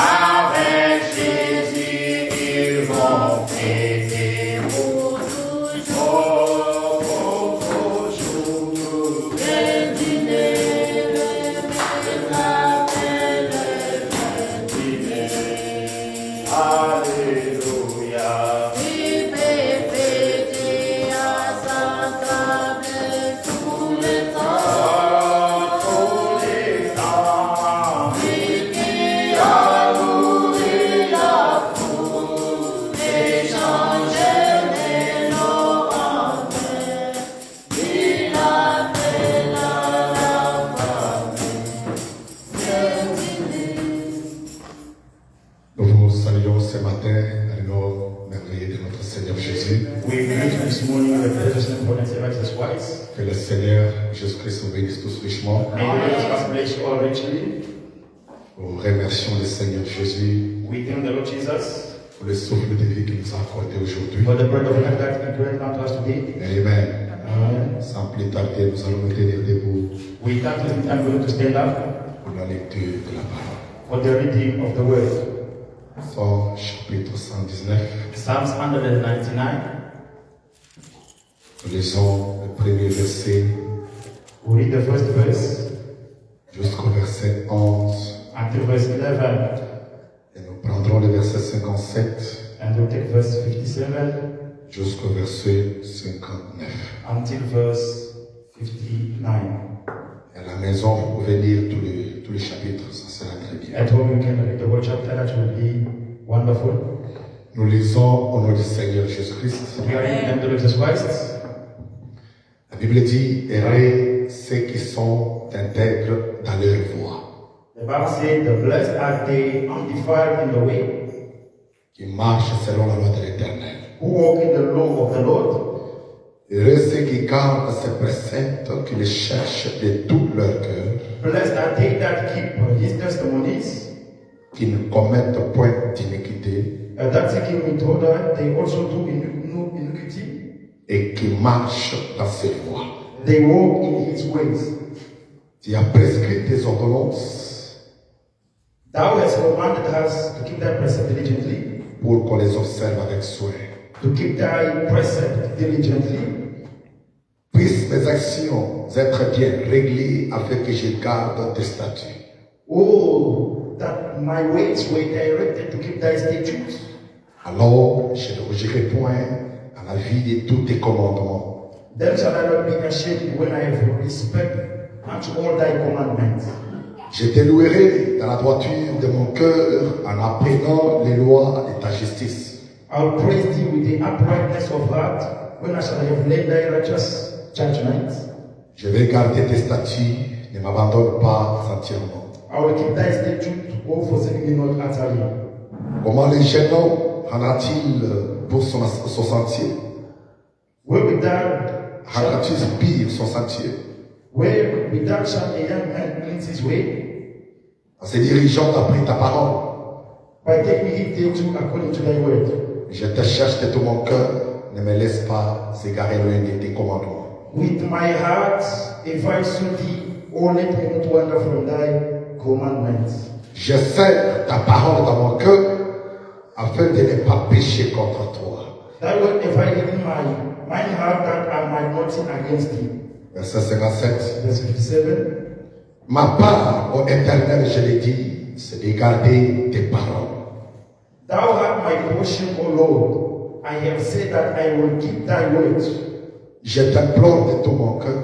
Avec Jésus, ils vont fêter pour toujours. Le dîner, la belle dîner. Alléluia. Il peut fêter à sa table tout le temps. Tout le temps. Lui qui a nourri la foule et changé les noms en paix. Il appelle à la famille. Le dîner. Nous vous saluons ce matin à l'honneur merveilleux de notre Seigneur Jésus. We greet this morning the precious and important servant Jesus Christ. Que le Seigneur Jésus-Christ vous bénisse tous richement. May the Lord Jesus bless you all richly. Nous remercions le Seigneur Jésus We thank the Lord Jesus pour le souffle de vie qu'il nous a accordé aujourd'hui. for the bread of life that He granted unto us today. Amen. Amen. Sans plus tarder, nous allons nous tenir debout We thank you and going to stand up pour la lecture de la parole. for the reading of the word. Psalm chapitre 119. Psalms 199. Nous lisons le premier verset We read the first verse jusqu'au verset 11. until verse 11, Et nous prendrons le verset 57 and we'll take verse 57 jusqu'au verset 59. until verse 59. À la maison, vous pouvez lire tous les chapitres, ça sera très bien. At home, you can read the whole chapter, that will be wonderful. Nous lisons au nom du Seigneur Jésus-Christ. We are reading the Lord Jesus Christ. La Bible dit, errez ceux qui sont intègres dans leur voie, The Bible says, the blessed are they undefiled in the way, qui marchent selon la loi de l'Éternel. who walk in the law of the Lord. Heureux ceux qui gardent ses préceptes, qui les cherchent de tout leur cœur, Blessed are they that keep his testimonies, qui ne commettent point d'iniquité that seeking with order, they also do iniquity. et qui marchent dans ses voies. They walk in his ways. Tu as prescrit tes ordonnances Thou hast commanded us to keep thy precept diligently, pour qu'on les observe avec soin. to keep thy precept diligently. Puissent mes actions être bien réglées afin que je garde tes statuts. Oh, that my ways were directed to keep thy statutes. Alors je ne rougirai point à la vie de tous tes commandements. Then shall I not be ashamed when I have respect unto all thy commandments. Je te louerai dans la droiture de mon cœur en apprenant les lois de ta justice. I'll praise thee with the uprightness of heart when I shall have laid thy righteous judgments. Je vais garder tes statuts, ne m'abandonne pas entièrement. I will keep thy statute, O forsake me not utterly. Comment les jeunes hommes rendra-t-il pour son sentier? Rendra-t-il pire son sentier? Where without shall a young man cleanse his way? En se dirigeant d'après ta parole. By taking heed thereto according to thy word. Je te cherche de tout mon cœur, ne me laisse pas égarer loin de tes commandements. With my heart, if I sought thee, O let me not wander from thy commandments. Je serre ta parole dans mon cœur, afin de ne pas pécher contre toi. Thy word have I hid in mine heart, that I might not sin against thee. Verset 57. Verse 57. Ma part, ô Éternel, je l'ai dit, c'est de garder tes paroles. Thou art my portion, O Lord. I have said that I will keep thy words. Je t'implore de tout mon cœur.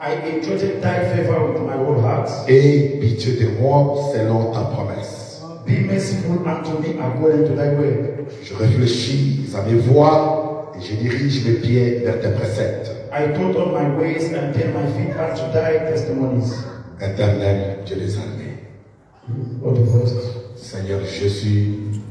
I entreated thy favor with my whole heart. Et pitié de moi selon ta promesse. Be merciful unto me according to thy word. Je réfléchis à mes voies et je dirige mes pieds vers tes préceptes. I thought on my ways and turn my feet unto thy testimonies. Éternel, Dieu des armées. Lord of hosts. Seigneur Jésus,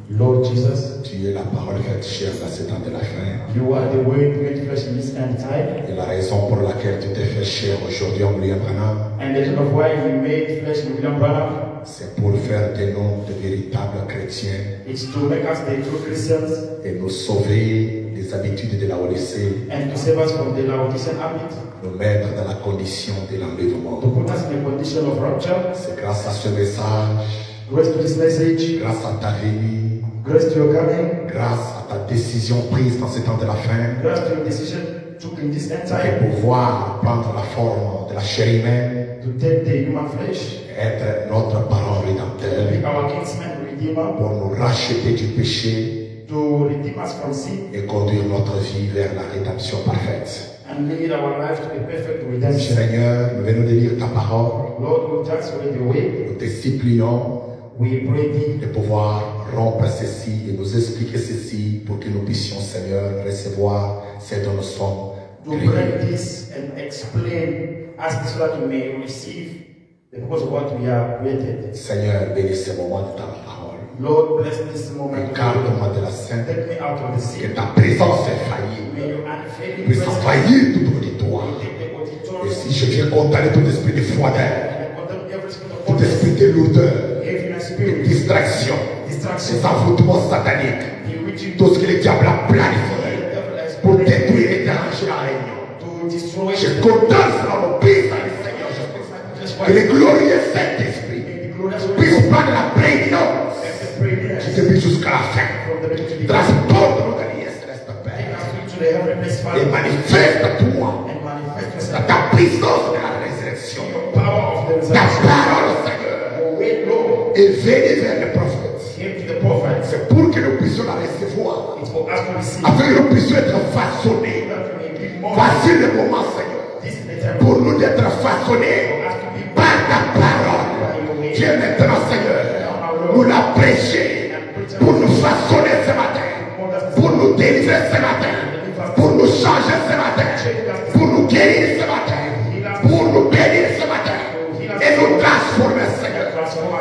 Lord Jesus, tu es la parole faite chair dans ce temps de la fin. you are the word made flesh in this end time. Et la raison pour laquelle tu t'es fait chair aujourd'hui en William Branham, And the reason of why he made flesh in William Branham, c'est pour faire de nous de véritables chrétiens it's to make us the true Christians et nous sauver des habitudes de la Odyssée, and to save us from the Laodicean habit, nous mettre dans la condition de l'enlèvement. to put us in a condition of rapture. C'est grâce à ce message Grace to this message. grâce à ta venue, Grace to your coming. grâce à ta décision prise dans ce temps de la fin, Grace to your decision took in this end de time pouvoir prendre la forme de la chair humaine, to take the human flesh, être notre parent be rédempteur, our kinsman redeemer, pour nous racheter du péché to redeem us from sin et conduire notre vie vers la rédemption parfaite. and lead our life to a perfect redemption. Seigneur, nous venons de lire ta parole. Lord, we just read the way. Nous te supplions We pray thee de pouvoir rompre ceci et nous expliquer ceci pour que nous puissions, Seigneur, recevoir ce dont nous sommes to créés. break this and explain us so that we may receive the purpose of what we are created. Seigneur, bénis ce moment de ta parole. Lord, bless this moment. Garde-moi de la sainte. Take me out of the Que sin. ta présence est faillie. May your unfailing Puisse presence envahir tout auditoire. take the Et auditorium si je viens condamner tout esprit de froideur, and condemn every spirit of tout boldness, esprit de lourdeur, heaviness de spirit, distraction, distraction, ces envoûtements sataniques, bewitching, tout ce que le diable a planifié the devil has pour planned détruire et déranger la réunion. to destroy Je condamne cela au pays dans le Seigneur Jésus. Que le glorieux Saint-Esprit the glorious puisse prendre la prééminence prayer du début jusqu'à la fin. from the beginning to the end. Transporte nos alliés célestes, Take Père, us to the heavenly place, et Father, manifeste-toi and manifest dans yourself. ta puissance de la résurrection. Power of the Ta resurrection. parole, Seigneur, Your way, Lord, est venue vers les prophètes. came to the prophets. C'est pour que nous puissions la recevoir, It's for us to receive. afin que nous puissions être façonnés. That we may be more. Voici le moment, Seigneur, This is the time pour nous d'être façonnés for us to be par ta parole. Viens maintenant, Seigneur, nous la prêcher pour nous façonner ce matin, pour nous délivrer ce matin, pour nous changer ce matin, pour nous guérir ce matin, pour nous bénir ce matin et nous transformer, Seigneur,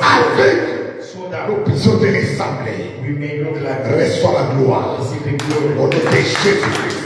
avec so that nous puissions te ressembler. we may look like Reçois la gloire receive the glory. au nom de Jésus-Christ.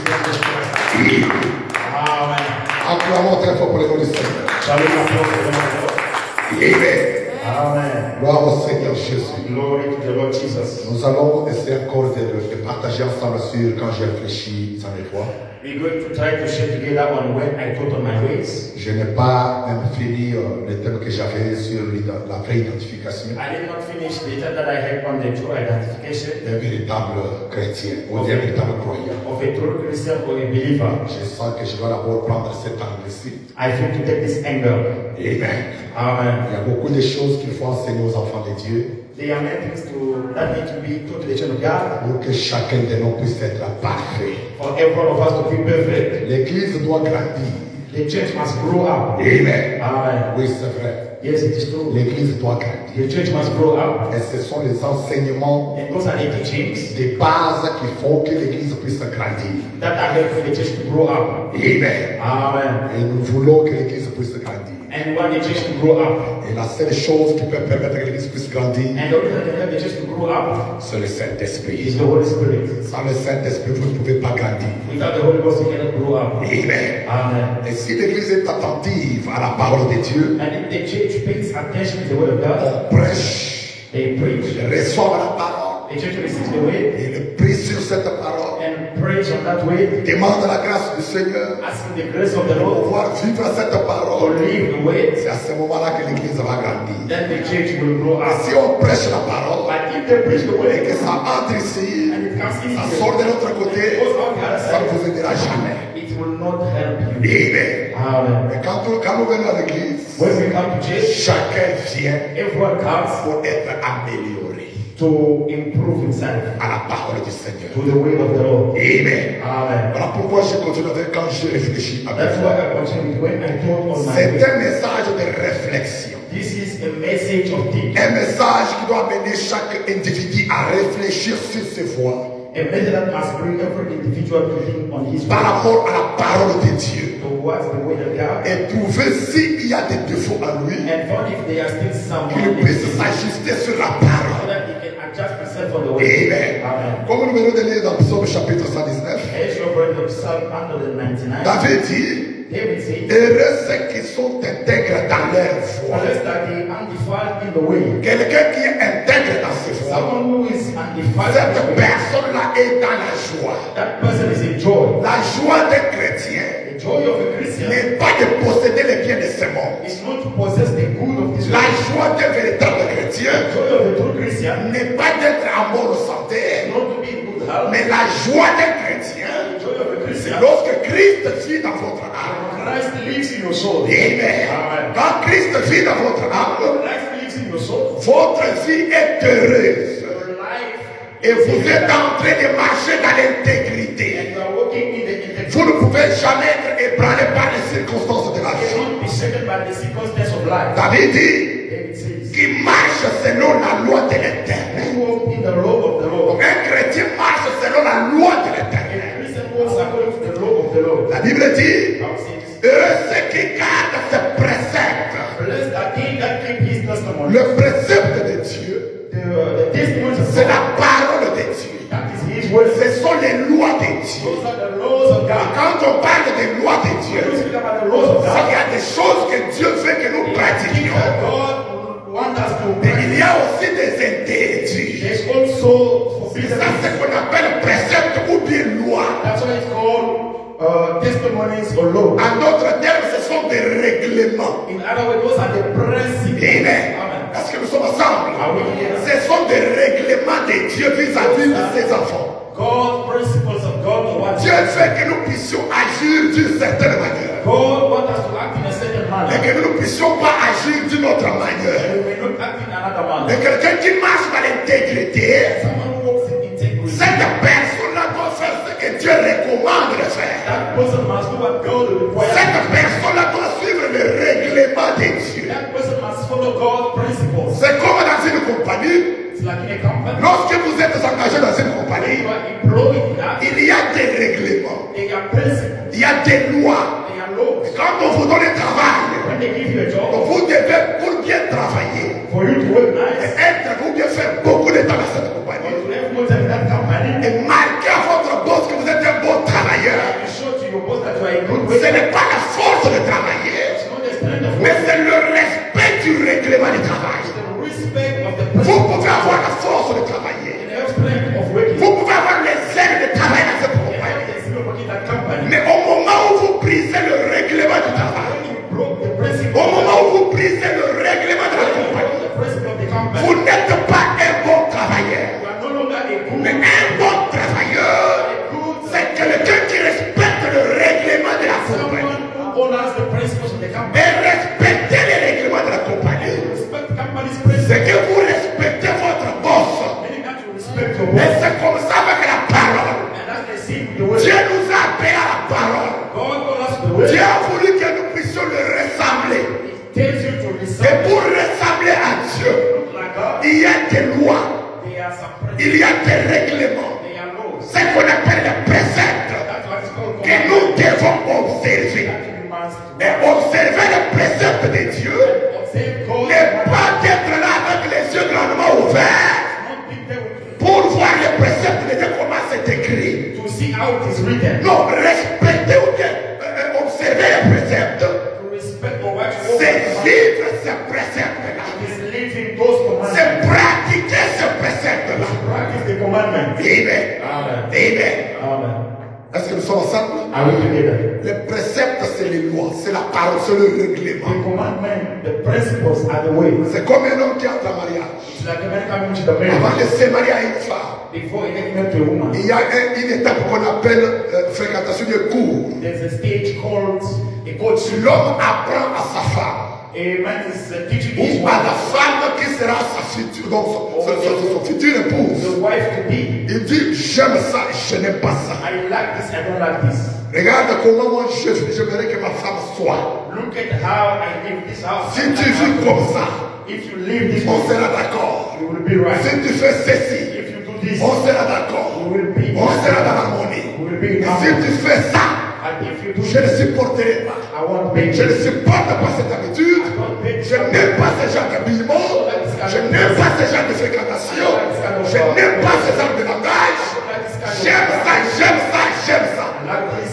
Amen. Acclamons très fort pour le nom du Seigneur. Shall we applaud for the Lord? Amen. Amen. Gloire au Seigneur Jésus. Glory to the Lord Jesus. Nous allons essayer encore de partager ensemble sur quand j'ai réfléchi dans mes voies. We're going to try to share together on when I thought on my ways. Je n'ai pas même fini le thème que j'avais sur la vraie identification I did not finish the time that I had on the true identification d'un véritable chrétien ou d'un véritable croyant. of a true Christian or a believer. Je sens que je dois d'abord prendre cet angle-ci. I think to take this angle. Amen. Amen. Il y a beaucoup de choses qu'il faut enseigner aux enfants de Dieu There are many things that need to be taught to the children of God pour que chacun de nous puisse être parfait. for every one of us to be perfect. L'Église doit grandir. The church must grow up. Amen. Amen. Oui, c'est vrai. Yes, it is true. L'Église doit grandir. The church must grow up. Et ce sont les enseignements And those are the teachings des bases qui font que l'Église puisse grandir. that are helping the church to grow up. Amen. Amen. Et nous voulons que l'Église puisse grandir. And we want the church to grow up. Et la seule chose qui peut permettre que l'Église puisse grandir, And the only thing that can help the church to grow up c'est le is Saint-Esprit. the Holy Spirit. Sans le Saint-Esprit, vous ne pouvez pas grandir. Without the Holy Ghost, you cannot grow up. Amen. Amen. Et si l'Église est attentive à la parole de Dieu, And if the church pays attention to the word of God, on prêche, they preach. reçoit la parole, The church receives the way et le prie sur cette parole, and preach on that way, demande la grâce du Seigneur asking the grace of the pour Lord pouvoir vivre cette to parole. live the way. C'est à ce moment-là que l'Église va grandir. Then the church will grow Et up. si on prêche la parole, But if they preach the et way que ça entre ici, and it comes ça easy, sort de l'autre côté, goes on the other ça ne side, vous aidera jamais. it will not help you. Amen. Amen. Et quand nous venons à l'église, When we come to church, chacun vient everyone comes pour être amélioré to improve himself à la parole du Seigneur. to the way of the Lord. Amen. Amen. Voilà pourquoi je continue avec quand je réfléchis à That's mes why voix. I continue with when I thought on my C'est way. un message de réflexion. This is a message of thinking. Un message qui doit amener chaque individu à réfléchir sur ses voies A message that must bring every individual to think on his par way rapport à la parole de Dieu towards the way of God. et trouver s'il y a des défauts en lui, And find if there are still qu'il someone puisse so s'ajuster sur la parole. that he can adjust himself on the way. Amen. Amen. Comme nous venons de lire dans Psaume chapitre 119, As your brother Psalm 199, David dit, David said, heureux ceux qui sont intègres dans leur foi. unless that they undefiled in the way. Quelqu'un qui est intègre dans ses voies, Someone who is undefiled in cette the way, personne-là est dans la joie. that person is a joy. La joie des chrétiens The joy of a Christian n'est pas de posséder les biens de ce monde. is not to possess the good of this La world. joie d'un véritable chrétien Joy of a true Christian, n'est pas d'être en bonne santé, not to be in good health. mais la joie d'un chrétien, Joy of a c'est Christian, lorsque Christ vit dans votre âme. Christ lives in your soul. Amen. Amen. Quand Christ vit dans votre âme, Christ lives in your soul. votre vie est heureuse. Your life, Et vous êtes en train de marcher dans l'intégrité. and you are walking in the integrity. Vous ne pouvez jamais être ébranlé par les circonstances de la You vie. cannot be shaken by the circumstance of life. David dit, David says, qui marche selon la loi de l'éternel. you walk in the law of the Lord. Un chrétien marche selon la loi de A l'éternel. Christian walks according to the law of the Lord. La Bible dit, Bible says, heureux ceux qui gardent ses préceptes. blessed are they that keep his testimony. Le précepte de Dieu, The testimonies of c'est God, la parole de Dieu. that is his word. Ce sont les lois de Dieu. Those are the laws of God. Quand on parle des lois de When we Dieu, speak about the laws of c'est qu'il God, y a des choses que Dieu veut que nous things pratiquions. that God wants us to Mais il practice. y a aussi des interdits. There's also C'est forbidden. ça ce qu'on appelle précepte ou bien loi. That's why it's called testimonies or law. En d'autres termes, ce sont des règlements. In other words, those are the principles. Amen. Amen. Est-ce que nous sommes ensemble? Are we here? Ce sont des règlements de Dieu vis-à-vis de ses enfants. God, principles of God towards Dieu fait que nous puissions agir d'une certaine manière. God wants us to act in a certain Et manner. que nous ne puissions pas agir d'une autre manière. And we may not act in another Et manner. quelqu'un qui marche dans l'intégrité, Someone who walks in integrity, cette personne-là doit faire ce que Dieu recommande de faire. that person must do what God requires. Cette personne-là doit suivre le règlement de Dieu. That person must follow God's principles. C'est comme dans une compagnie. It's like in a company. Lorsque vous êtes engagé dans une compagnie, You are employed in that. il y a des règlements, They are principles. il y a des lois. They are laws. Quand on vous donne un travail, When they give you a job, vous devez, pour bien travailler, for you to work nice, vous devez faire beaucoup de temps dans cette or compagnie. to have more time in that company, Et marquer à votre boss que vous êtes un bon travailleur. you show to your boss that you are a good Ce worker. n'est pas la force de travailler, It's not the strength of mais work, c'est le respect du règlement du travail. it's the respect of the Vous principle. pouvez avoir la force de travailler. And the strength of working. Vous pouvez avoir les ailes de travailler dans cette And compagnie. have the skill of working in that company. Mais au moment où vous brisez le règlement du travail, When you broke the principle, au moment où vous brisez le règlement de la when you compagnie, broke the principle of the company, vous n'êtes pas un bon travailleur. you are no longer a good Mais un bon travailleur, c'est quelqu'un qui respecte le règlement de la compagnie. someone who honors the principles of the company. Et respecter les règlements de la compagnie, Respect the company's c'est principles. que vous respectez votre boss. Meaning that you respect your Et boss. c'est comme ça avec la parole. And that's the same with the word. Dieu nous a appelés à la parole. God calls us to the word. Dieu a voulu que nous puissions le ressembler. It tells you to Et resemble pour ressembler à Dieu, like God. il y a des lois, They are some il principles. y a des règlements. They are laws. Ce qu'on appelle les préceptes That's what is called que nous devons observer. That you must Et observer les préceptes de Dieu observe God. n'est pas d'être là avec les yeux grandement ouverts Not be there with- pour voir les préceptes de Dieu comment c'est écrit. to see how it is written. Non, respecter ou bien observer les préceptes, To respect or what you c'est want. vivre ces préceptes-là. It is living those commandments. C'est pratiquer ces préceptes-là. Practice the commandments. Amen. Amen. Amen. Amen. Est-ce que nous sommes ensemble? Are we together? Les préceptes, c'est les lois, c'est la parole, c'est le The règlement. commandment, the principles are the way. C'est comme un homme qui entre en mariage. It's like a man coming to the Avant marriage. de se marier à une femme, Before he gets married to a woman, il y a une étape qu'on appelle fréquentation de cours. there's a stage called a courtship. L'homme apprend à sa femme, A man is teaching his ou à la wife, femme qui sera sa future, donc son future épouse. the wife to be. Il dit, j'aime ça, je n'aime pas ça. I like this, I don't like this. Regarde comment moi j'aimerais que ma femme soit. Look at how I live this house. Si tu vis comme ça, If you live this on way, sera d'accord. you will be right. Si tu fais ceci, If you do this, on sera d'accord. you will be. On sera dans l'harmonie. You will be in Et si harmony. tu fais ça, And if you do je ne this, supporterai pas. I won't pay Je you. ne supporte pas cette habitude. Je n'aime pas ce genre d'habillement. Je n'aime pas ce genre de fréquentation. Je n'aime pas ce genre de langage. J'aime ça, j'aime ça, j'aime ça.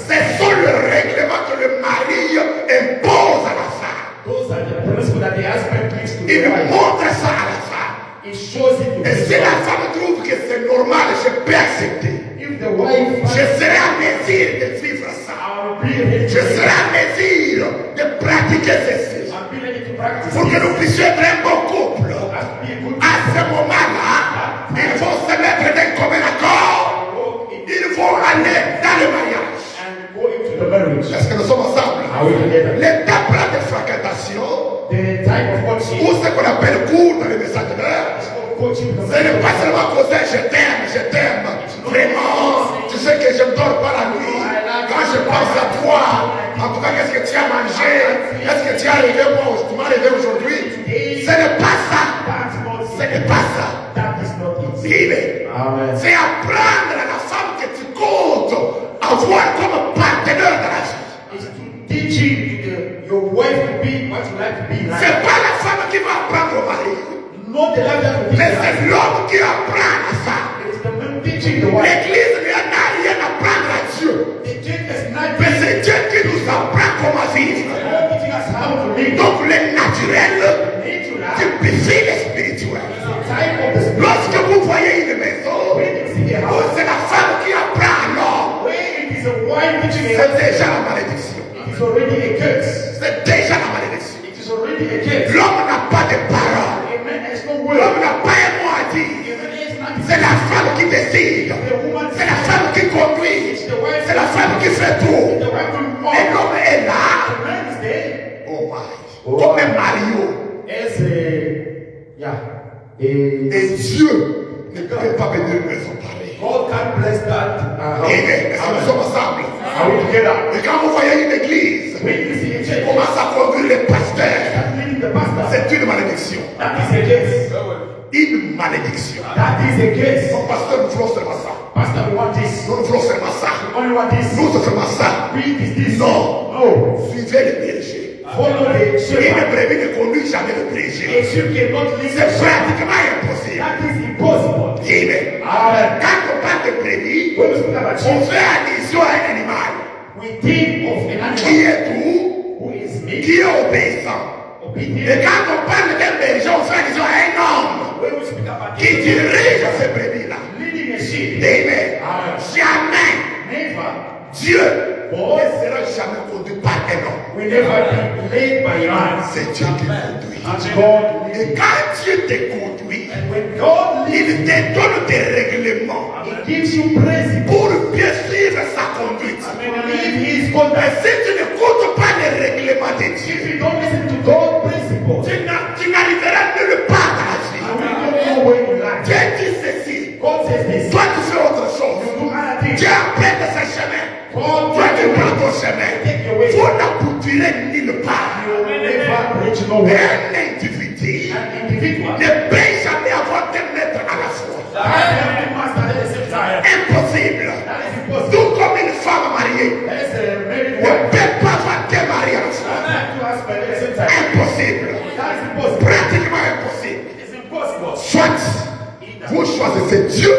C'est sur le règlement que le mari impose à la femme. Those are the principles that the husband gives to Il the wife. montre ça à la femme. He shows it to Et si the la wife. femme trouve que c'est normal, je peux accepter. If the wife Je serai à mesure de vivre ça. I'll be ready Je to serai à mesure de pratiquer ceci. I'll be ready to practice Pour que nous this. puissions être un bon moment-là, ils vont se mettre d'un commun accord. Ils vont aller dans le mariage. and go into the marriage. Est-ce que nous sommes ensemble? Are we together? L'étape là de fréquentation, The type of courtship ou ce qu'on appelle cours dans les messages de l'heure, is called courtship. ce n'est pas seulement causer je t'aime. Vraiment, tu sais que je ne dors pas la nuit. Quand je pense à toi, en tout cas, qu'est-ce que tu as mangé? Qu'est-ce que tu as arrivé tu m'as arrivé aujourd'hui? Ce n'est pas ça. That's not Ce n'est pas ça. That is not it. Vive. Amen. C'est apprendre à la femme que tu comptes avoir comme partenaire de la vie. It's to teaching your wife to be what you like to be C'est like. pas la femme qui va apprendre au mari, Not the life that will mais teach c'est her. l'homme qui apprend à ça. It's the man teaching the wife. L'église n'a rien à apprendre à Dieu. The church is not Mais c'est Dieu qui nous apprend comment vivre. teaching us how to live. Donc le naturel Natural typifie le spirituel. type of the spirit. Lorsque vous voyez une maison, When you see a où house c'est la femme qui apprend à l'homme, where it is a wife teaching a c'est husband, déjà la malédiction. it is already a curse. C'est déjà la malédiction. It is already a curse. L'homme n'a pas de parole. A man has no word. L'homme n'a pas un mot à A dire. man has nothing. C'est la femme qui décide. The woman C'est la femme qui conduit. the wife. C'est la femme qui fait tout. The wife will Et walk. l'homme est là. The man is there Oh my. Comme un Mario. as Et Dieu ne peut pas venir une maison pareille. God can bless that. Amen. Est-ce que nous sommes ensemble? Are we together? Et quand vous voyez une église, When you see a church, commence à conduire les pasteurs, that leading the pastor, c'est une malédiction. that is a case. Une malédiction. That is a case. Non, pasteur, nous voulons seulement ça. Pastor, we want this. Nous voulons seulement ça. We only want this. Nous seulement ça. We is this. Non. No. Suivez le berger. Follow the Une shepherd. brebis ne conduit jamais le A berger. sheep cannot lead C'est the shepherd. pratiquement impossible. That is impossible. Amen. Amen. Quand on parle de brebis, When we speak about on sheep, fait allusion à un animal we think of an qui animal est doux, who is meek, qui est obéissant. Et obedient. quand on parle d'un berger, on fait allusion à un homme When we speak about qui dirige ces brebis-là. leading a sheep, Amen. Jamais never, Dieu ne sera jamais conduit par un homme. we never be led by a man. C'est Dieu qui conduit. And God Et quand Dieu te conduit, And when God leads, il te donne des règlements He gives you principles. pour bien suivre sa conduite. Leave His Mais conduct. si tu n'écoutes pas les règlements de Dieu, If you don't listen to God's principles, tu n'arriveras nulle part dans la you vie. will not know where you lie. Dieu dit ceci. God says this. Toi, tu fais autre chose. You do other things. Dieu apprête ce chemin. God Toi, tu will prends ton chemin. take your way. Vous n'aboutirez nulle part. never reach nowhere. Un individu An individual ne peut jamais avoir deux maîtres à la fois. that has two masters at the same time. Impossible. That is impossible. Tout comme une femme mariée That is a married ne woman. peut pas avoir deux maris à la fois. That has two husbands at the same time. Impossible. That is impossible. Pratiquement impossible. It is impossible. Soit vous choisissez Dieu,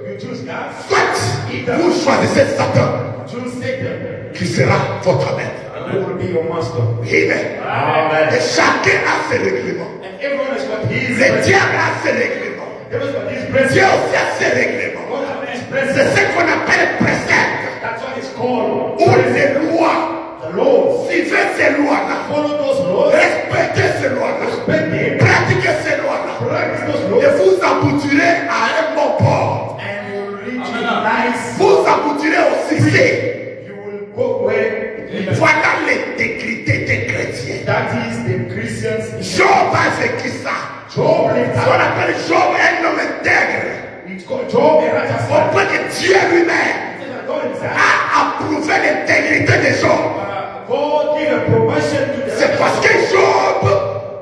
You choose God. soit vous choisissez Satan, Choose Satan. qui sera votre maître. Who will be your master? Amen. Amen. Et chacun a ses règlements. And everyone has got his Le principles. diable a ses règlements. Everyone's got his Dieu principles. aussi a ses règlements. God has his C'est principles. ce qu'on appelle précepte That's what it's called. ou les lois. The laws. Suivez ces lois-là. Follow those laws. Respectez ces lois-là. Respect them. Pratiquez ces lois-là. Practice those Et laws. vous aboutirez à un bon port. And you will reach a nice. Vous aboutirez au succès. You will go where Voilà l'intégrité des chrétiens. that is the Christians. Job a vécu ça. Job lived Ce qu'on out. appelle Job un homme intègre. It's called Job, a righteous Au man. point que Dieu lui-même God himself. a approuvé l'intégrité de Job. God gave a promotion to the C'est parce que Job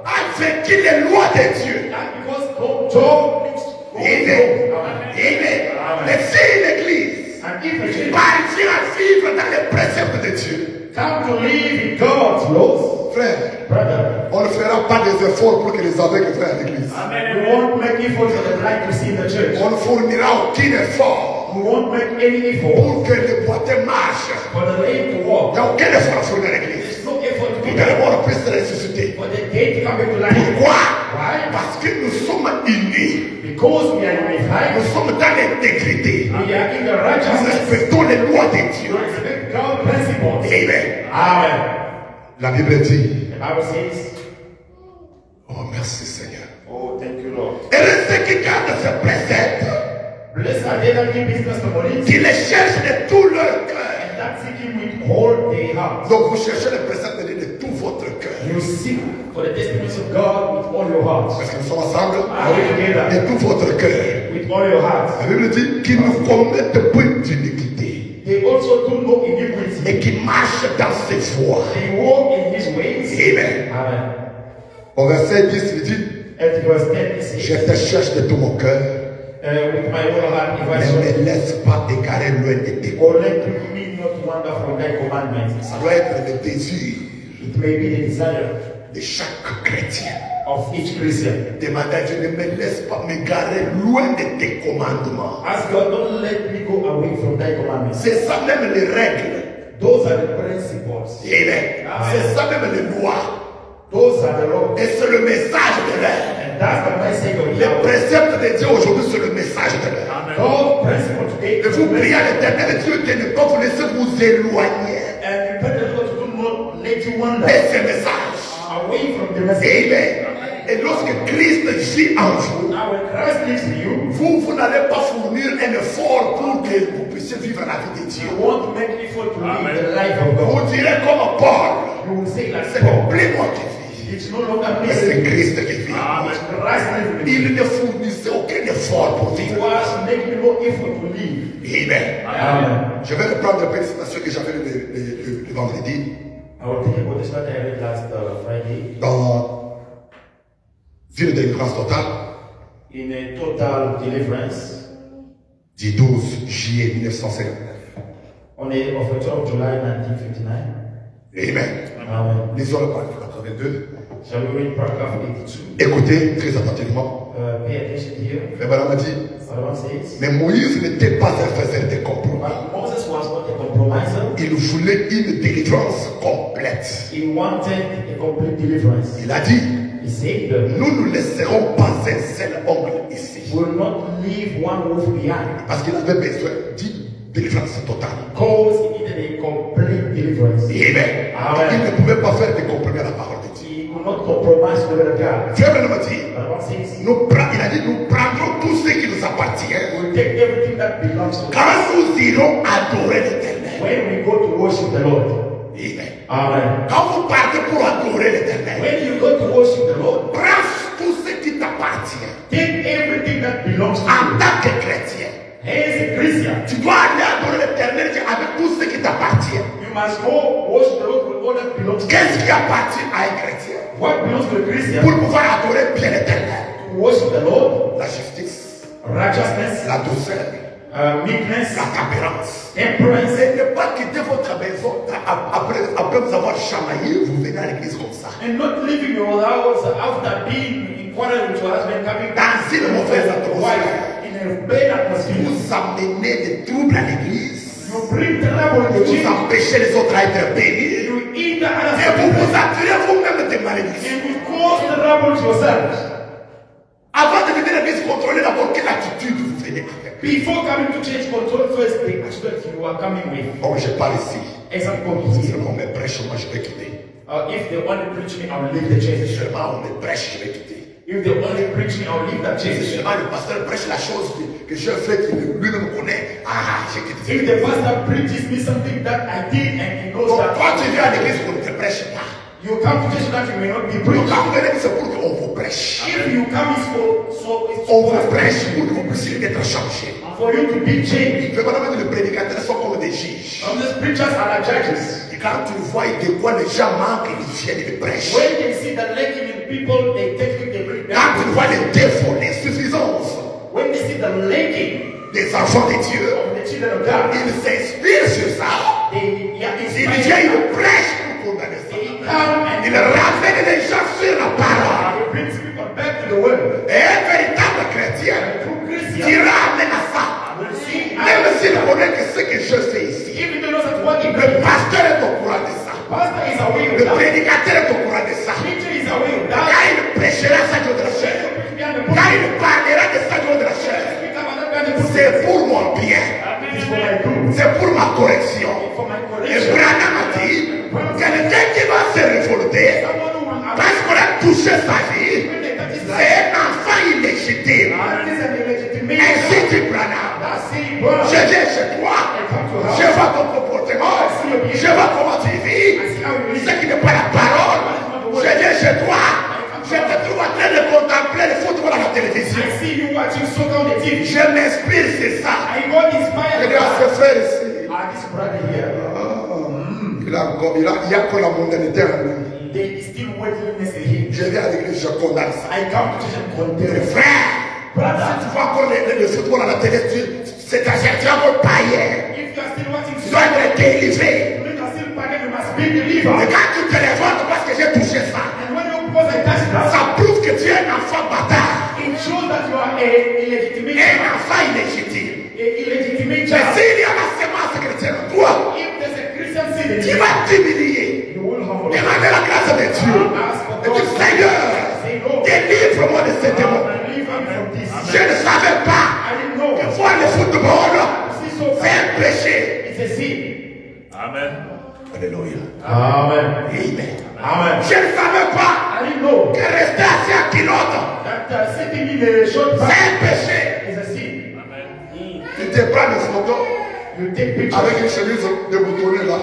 a vécu les lois de Dieu. That's because Job lives Amen. Amen. Mais si l'église and if a church parvient à vivre dans les préceptes de Dieu, come to live in God's laws, frère, brother, on ne fera pas des efforts pour que les aveugles soient à l'église. we won't make effort for the blind to see in the church. On ne fournira aucun effort We won't make any effort pour que les boiteux marchent. for the lame to Il walk. n'y a aucun effort à fournir à l'église. There's no effort to Pour be que le done monde puisse se ressusciter. for the dead to come back to life. Pourquoi? Why? Parce que nous sommes unis. Because we are Nous unified, sommes dans l'intégrité. we are in the Nous righteousness. respectons les lois de Dieu. We respect God's principles. Amen. Amen. La Bible dit, The Bible says, oh merci Seigneur. oh, thank you, Lord. Et ceux qui gardent ce précepte, Blessed are they that keep his testimonies qui les cherchent de tout leur cœur. and that seek him with all their heart. Donc vous cherchez le précepte de tout votre cœur. You seek for the testimonies of God with all your heart. Parce que nous sommes ensemble. Are we together? De tout votre cœur. With all your heart. La Bible dit qu'ils ne commettent point d'iniquité They also do no iniquity. et qui marchent dans ses voies. They walk in his ways. Amen. Amen. Au verset 10, il dit, At verse 10 it je says, te cherche de tout mon cœur, with my whole heart, if I ne sought, me laisse pas égarer loin de tes or let me not wander from thy commandments. Ça doit être le désir It may be the desire de chaque chrétien. of each Christian. Demande à Dieu, ne me laisse pas m'égarer loin de tes commandements. Ask God, don't let me go away from thy commandments. C'est ça même les règles. Those are the principles. Amen. C'est ça même les lois. Those are the laws. Et c'est le message de l'air. And that's the message of Le Yahweh. précepte de Dieu aujourd'hui, c'est le message de l'air. God's principle today. Et vous priez à l'éternel Dieu de ne pas vous laisser vous éloigner And you pray that God to not let you wander de ce message. away from the message. Amen. Et lorsque Christ vit en vous, Now when Christ lives in you, vous n'allez pas fournir un effort pour que vous puissiez vivre la vie de Dieu. you want to make effort to live the life of God. Vous direz comme Paul, You will say like c'est Paul, plus moi qui vis, it's no longer me, mais c'est Christ qui vit. it's Christ living in me. Il ne fournissait aucun effort pour He vivre. was making no effort to live. Amen. Amen. Je vais reprendre un peu les citations que j'avais le vendredi I will think about this what I read last Friday dans Ville de délivrance totale in a total deliverance du 12 juillet 1959. on the of the 12th of July 1959. Amen. Amen. Lisons le paragraphe 82. Shall we read paragraph 82? Écoutez très attentivement. Pay attention here. Le Balaam a dit, What one says. mais Moïse n'était pas un faiseur de compromis. But Moses was not a compromiser. Il voulait une délivrance complète. He wanted a complete deliverance. Il a dit, He said that nous ne laisserons pas un seul ongle ici. we will not leave one wolf behind. Parce qu'il avait besoin d'une délivrance totale. Because he needed a complete deliverance. Amen. Amen. Il ne pouvait pas faire de compromis à la parole de Dieu. He could not compromise the word of God. Frère Branham a dit, But one says, il a dit, nous prendrons tout ce qui nous appartient we'll take everything that belongs to us quand nous irons adorer l'Éternel. when we go to worship the Lord. Amen. Amen. Quand vous partez pour adorer l'Éternel, When you go to worship the Lord, prends tout ce qui t'appartient. take everything that belongs to En you. tant que chrétien, As a Christian, tu dois aller adorer l'Éternel avec tout ce qui t'appartient. you must go worship the Lord with all that belongs to you. Qu'est-ce qui appartient à un chrétien What belongs to a Christian? pour pouvoir adorer bien l'Éternel? To worship the Lord, La justice, righteousness, la douceur, meekness, la tempérance. temperance. Et ne pas quitter votre maison après vous avoir chamaillé, vous venez à l'église comme ça. And not leaving your house after being in quarrel with your husband, coming back Dans une mauvaise your atmosphère. wife in a bad atmosphere. Vous amenez des troubles à l'église. You bring trouble to Vous Jesus. empêchez les autres à être bénis. You eat the Et other vous people. vous attirez vous-même des malédictions. And you cause trouble to yourselves. Avant de venir à l'église, contrôlez d'abord quelle attitude vous venez avec. Before coming to church, control first the attitude you are coming with. Bon, je parle ici. Example Si here. seulement on me prêche, moi je vais quitter. If they only preach me, I will leave the Si church. seulement on me prêche, je vais quitter. If they only preach me, I will leave that Si church. seulement le pasteur prêche la chose que j'ai fait, qu'il lui-même connaît, j'ai quitté. If the pastor preaches me something that I did and he knows Donc, that quand tu viens à l'église, on ne te prêche pas. you come to church so that you may not be Donc, preached. quand vous venez, c'est pour qu'on vous prêche. If you come is for it's On vous prêche pour que vous puissiez être changés. for you to be changed. Le gouvernement et les prédicateurs sont comme des juges. These preachers are like judges. Et quand tu vois de quoi les gens manquent, ils viennent et les prêchent. When they see the lacking in people, they take it, they bring Quand tu them. vois les défauts, l'insuffisance When they see the lacking des enfants de Dieu, of the children of God, ils s'inspirent sur ça. they Ils viennent, ils prêchent pour condamner ça. they come and Ils ramènent les gens sur la parole. they bring people back to the word. Et un véritable chrétien The true Christian dira amen à ça. will see, Même s'il connaît que ce que je fais ici. even though that what he Le pasteur est au courant de ça. pastor is aware Le of that, prédicateur est au courant de ça. preacher is aware of Quand that. il prêchera ça de la chair, quand il parlera de ça de la chair, c'est pour mon bien. It's for my good, C'est pour ma correction. for my Et correction. Branham a dit, quelqu'un qui va se révolter Someone who will parce qu'on a touché sa vie, when they touch his life, c'est un enfant illégitime. That is an illegitimate Ainsi child. dit Branham. That same brother. Je viens chez toi. Je vois ton comportement. Je vois comment tu vis. Ce qui n'est pas la parole. Je viens chez toi. Je te trouve en train de contempler le football à la télévision. I see you watching soccer on the TV. Je m'inspire, c'est ça. I got inspired. Je dis à ce frère ici. This brother here. Il y a encore la mondanité en lui. They still worthiness in him. Je viens à l'église, je condamne ça. I come to church and condemn. Mes frères, si tu vois encore le football à la télé, c'est un certain païen. If you are still watching Tu dois être délivré. you are still pagan, you must be Et delivered. quand tu te révoltes parce que j'ai touché ça, And when you pause and touch that, ça prouve que tu es un enfant bâtard. it shows that you are a illegitimate Un child. enfant illégitime. A illegitimate Mais child. s'il y a la sémence chrétienne en toi, If there's a Christian sin in tu you, vas t'humilier. you will humble. Demander la grâce de Dieu. Et dis, Seigneur, délivre-moi de ces démons. Deliver me from this. Je ne savais pas I didn't know. que voir le football, See so c'est un péché. It's a sin. Amen. Alléluia. Amen. Amen. Amen. Je ne savais pas I didn't know que rester assis à Kilote, that sitting in a short c'est back un péché. is a sin. Tu te prends des photos You take pictures avec une chemise déboutonnée là,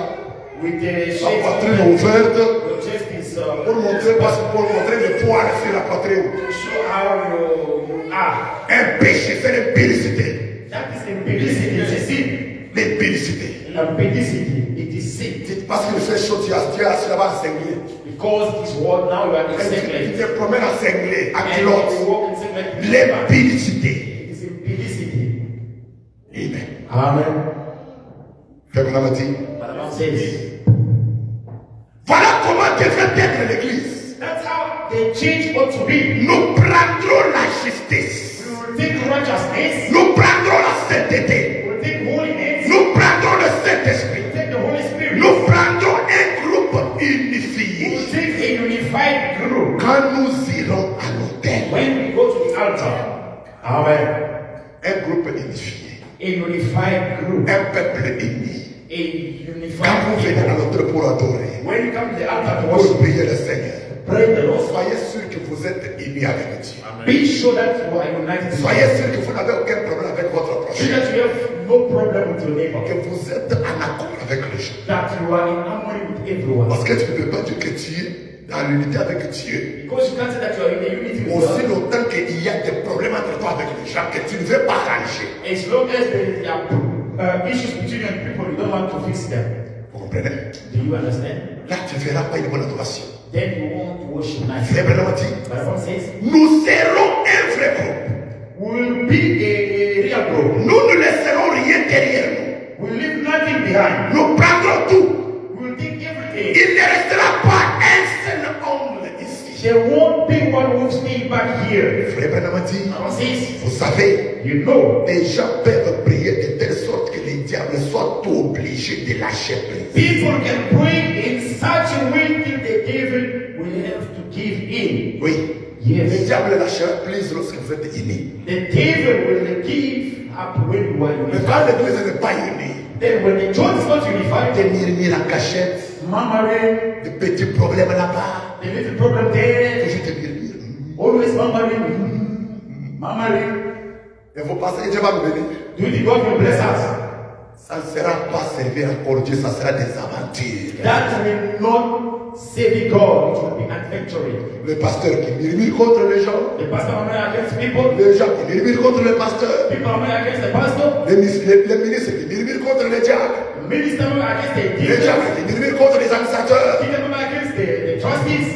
with the la shape poitrine ouverte, your chest is pour montrer le poids sur la poitrine. to show how you are. Un péché, c'est l'impudicité. That is impudicity. It's a sin. L'impudicité. Impudicity. It is sin. Parce qu'il fait chaud, tu es assis là-bas à Senglet. Because this world now you are in Tu singlet. te promènes à Senglet, à And you Kilote. walk in singlet. L'impudicité. It is impudicity. Amen. Amen. Frère Branham dit, But says voilà comment devrait être l'église. that's how the change ought to be. Nous prendrons la justice. We will take righteousness. Nous prendrons la sainteté. We will take holiness. Nous prendrons le We Saint-Esprit. will take the Holy Spirit. Nous prendrons un groupe We unifié. will take a unified group. Quand nous irons à l'autel, When we go to the altar. Amen. un groupe unifié. A unified group. Un peuple uni. A unified Quand vous venez à people. l'autel pour adorer, When you come to the altar to pour worship, prier le Seigneur, pray the Lord. soyez sûr que vous êtes unis avec Dieu. Be sure that you are united. Soyez sûr que vous n'avez aucun problème avec votre So prochain. that you have no problem with your neighbor. Que vous êtes en accord avec les gens. That you are in harmony with everyone. Parce que tu ne peux pas dire que tu es dans l'unité avec Dieu. Because you can't say that you are in a unity with Aussi God. longtemps qu'il y a des problèmes entre toi avec les gens que tu ne veux pas ranger. As long as there are issues between you and people, you don't want to fix them. Vous comprenez? Do you understand? Là, tu ne verras pas une bonne adoration. Then you want to worship nice. Frère Branham dit, But the Bible says, nous serons un vrai groupe. we'll be a real group. Nous ne laisserons rien derrière nous. We'll leave nothing behind. Nous prendrons tout. We'll take everything. Il ne restera pas un seul homme ici. There won't be one who will stay back here. Frère Branham dit, The Bible says, vous savez, you know, les gens peuvent prier de telle sorte que les diables soient obligés de lâcher prise. people can pray in such a way till the devil will have to give in. Oui. Yes. Le diable lâchera prise lorsque vous êtes unis. The devil will give up when you are Mais unified. quand l'église n'est pas unie, Then when the church is not unified, des murmures en cachette, murmuring, des petits problèmes là-bas, the little problem there, toujours des murmures. always murmuring, murmuring. Et vous pensez que Dieu va me bénir? Do you think God will bless us? Ça ne sera pas servir encore Dieu, ça sera des aventures. That will not save God. It will be adventuring. Le pasteur qui murmure contre les gens, The pastor murmuring against people. les gens qui murmurent contre le pasteur, People murmuring against the pastor. les ministres qui murmurent contre les diacres, The minister murmuring against the les deacons. diacres qui murmurent contre les administrateurs. Deacon murmuring against the trustees.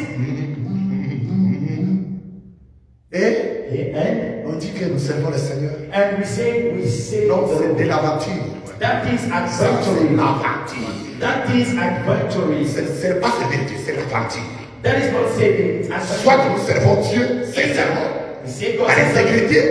Et And on dit que nous servons le Seigneur. we say Non, the c'est de Lord. l'aventure. That is Ça, c'est adventuring. l'aventure. That is adventuring. C'est pas servir Dieu, c'est l'aventure. That is not saving. It's Soit adventuring. nous servons Dieu sincèrement, We say God à says that l'intégrité,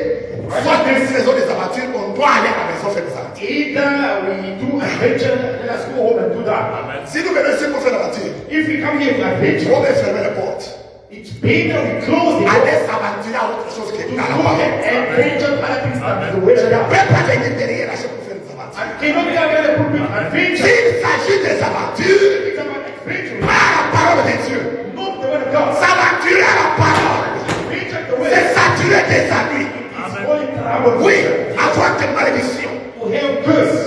soit nous faisons des aventures, on doit aller à la maison faire des aventures. either we do adventure, let us go home and do that. Si nous venons ici pour faire l'aventure, If we come here to adventure, on va fermer les portes. it's better we close the door Aller s'aventurer à autre chose que to dans la go parole. and adventure other things than the way Je they ne are. peux pas venir derrière la chaîne pour faire des aventures. I cannot be able to put adventure. S'il s'agit des aventures, It's about adventure, pas la parole de Dieu. not the word of God. S'aventurer à la parole, Adventure the way. c'est s'attirer des amis. about Oui, yourself. avoir tes malédictions. To have curse.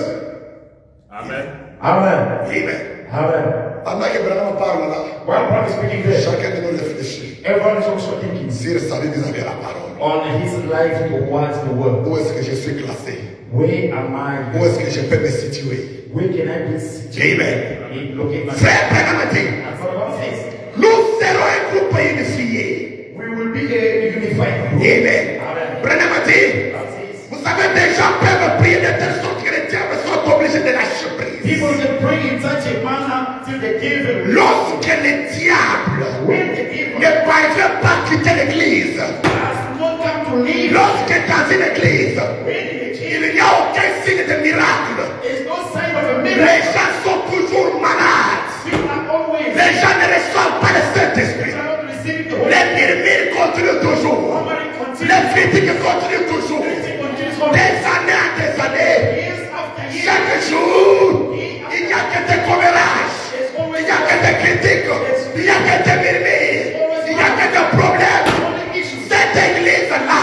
Amen. Amen. Amen. Amen. Pendant que Branham parle là, While Paul is speaking there, chacun de nous réfléchit everyone is also thinking sur sa vie vis-à-vis de la parole. on his life towards the world. Où est-ce que je suis classé? Where am I? Où est-ce que je peux me situer? Where can I be situated? Amen. Locate myself. Frère Branham a dit, And for the says, nous serons un groupe unifié. we will be a unified group. Amen. Amen. Branham a dit, That says, vous savez, des gens peuvent prier de telle sorte que les diables sont obligés de lâcher prise. people can pray in such a manner till the devil, Lorsque le diable when the devil ne parvient pas à quitter l'église, has not come to live, lorsque dans une église, when in the church il n'y a aucun signe de miracle, there's no sign of a les miracle, gens sont toujours malades, people are always les gens ne reçoivent pas le Saint-Esprit, not receiving the Holy les murmures continuent toujours, Somebody continue. les critiques continuent toujours, Continues on des années à des années, years after years. chaque jour, il n'y a que des commérages, il n'y a que des critiques, il n'y a que des murmures, il n'y a que des problèmes. Only issue. Cette église-là,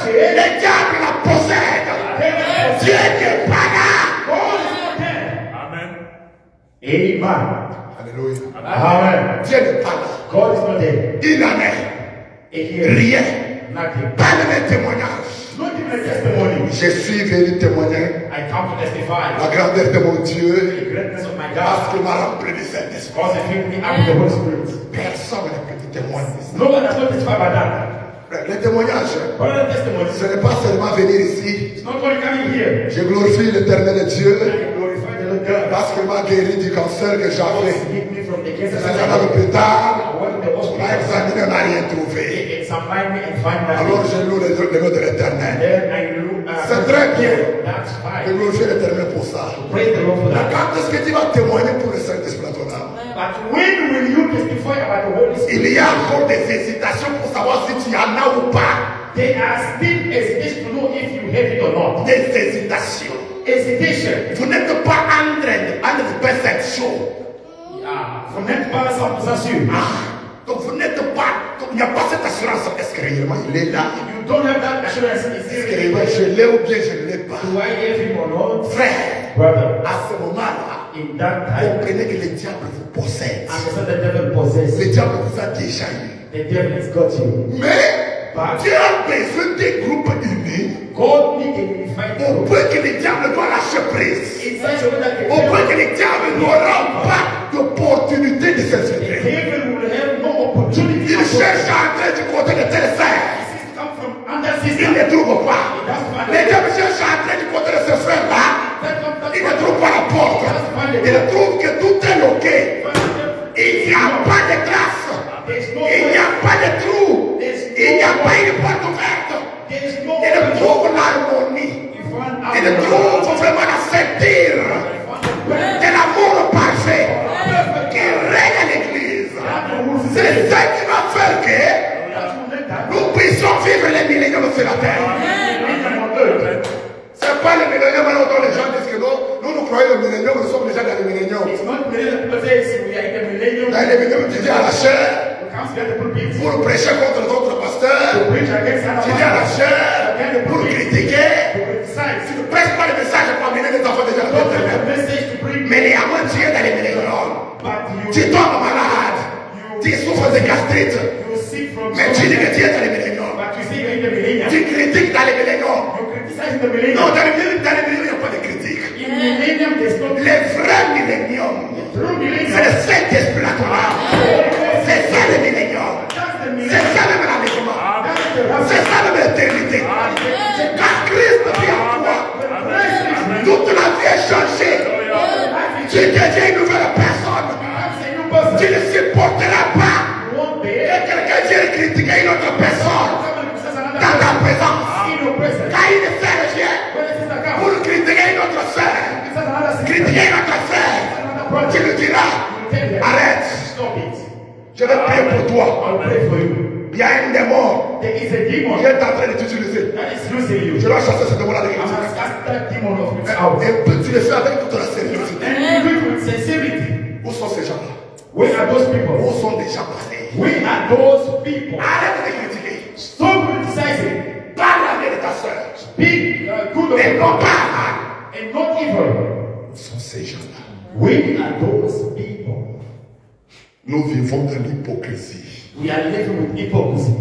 le diable la possède. Dieu n'est pas là. God is not there. Amen. Amen. Alléluia. Amen. Dieu n'est pas là. God is not there. Il n'en est And here, rien. nothing. Pas de mes témoignages. Not even a testimony. Je suis venu témoigner I come to testify la grandeur de mon Dieu the greatness of my parce God. qu'il m'a rempli du Saint-Esprit. Because he filled me up with the Holy Spirit. Personne ne peut témoigner de ça. No one has not testified about that. Le témoignage, What are the testimonies? ce n'est pas seulement venir ici. It's not only coming here. Je glorifie l'éternel Dieu I glorify the Lord God. parce qu'il m'a guéri du cancer que God j'avais. saved me from the cancer C'est that un I an plus tard, I went to the on hospital. m'a examiné, on n'a rien trouvé. They examined me and find Alors nothing. je loue le nom de l'éternel. Then I knew. C'est très bien. That's Je fine. glorifie l'éternel pour ça. Praise the Lord for that. Quand est-ce que tu vas témoigner pour le Saint-Esprit à ton âme? But when will you testify about the Holy Spirit? Il y a encore des hésitations pour savoir si tu en as ou pas. There are still hesitations to know if you have it or not. Des hésitations. Hesitation. Vous n'êtes pas en train de perception. Vous n'êtes pas sans possession. Donc vous n'êtes pas. Donc il n'y a pas cette assurance. Est-ce que réellement il est là? You don't have that assurance. Is Est-ce it que really réellement je l'ai ou bien je ne l'ai pas? do I have him or not? Frère, Brother, à ce moment-là, in that time, comprenez que le diable vous possède. understand the devil possesses Le you. diable vous a déjà eu. The devil has got you. Mais But Dieu a besoin des groupes unis God needs a unified au group. point que le diable doit lâcher prise. In such a way that the Au point devil, que le diable n'aura pas d'opportunité de the s'infiltrer. devil will have no opportunity. Il cherche à entrer du côté de tel frère. This come from under Il system. ne trouve pas. Le diable cherche à entrer du côté de ce frère-là. Il ne trouve pas la porte. Il trouve que tout est loqué. Il n'y a pas de grâce. Il n'y a pas de trou. Il n'y a pas une porte ouverte. Il trouve l'harmonie. Il trouve vraiment la ceinture de l'amour parfait qui règne à l'église. C'est ça qui va faire que nous puissions vivre les milléniums sur la terre. C'est pas le millénium dont les gens disent que non, nous croyons le millénium, nous sommes déjà dans le millénium. It's not millennium people say we are in the millennium. Dans le millénium, tu dis à la chair, We can't get the pulpit. pour prêcher contre d'autres pasteurs, To preach against tu dis à la another chair, pour critiquer. to criticize. Tu ne prêches pas le message pour amener des enfants déjà Don't dans have a l'éternel. message to bring. Mais néanmoins, tu es dans les milléniums. But Tu tombes malade. Tu souffres de gastrite. you seek from Mais tu dis que tu es dans les milléniums. but you say you're in the millennium. Tu critiques dans les milléniums. You criticize the Non, millennium. dans les milléniums, il n'y a pas de critique. In the millennium, there's no Les vrais milléniums, true c'est millennium. le Saint-Esprit à ton âme. C'est ça le millénium. That's the C'est millennium. ça même l'enlèvement. That's the rapture. C'est ça même l'éternité. Quand Christ vit en toi, toute la vie est changée. Tu deviens une nouvelle personne. Tu ne supporteras pas que quelqu'un vienne critiquer une autre personne dans ta présence. Quand il fait le chien pour critiquer une autre sœur, critiquer une autre frère, tu lui diras, arrête, je vais prier pour toi. Il y a un démon There is a demon qui est en train de t'utiliser. that is using you. Je dois chasser ce démon-là de I critique. must cast that demon of you out. Et puis tu le fais avec toute la sérieuxité. And you do it with sincerity. Où sont ces gens-là? We are those people. Où sont les gens passés? We are those people. Arrête de critiquer. Stop criticizing. Parle avec ta soeur. Speak ces gens-là. We are those people. Nous vivons dans l'hypocrisie. We are living with hypocrisy.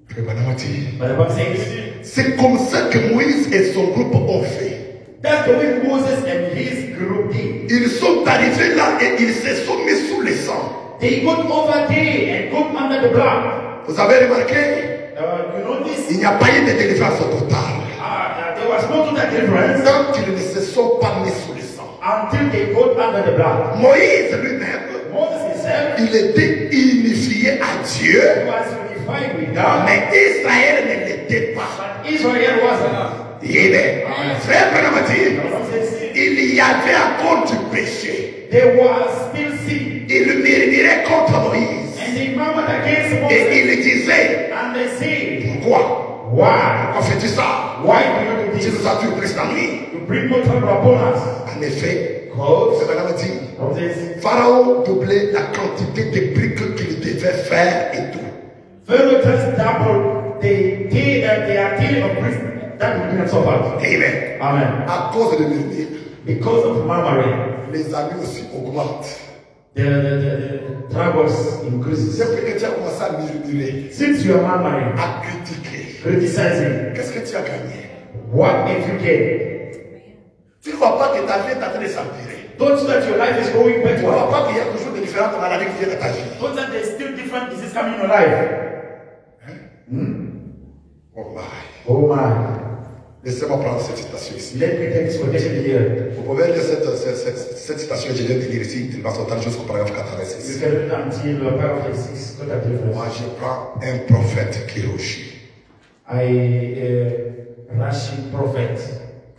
Frère Branham a dit, But the Bible says, c'est comme ça que Moïse et son groupe ont fait. that's the way Moses and his group did. Ils sont arrivés là et ils se sont mis sous les sang. They got over there and got under the blood. Vous avez remarqué, You notice? il n'y a pas eu de délivrance totale. There was no total deliverance Tant qu'ils ne se sont pas mis sous les sang. until they got under the blood. Moïse lui-même, Moses himself, il était unifié à Dieu, he was unified with God, mais Israël ne l'était pas. but Israel wasn't. Amen. Frère Branham a dit, Says, il y avait encore du péché. there was still sin. Il murmurait contre Moïse. And they murmured against Et Moses. il disait, And they said, pourquoi? why? Pourquoi fais-tu ça? Why do you do Tu this? nous as tués presque la nuit. To bring more trouble upon us. En effet, Because Frère Branham a dit, Moses, Pharaon doublait la quantité de briques qu'il devait faire et tout. Pharaoh just doubled their tail of priests that would be suffered. Amen. Amen. À cause de murmure, Because of murmuring, les amis aussi augmentent. the troubles increases. Depuis que tu as commencé à murmurer, Since you are murmuring, à critiquer, criticizing, qu'est-ce que tu as gagné? what if you get? Tu ne vois pas que ta vie est en train de s'empirer. Don't you that your life is going Tu ne vois backward? pas qu'il y a toujours de différentes maladies qui viennent dans ta vie. Don't that there's still different diseases coming in your life? Oh my. Oh my. Laissez-moi prendre cette citation ici. Let me take this quotation here. Vous pouvez lire cette citation que je viens de lire ici, il va sortir jusqu'au paragraphe You 86. can read until paragraph 6. Look at the Moi, difference. je prends un prophète qui rougit. Russian prophet.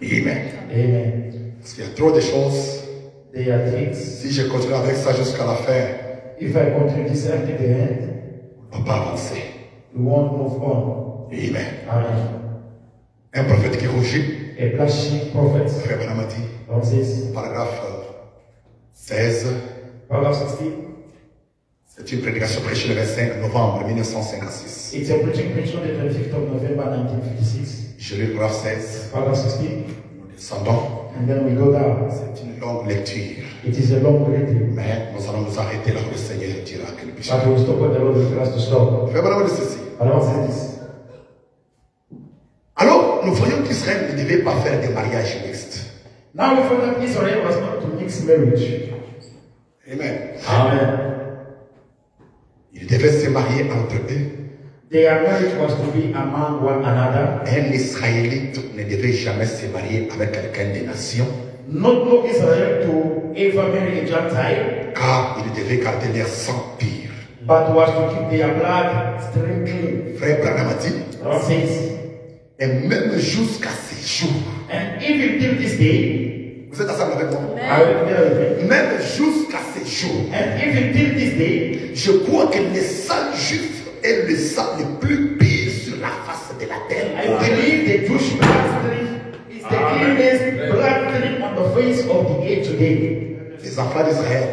Amen. Amen. Parce qu'il y a trop de choses. They are things. Si je continue avec ça jusqu'à la fin, If I continue this until the end, on ne va pas avancer. we won't move on. Amen. Amen. Un prophète qui rougit, A blushing prophet. Frère Branham a dit, From this paragraphe 16, paragraph 16. c'est une prédication prêchée le 25 novembre 1956. It's a preaching preached on the 25th of November 1956. Je lis le paragraphe 16, Paragraph 16. nous descendons. And then we go down. C'est une longue lecture, It is a long reading. mais nous allons nous arrêter là où le Seigneur dira que nous puissions. But we'll stop when the Lord will tell us to stop. Frère Branham dit ceci. I don't say this. Alors, nous voyons qu'Israël ne devait pas faire des mariages mixtes. Now we find that Israel was not to mix marriage. Amen. Amen. Ils devaient se marier entre eux. Their marriage was to be among one another. Un Israélite ne devait jamais se marier avec quelqu'un des nations, Not no Israel to ever marry a Gentile, car ils devaient garder leur sang pur. but was to keep their blood still clean. Frère Branham a dit, God says, et même jusqu'à ces jours, and even till this day, vous êtes ensemble avec moi, I will tell you, même jusqu'à ces jours, and even till this day, je crois que le sang juif est le sang le plus pur sur la face de la terre. I believe the Jewish blood stream is the cleanest blood stream on the face of the earth today. Les enfants d'Israël,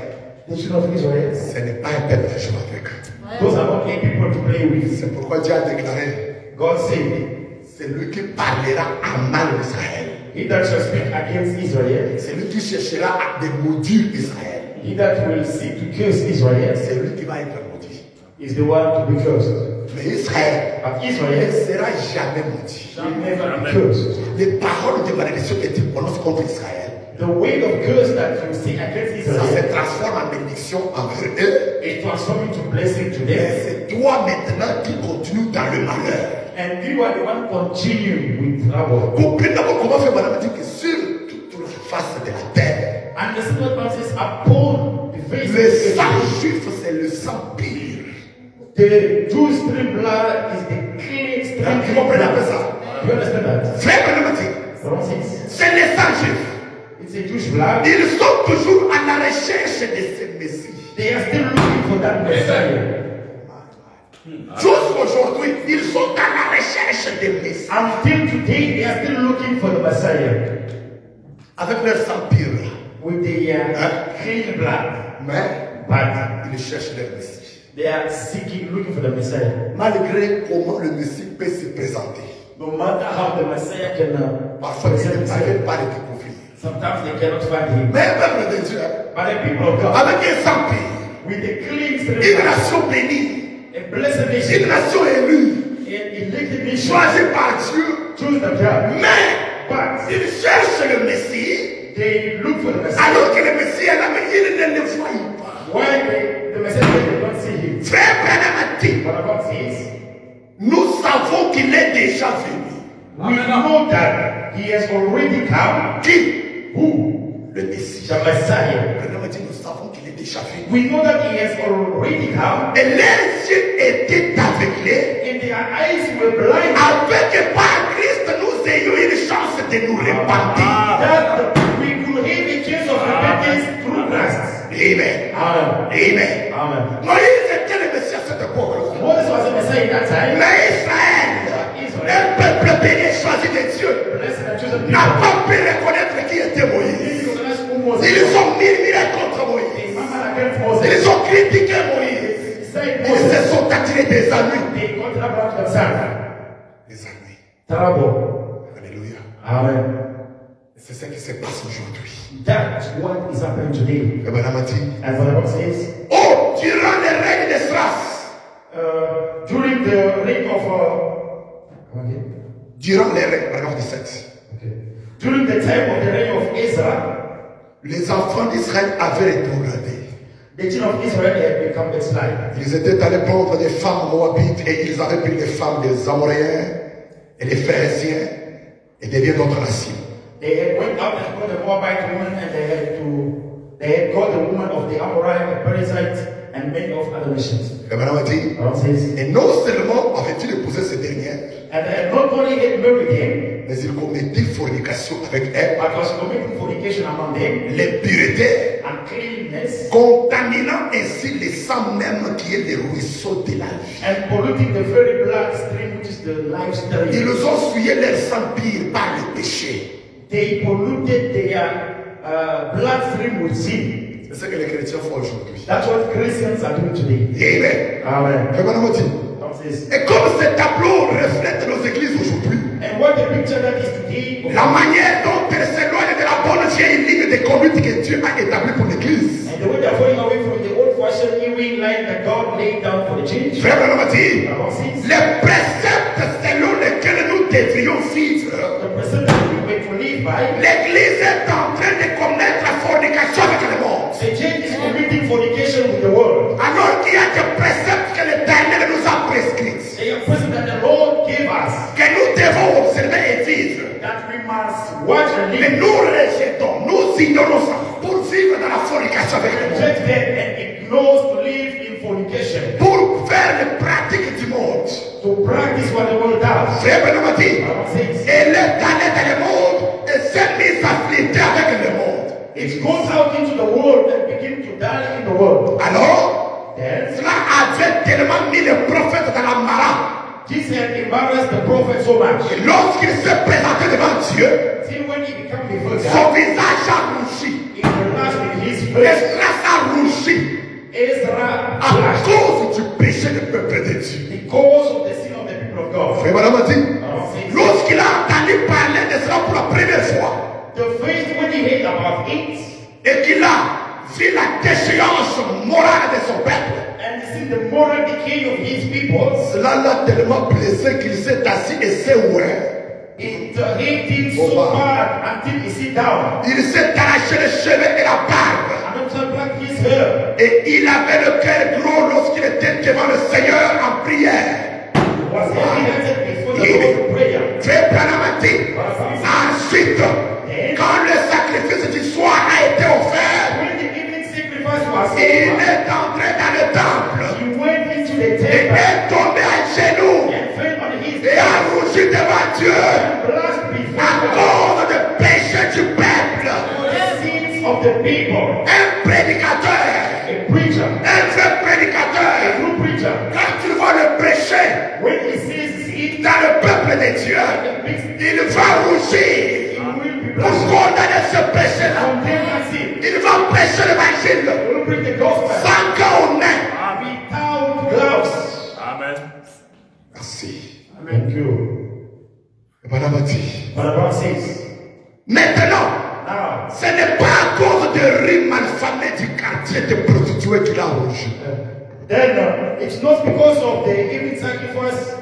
The children of Israel, ce n'est pas un peuple à jouer avec. those are not a people to play with. C'est pourquoi Dieu a déclaré, God said, c'est lui qui parlera à mal d'Israël. he that shall speak against Israel, C'est lui qui cherchera à démaudire Israël. he that will seek to curse Israel, C'est lui qui va être maudit. is the one to be cursed. Mais Israël But ne Israel sera jamais maudit. shall never be cursed. Les paroles de malédiction que tu prononces contre Israël, The way of curse that you say against ça se Israel, transforme en bénédiction envers eux. it transforms into blessing to Et them. c'est toi maintenant qui continues dans le malheur. And you are the one continue with trouble. Comprenez d'abord comment faire madame dit que sur toute la face de la terre, And the second one says, upon the face of le the sang earth, juif c'est le sang pur. the Jewish stream blood is the clean stream. Tu comprends un peu ça? You understand that? Frère madame dit, The one says, c'est le sang juif. it's a Jewish blood. Ils sont toujours à la recherche de ce Messie. They are still looking for that Messiah. Jusqu'aujourd'hui, ils sont à la recherche de Messie. Until today, they are still looking for the Messiah Avec leur sang pur. with the clean blood. Mais But ils cherchent leur Messie. they are seeking, looking for the Messiah. Malgré comment le Messie peut se présenter. No matter how the Messiah can Parfois, ils present ne himself. savent pas le découvrir. Sometimes they cannot find him. Mais un peuple de Dieu, But the people of God, avec un sang pur, with the clean une spirit, nation bénie, a blessed une nation, nation élue, an elected nation, choisie par Dieu, choose the God. mais But ils cherchent le Messie, they look for the Messiah. alors que le Messie est là, mais ils ne le voient pas. Why the Messiah did not see him? Frère Branham a dit, But God says, nous savons qu'il est déjà venu. we know that he has already come. Qui? Who? Le Messie. The Messiah. Branham a dit, nous savons qu'il est déjà venu. We know that he has already come. Et les yeux étaient aveuglés, And their eyes were blind. avec et par Christ, nous ayons une chance de nous repentir. That we could have a chance of repentance through Christ. Amen. Amen. Amen. Amen. Moïse était le Messie à cette époque. Moses was a Messiah in that time. Mais Israël, un peuple béni choisi de Dieu, Blessed and chosen people. n'a pas pu reconnaître qui était Moïse. Ils ont murmuré contre Moïse. Ils ont critiqué Moïse. Ils se sont attirés des ennuis. Des ennuis. Alléluia. Amen. C'est ce qui se passe aujourd'hui. That's what is happening today. Et Madame a dit, And the Bible says, oh, durant le règne d'Esdras, during the reign of durant les règnes, alors 17, during the time of the reign of Ezra, les enfants d'Israël avaient retourné. the children of Israel had become backsliders. Ils étaient allés prendre des femmes moabites et ils avaient pris les femmes des Amoréens et des Phérésiens et des bien d'autres nations. They had went out and got the Moabite woman, and they had got the woman of the Amorite, the Perizzites, and many of other nations. Et Madame a dit, The Bible says, et non seulement avait-il épousé ces dernières, and they had not only had married him, mais il commettait fornication avec elles, but was committing fornication among them, l'impureté, uncleanness, contaminant ainsi le sang même qui est le ruisseau de la vie. and polluting the very blood stream which is the life stream. Ils ont souillé leur sang pire par le péché. They polluted their blood stream with sin. C'est ce que les chrétiens font aujourd'hui. That's what Christians are doing today. Amen. Amen. Et Madame a dit, God says, et comme ce tableau reflète nos églises aujourd'hui, and what the picture that is today, la manière dont elles s'éloignent de la bonne vieille ligne de conduite que Dieu a établie pour l'église. and the way they're falling away from the old-fashioned ewing line that God laid down for the church. Frère Branham a dit, God says, les préceptes selon lesquels nous devrions vivre, the precepts that we were to live by, l'église est en train de commettre la fornication avec le monde. the church is committing fornication with the world. Alors qu'il y a des préceptes que l'Éternel nous a prescrits, They are precepts that the Lord gave us, que nous devons observer et vivre. that we must watch and Mais live. nous rejetons, nous ignorons ça pour vivre dans la fornication avec le monde. Reject them and ignores to live in fornication, Pour faire les pratiques du monde. to practice what the world does. Frère Branham a dit, God says, elle est allée dans le monde et s'est mise à flirter avec le monde. it goes out into the world and begins to die in the world. Alors, Then, cela avait tellement mis le prophète dans la marade. Jesus had embarrassed the prophet so much. Et lorsqu'il s'est présenté devant Dieu, See, when he became before son God, visage a rougi. he blushed in his face. Esdras a rougi Ezra à blushed cause du péché du peuple de Dieu. because of the sin of the people of God. Frère Madame a dit, God says, lorsqu'il a entendu parler de cela pour la première fois, the faith when he heard about it, et qu'il a vu la déchéance morale de son peuple, and see the moral decay of his people, cela l'a tellement blessé qu'il s'est assis et s'est ouvert. it hit him so hard until he sit down. Il s'est arraché les cheveux et la barbe. And after black his hair, Et il avait le cœur gros lorsqu'il était devant le Seigneur en prière. was evident before the Lord in prayer. Frère Branham a dit, ensuite, quand le sacrifice du soir a été offert, When the evening sacrifice was il over, est entré dans le temple he went into the et temple est tombé à genoux and fell on his et a rougi devant Dieu and blushed before à God cause du péché du peuple. for the sins of the people. Un prédicateur, A preacher, un vrai prédicateur, a true preacher, quand il voit le péché when he sees it, dans le peuple de Dieu, il va rougir he will be pour blushed. condamner ce péché-là. Condemn that sin. Il va prêcher l'évangile He will preach the gospel sans qu'on ait. without gloves. Amen. Merci. Thank you. Madame a dit, But the Bible says, maintenant, Now, Ce n'est pas à cause de rimes malfamées du quartier de prostituées qu'il a rougi. then it's not because of the evening sacrifice.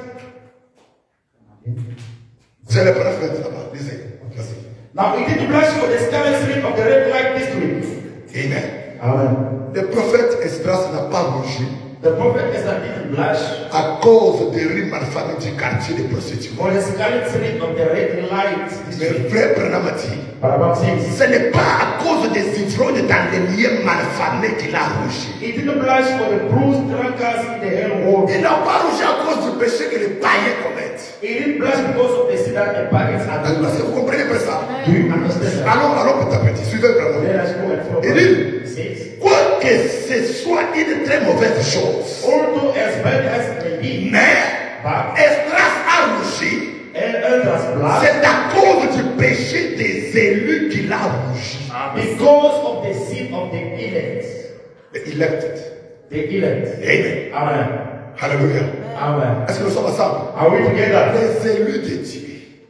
C'est le prophète là-bas. Lisez. Vas-y. Now, he didn't blush for the scarlet streak of the red light district. Amen. Amen. Le prophète Esdras n'a pas rougi The prophet Esther didn't blush à cause des rimes malfamées du quartier de prostituées. for the scarlet streak of the red light Mais district. frère Branham a dit, But about says, ce n'est pas à cause des ivrognes dans les lieux malfamés qu'il a rougi. he didn't blush for the bruised drunkards in the hell world. Il n'a pas rougi à cause du péché que les païens commettent. He didn't blush because of the sin that the pagans are doing. Parce que vous comprenez pas ça? Do you understand that? Allons petit à petit. Suivez vraiment. Let us go and follow. Il dit, He says, quoi que ce soit une très mauvaise chose, although as bad as it may be, mais but Esdras a rougi, elders blush c'est à cause du péché des élus qu'il a rougi. because of the sin of the elect. The elected. The elect. Amen. Amen. Alléluia. Amen. Est-ce que nous sommes ensemble? Are we together? Les élus de Dieu.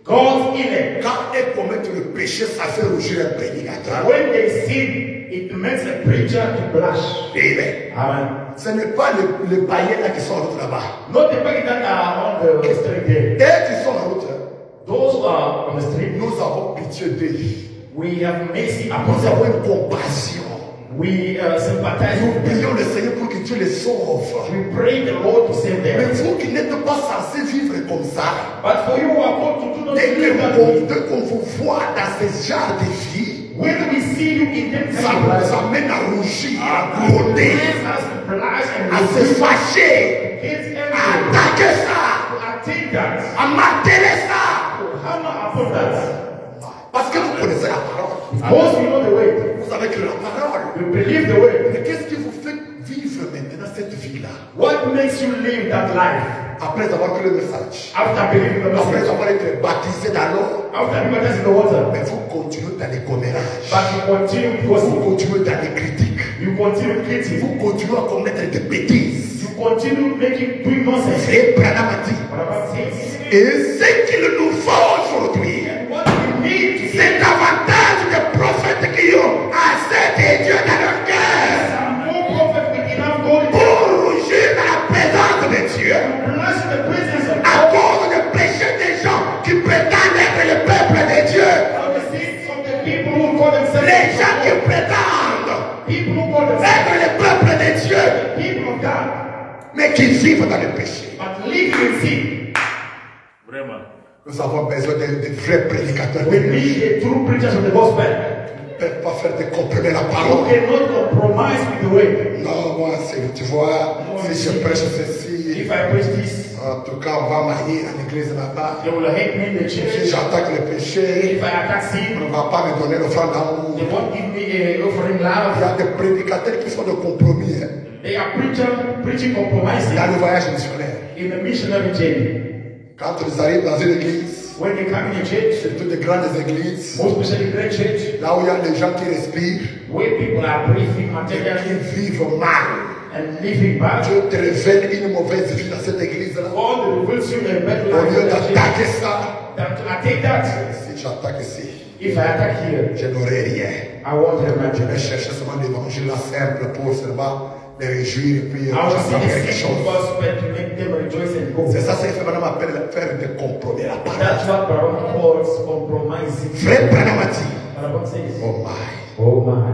God's elect. Quand ils commettent le péché, ça fait rougir un prédicateur. When they sin, it makes a preacher to blush. Amen. Amen. Ce n'est pas les païens là qui sont en route là-bas. Not the pagans that are on the street there. Eux qui sont en route, Those who are on the street, nous avons pitié d'eux. we have mercy Nous upon avons them. une compassion. We sympathize Nous with them. prions le Seigneur pour que Dieu les sauve. We pray the Lord to save Mais them. vous qui n'êtes pas censés vivre comme ça, But for you who are called to do not dès live that way, qu'on vous voit dans ce genre de vie, when we see you in them ça kind nous of life, amène à rougir, à gronder, it has to blush and à se fâcher, get à angry, attaquer ça, to attack that, à marteler ça. to hammer upon that. Parce que vous connaissez la parole. Because you know the way, Vous avez que la parole. you believe the way. Mais qu'est-ce qui vous fait vivre maintenant cette vie-là? What makes you live that life Après avoir cru le message, after believing the après message, avoir été baptisé dans l'eau, after being baptized in the water, mais vous continuez dans les commérages, but you continue because vous continuez dans les critiques, you continue critiquing, vous continuez à commettre des bêtises. you continue doing nonsense. Et Branham a dit, What about says? et ce qu'il nous faut aujourd'hui, What we need to c'est davantage de prophètes qui ont assez de Dieu dans leur cœur are more prophet with enough gold pour rougir dans la présence de Dieu to bless the presence of à God. cause du péché des gens qui prétendent être le peuple de Dieu. For the sins of the people who call themselves Les gens qui prétendent people who call themselves être le peuple de Dieu, people of God, mais qui vivent dans le péché. but living in sin. Vraiment. Nous avons besoin de vrais prédicateurs de We Dieu. need a true preachers of the gospel Ils ne peuvent pas faire de compromis la who parole. cannot compromise with the way. Non, moi, tu vois, si je prêche ceci, If I preach this, en tout cas, on va m'haïr à l'église là-bas. they will hate me in the Si church. j'attaque le péché, If I attack on sin, ne va pas me donner l'offrande d'amour. they won't give me a offering Il y love. a des prédicateurs qui font de compromis hein, They are preaching compromising dans le voyage missionnaire. in the missionary journey. Quand ils arrivent dans une église, When they come in a church, surtout des grandes églises, most especially great church, là où il y a des gens qui respirent, where people are breathing qui materially vivent mal. and living bad, Dieu te révèle une mauvaise vie dans cette église-là. God reveals you a better Au life lieu in that church d'attaquer ça, than to attack that. si j'attaque ici, If I attack here, je n'aurai rien. I won't have Je much. vais chercher seulement l'évangile là simple pour seulement les réjouir et puis I will see j'attends the quelque simple chose. gospel to make them rejoice and go. C'est ça, c'est fait maintenant m'appelle faire des compromis la parole. That's what Baron calls compromising. Frère Branham a dit, Baron says, oh my. oh my.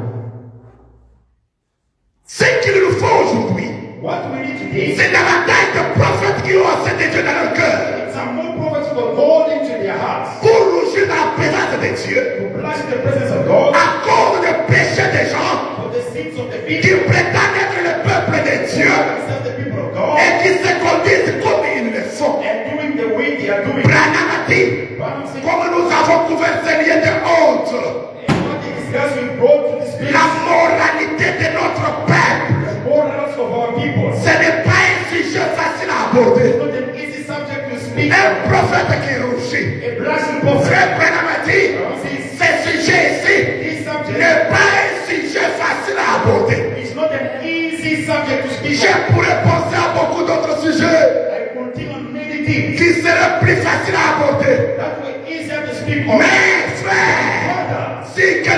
Ce qu'il nous faut aujourd'hui, What we need today c'est davantage de prophètes qui ont assez de Dieu dans leur cœur is some more prophets who are called into their hearts pour rougir dans la présence de Dieu to bless the presence of God à cause des péchés des gens for the sins of the qui people, prétendent être le peuple de Dieu accept the people of God, et qui se conduisent comme ils le sont. and doing the way they are doing. Branham a dit, Baron says, comme nous avons couvert ces lieux de honte, and what they discuss we brought to this place, la moralité de notre peuple, the morals of our people. ce n'est pas un sujet facile à aborder. It's not an easy subject to speak. Un prophète qui rougit. A blasting prophet. Frère Branham a dit, Baron says, ce sujet ici this subject n'est pas un sujet facile à aborder. is not an easy subject to speak Je of. pourrais penser à beaucoup d'autres sujets I continue on many things qui seraient plus faciles à aborder. that were easier to speak of. Mais frère, Brother, si que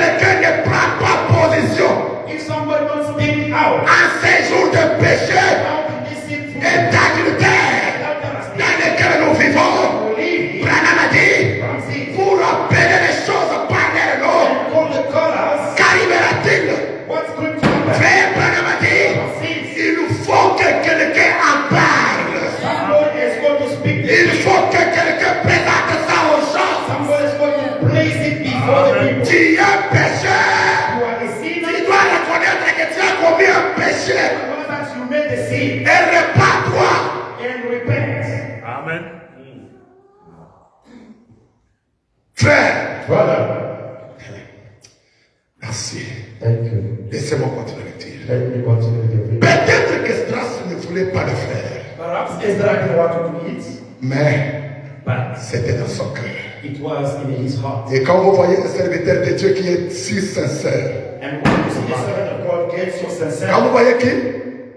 before the people. Tu es un pécheur. You are a sinner. Tu dois reconnaître que tu as commis un péché. Know that you made a sin Et répands-toi. and repent. Amen. Frère, Brother, merci. thank you. Laissez-moi continuer à le dire. Let me continue with the reading. Peut-être que Stras ne voulait pas le faire, Perhaps Ezra didn't want to do it, mais but c'était dans son cœur. it was in his heart. Et quand vous voyez un serviteur de Dieu qui est si sincère, And when you see a servant of God get so quand sincere, vous voyez qui?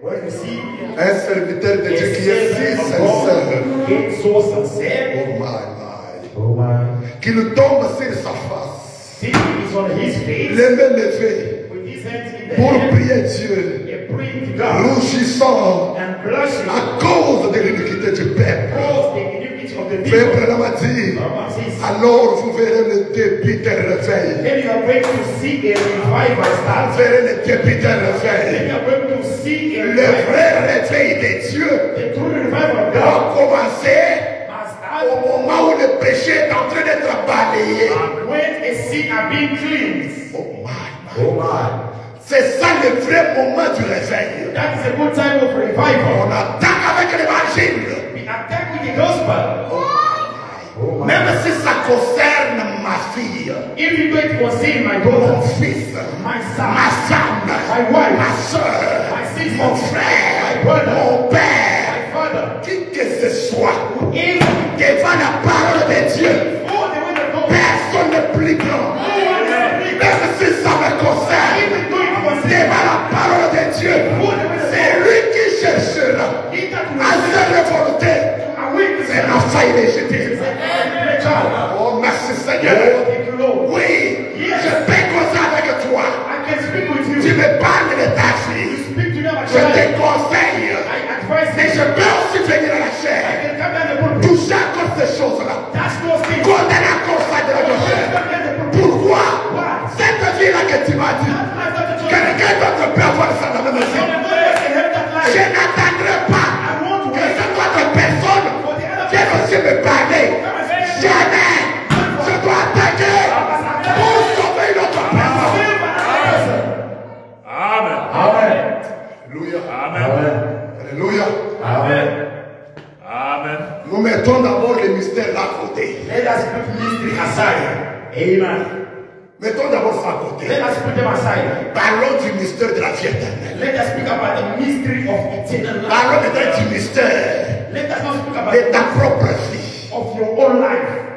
when you see Un serviteur de Dieu a qui est si servant of sincère. God get so sincere, Oh my. oh my, Qu'il tombe sur sa face, sin is on his face, les mains levées, with his hands in the pour air, prier Dieu, and praying to God, rougissant and blushing à cause de l'iniquité du peuple. because the iniquity of the Frère people. Branham a dit, Brahma says, alors vous verrez le début d'un réveil. then you are going to see a revival Vous start. verrez le début d'un Then réveil. you are going to see a Le revival. vrai réveil de Dieu The true revival of God va commencer must au start moment où le péché est en train d'être balayé. when a sin are being cleansed. Oh my. Oh my. C'est ça le vrai moment du réveil. That is a good time of revival. On attaque avec l'évangile. We attack with the gospel. Oh my. Même si ça concerne ma fille, Even though it concern my mon daughter, fils, my ma son, femme, my wife, ma soeur, my sister, mon frère, my brother, mon père, my father, qui que ce soit, even devant la parole de Dieu, all the way to go. personne n'est plus grand. Même si ça me concerne, Even though it concern devant la parole de Dieu, c'est lui qui cherchera he that à will se révolter. awake C'est la faille légitime. the child. Oh, merci Seigneur. Oh, thank you, Lord. Oui, Yes. je peux causer avec toi. I can speak with Tu you. me parles de ta fille. Speak to them about Je te child. conseille. I advise Et je you. peux aussi venir à la I chair. can come down the pulpit. Toucher à cause de ces choses-là. That's those things. Condamner à cause de la chair. Come down the pulpit. Pourquoi? Why? Cette vie-là que tu m'as dit, That life that the church quelqu'un d'autre peut avoir ça dans la même vie. can have that life. Je n'attendrai pas I want to que wait cette autre personne for the other vienne aussi me parler. Jamais je dois attaquer pour sauver une autre personne. Amen. Amen. Alléluia. Amen. Alléluia. Amen. Amen. Nous mettons d'abord les mystères là à côté. Let us put mystery aside. Amen. Mettons d'abord ça à côté. Let us put them aside. Parlons du mystère de la vie éternelle. Let us speak about the mystery of eternal Parlons life. peut-être du mystère Let us not speak about de ta propre vie of your own life.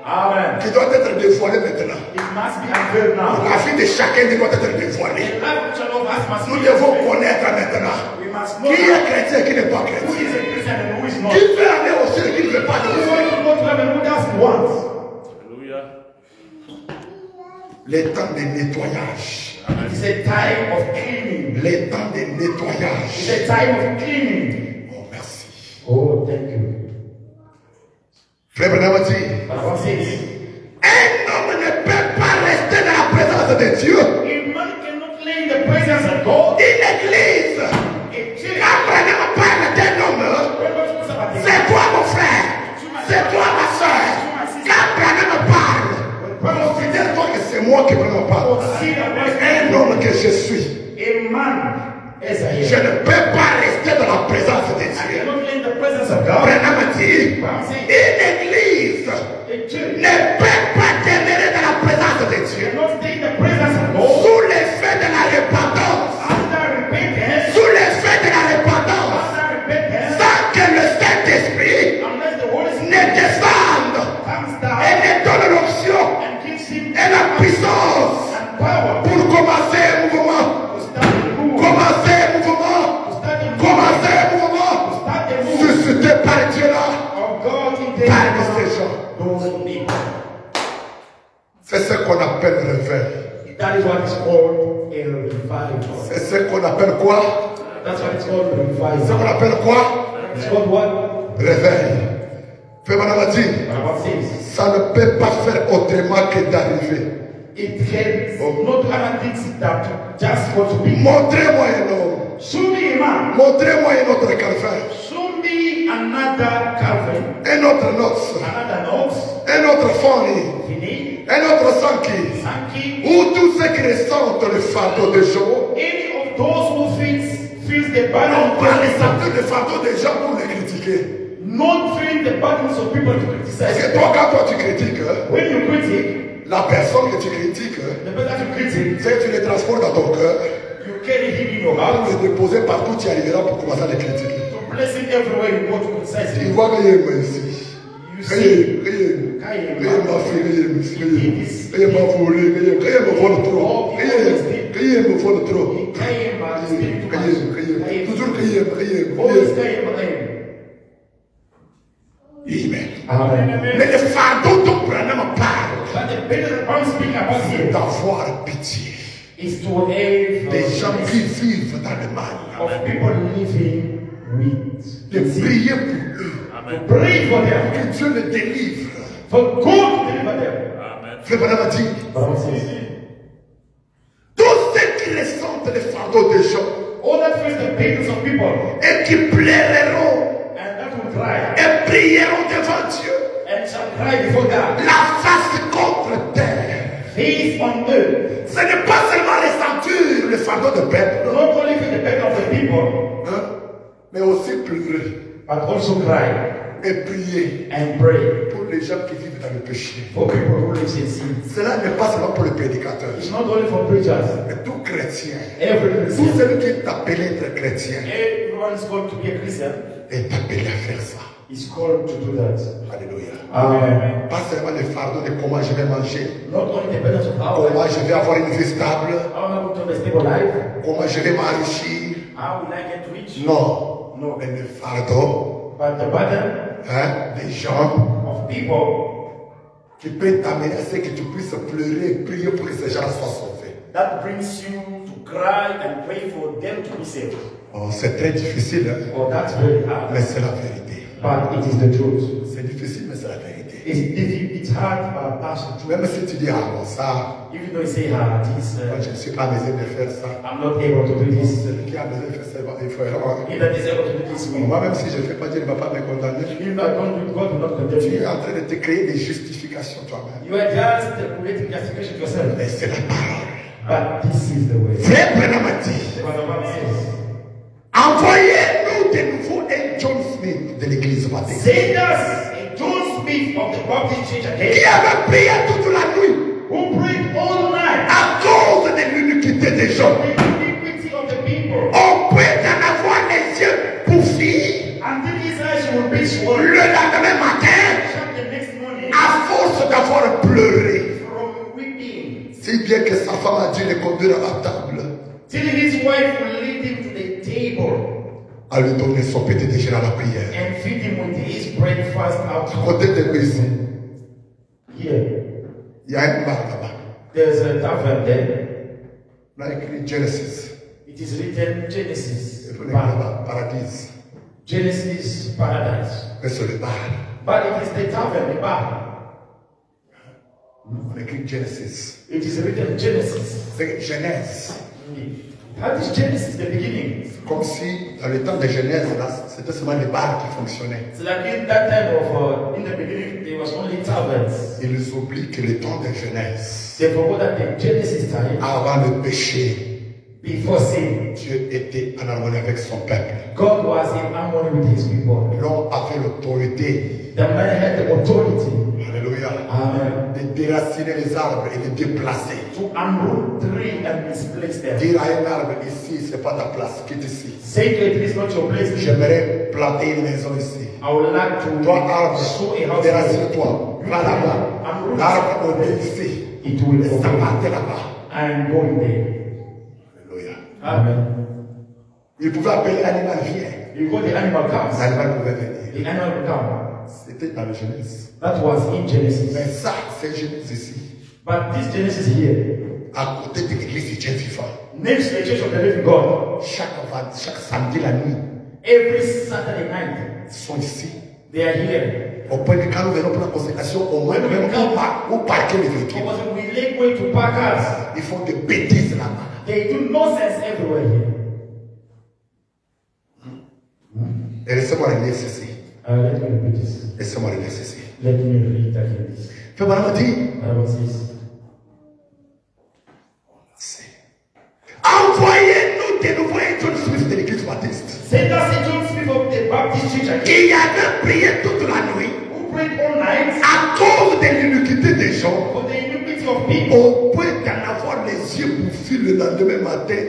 Amen. qui doit être dévoilée maintenant. It must be unveiled now. La vie de chacun doit être dévoilée. The life of each of us must Nous be devons unveiled. connaître maintenant We must qui know est chrétien et qui n'est pas who chrétien. is a Christian and who is not. Qui veut aller au ciel et qui ne veut pas Who aller au ciel. wants to go to heaven, who doesn't want. Alléluia. Les temps de nettoyage. It is a time of cleaning. Les temps de It's nettoyage. a time of cleaning. Oh, merci. Oh, thank you. Frère Branham dit, But what says, un homme ne peut pas rester dans la présence de Dieu. a man cannot lay in the presence of God. Une église. A church. Quand Branham parle d'un homme, When God speaks about the c'est toi mon frère, c'est toi ma soeur. Quand Branham parle, considère-toi que c'est moi qui Branham parle. see the voice Un homme que je suis. a man as a Je ne peux pas rester dans la présence de I Dieu. cannot lay in the presence of God. Branham dit, Branham says, une église a church ne peut pas demeurer dans la présence de Dieu. cannot stay in the presence of God Sous l'effet de la repentance, after repentance. sous l'effet de la repentance, After repentance, sans que le Saint-Esprit unless the Holy ne Spirit descende comes et down ne donne l'option and gives him et la puissance and power pour commencer un mouvement, to start the move, commencer un mouvement, to start the move, commencer un mouvement, start the move suscité par Dieu là, of God in the parmi ces gens. those people. C'est ce qu'on appelle le réveil. That is what is called a revival. C'est ce qu'on appelle quoi? That's what it's called a C'est ce qu'on revival. appelle quoi? It's called what? Réveil. Frère Branham a dit, What says? ça ne peut pas faire autrement que d'arriver. It can not other things that just want to be. Montrez-moi un homme. Show me a man. Montrez-moi un autre Calvin. Show me another Calvin. Un autre Knox. Another Knox. Un autre Fanny. Finney. Un autre sang qui? Sanki. Ou tous ceux qui ressentent le fardeau des gens. Any of those who feels the burden On of parle people. surtout le fardeau des gens pour les critiquer. Not feeling the burdens of people to Parce criticize. que toi, quand toi tu critiques, When you critic, la personne que tu critiques, the person you critic, c'est que tu les transportes dans ton cœur. you carry him in your Pour heart. les déposer partout, tu arriveras pour commencer à les critiquer. To bless him everywhere you go to criticize Tu him. vois qu'il y a un ici. You Rien, see, rien m'a fait, rien m'a volé, rien me vole trop. Rien me vole trop. Rien, toujours rien. always Kaim. Amen. Amen. Mais le fardeau dont Branham parle, But the benefit I'm speaking about c'est here d'avoir pitié is to have des gens qui vivent dans le mal. of people living with De disease. prier pour eux. Amen. Pray for them. Que Dieu les délivre. For God to deliver them. Amen. Frère Branham a dit, Bible says, tous ceux qui ressentent le fardeau des gens all that feels the pains of people et qui pleureront and that will cry et prieront devant Dieu, and shall cry before God. la face contre terre. Face on earth. Ce n'est pas seulement ressentir le fardeau de peuple, Not only feel the pain of the people, hein, mais aussi pleurer but also cry et prier and pray pour les gens qui vivent dans le péché. for people who live in sin. Cela n'est pas seulement pour les prédicateurs, It's not only for preachers. mais tout chrétien. Every Tout Christian. celui qui est appelé à être chrétien Everyone is called to be a Christian. est appelé à faire ça. Is called to do that. Alléluia. Amen. Pas seulement le fardeau de comment je vais manger, Not only the benefits of how comment je vais avoir une vie stable, am I going to have a stable life? comment je vais m'enrichir. How will I get rich? Non. No. Mais le fardeau But the burden des gens of people qui peut t'amener à ce que tu puisses pleurer et prier pour que ces gens soient sauvés. that brings you to cry and pray for them to be saved. Oh, c'est très difficile, hein? Oh, that's very hard. Mais c'est la vérité. But it is the truth. C'est difficile, mais c'est la vérité. It's hard, but that's the truth. Même si tu dis, ah bon, ça, Even though you say, this, moi je ne suis pas en mesure de faire ça. I'm not able to do this. Celui qui est en mesure de faire ça, il faut erreur. He that is able to do this will. Moi, même si je ne fais pas, Dieu ne va pas me condamner. If I don't do, God will not condemn Tu es you. en train de te créer des justifications toi-même. You are just creating justification to yourself. Mais c'est la parole. But this is the way. Frère Branham a dit, Because the Bible says, envoyez-nous de nouveau un John Smith de l'église baptiste send us a John Smith of the Baptist Church qui again, avait prié toute la nuit who prayed all night à cause de l'iniquité des gens. the iniquity of the people. On peut en avoir les yeux bouffis Until his eyes will be swollen. le lendemain matin Shut the next morning à force d'avoir pleuré. from weeping. Si bien que sa femme a dû le conduire à la table Till his wife will lead him to the table à lui donner son petit déjeuner à la prière. and feed him with his breakfast out. À côté de lui ici, Here, il y a un bar là-bas. there's a tavern there. Là, il y a écrit Genesis. It is written Genesis. Il faut l'écrire là-bas, Paradis. Genesis Paradise. Mais c'est le bar. But it is the tavern, the bar. On écrit Genesis. It is written Genesis. C'est Genèse. That is Genesis, the beginning. Comme si, dans le temps de Genèse, là, c'était seulement les bars qui fonctionnaient. So like in that time of, in the beginning, there was only taverns. Ils oublient que le temps de Genèse, They forgot that the Genesis time, avant le péché, before sin, Dieu était en harmonie avec son peuple. God was in harmony with his people. L'homme avait l'autorité, The man had the authority alléluia, Amen. de déraciner les arbres et de déplacer. To unroot tree and misplace them. Dire à un arbre ici, c'est pas ta place, quitte ici. Say to it is not your place. J'aimerais planter une maison ici. I would like to Toi, arbre, sow a house. déracine-toi, va là-bas. L'arbre est ici, It will ça open part là-bas. and go in there. Alléluia. Amen. Il pouvait appeler l'animal, viens. You got the animal comes. L'animal pouvait venir. The animal will come. C'était dans la Genèse. That was in Genesis. Mais ça, c'est Genèse ici. But this Genesis here, À côté de l'église du Dieu vivant. next to the church of the living God, Chaque samedi la nuit, every Saturday night, ils sont ici. they are here. Au point que quand nous venons pour la consécration, au moins même où parquer les véhicules. Because we lay way to parkers. Ils font des bêtises là-bas. They do nonsense everywhere here. Et laissez-moi relire ceci. Let me repeat this. Laissez-moi relire ceci. Let me read again this. Fais moi la dit. Bible says, Envoyez-nous de nouveau un John Smith de l'église baptiste. send us a John Smith of the Baptist Church again, Qui avait prié toute la nuit who prayed all night à cause de l'iniquité des gens, for the iniquity of people, au point d'en avoir les yeux bouffis le lendemain matin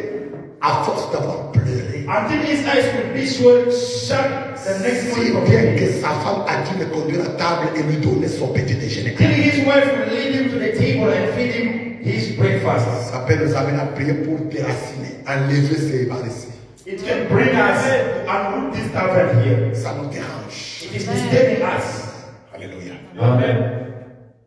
à force d'avoir pleuré. until his eyes would be shut the next Si morning from bien que sleep. sa femme a dû le conduire à table et lui donner son petit déjeuner. Till his wife would lead him to the table and feed him his breakfast. Ça peut nous amener à prier pour déraciner, enlever ces ici. It can bring us to unroot this tavern here. Ça nous dérange. It is disturbing us. Alléluia. Amen.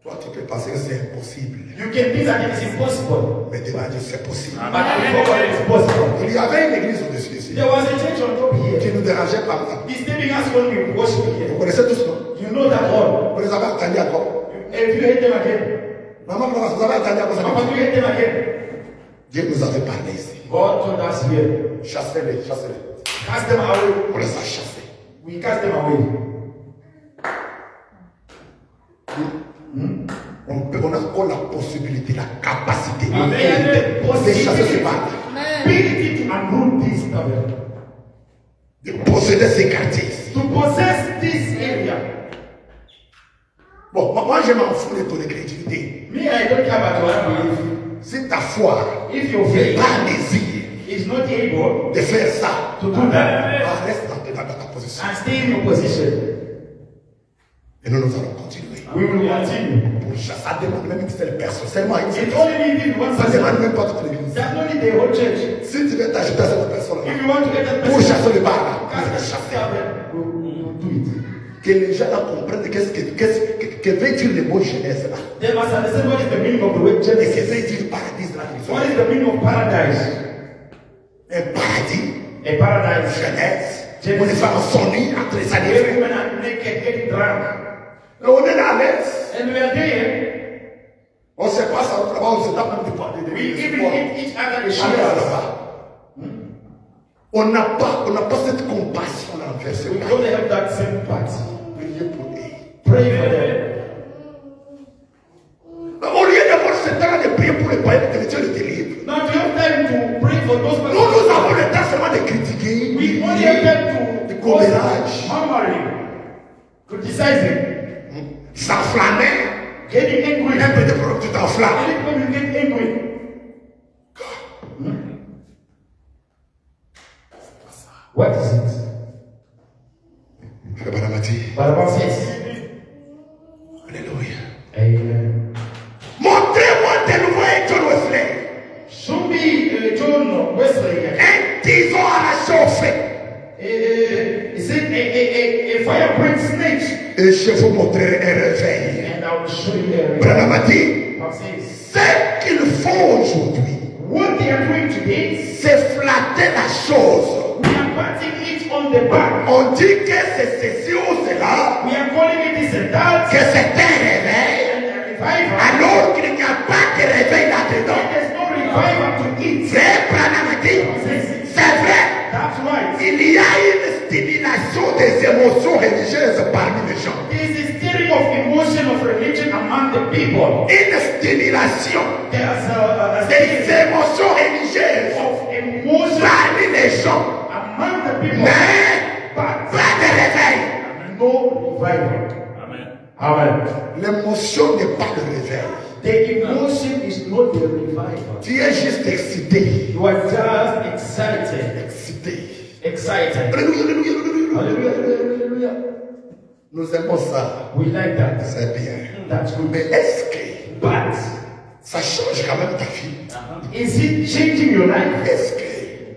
Toi, tu peux penser que c'est impossible. You can think that it is impossible, Mais devant Dieu, c'est possible. but before God it is possible. Il y avait une église au-dessus d'ici There was a church on top qui here, nous dérangeait pas mal. disturbing us when we worship Vous here. connaissez tous, non? You know that all. Vous les avez attendus encore. If you hate them again, Maman, vous avez attendu encore Papa, ça. you hate them again. Dieu nous avait parlé ici. God told us here, Chassez-les, chassez-les. cast them away. On les a chassés. We cast them away. On a encore la possibilité, la capacité We have the de chasser ce possibility mal, to unroot this tavern, de posséder ces quartiers ici. to possess this area. Bon, moi je m'en fous de ton incrédulité. Me, I don't care about your unbelief. Si ta foi If your n'est faith pas désir is not able de faire ça, to do that, reste dans ta position. and stay in your position, Et nous allons continuer. we will continue. Pour chasser, ça demande même une seule personne. Seulement une seule It personne. only needs one Ça demande person. même pas toute l'église. That's not the whole church. Si tu veux t'ajouter à cette personne If you want to get that pour person, chasser le mal, cast pour le the chasser. tavern, we'll do it. Que les gens là comprennent qu'est-ce que veut dire le mot jeunesse là. They must understand what is the meaning of the word Et que Genesis. veut dire paradis là. What is the meaning of paradise? Un paradis, A paradise. jeunesse, où les femmes sont nues entre les Where années. women are naked, getting drunk. On est à l'aise. And we are there. On se passe à notre travail, on se tape même des poids. We even hit each other the Alors shoulders. là-bas, on n'a pas cette compassion envers ces We gens. don't have that sympathy. Priez pour eux. Pray for them. Au lieu d'avoir ce temps de prier pour les païens, que Dieu les délivre. Now do you have time to pray for those Nous, people? nous avons le temps seulement de critiquer, We only have time de to commérage, murmuring, criticizing, s'enflammer. getting angry. Un peu de problème, tu t'enflammes. Anytime you get angry, what is it? Frère Banamati, Barnabas says, alléluia. Amen. Montrez-moi de nouveau un John Wesley. Show me John Wesley. Un tison arraché au feu. Is it a fireprint snake? Et je vous montrerai un réveil. And I will show you a Banamati, Barnabas says, ce qu'ils font aujourd'hui, what they are doing today, c'est flatter la chose. we are patting it on the back. On dit que c'est ceci ou cela, We are calling it this and that. que c'est un réveil, And a revival. alors qu'il n'y a pas de réveil là-dedans. There's no revival to it. Frère Banamati, c'est vrai. That's right. Il y a une stimulation des émotions religieuses parmi les gens. There is a stirring of emotion of religion among the people. Une stimulation There's a des stirring émotions religieuses of emotion parmi les gens. among the people. Mais But pas de réveil. no revival. Amen. Amen. L'émotion n'est pas le réveil. The emotion is not the revival. Tu es juste excité. You are just excited. Excité. Excited. Alléluia, alléluia, alléluia. Hallelujah, hallelujah, hallelujah. Nous aimons ça. We like that. C'est bien. That's good. Mais est-ce que But ça change quand même ta vie? is it changing your life? Est-ce que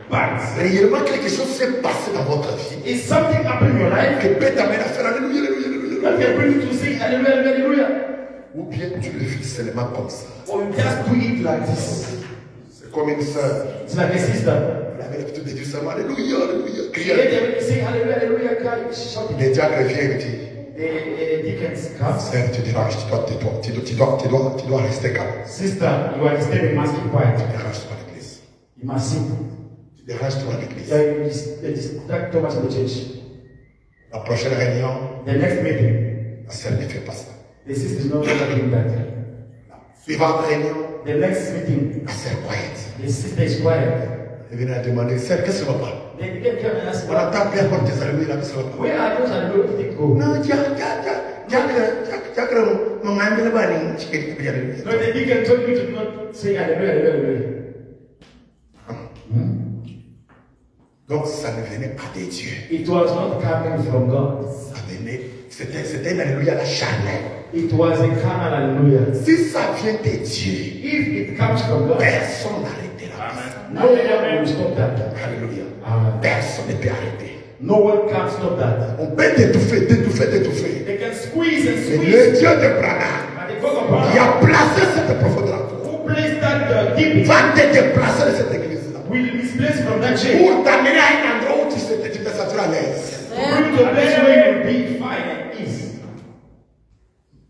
But réellement quelque chose s'est passé dans votre vie is something happening in your life que peut t'amener à faire alléluia, alléluia, alléluia, that can bring you to sing hallelujah, hallelujah, hallelujah? ou bien tu le fais seulement comme ça? Or you just do it like this. C'est comme une sœur. It's like a sister. Elle avait l'habitude de dire seulement alléluia, alléluia, You crier. hear them sing hallelujah, hallelujah, cry, shout. Les diacres viennent et disent, The deacons come. sœur, tu déranges, tu dois rester calme. Sister, you are disturbing, must keep quiet. Tu déranges toi l'église. You must sing. Tu déranges toi l'église. You distract Thomas in the church. La prochaine réunion, The next meeting, la sœur ne fait pas ça. The sister is no longer doing that. Suivante réunion, The next meeting, la sœur quiet. the sister is quiet. Elle vient à demander, sœur, qu'est-ce qui ne va pas? They didn't come and ask, On entend bien comme tes allumes, là, qu'est-ce qui ne va pas? where are those and where did they go? Non, mon ami, le bani, je vais te dire. No, the deacon told me to not say hallelujah, hallelujah. Donc, ça ne venait pas de Dieu. It was not coming from God. Ça venait, c'était un alléluia à la charnelle. It was a carnal hallelujah. Si ça vient de Dieu, If it comes from God, personne n'arrêtera. no one will stop that. Alléluia. Amen. Personne ne peut arrêter. No one can stop that. On peut t'étouffer. They can squeeze and Mais squeeze. le Dieu de Branham, And the God of qui Abraham, a placé cette profondeur, who placed that deep, va te déplacer de cette église-là. will misplace from that chain. Pour t'amener à un endroit où tu te sentiras à l'aise. Bring to a place where you will be fine and ease.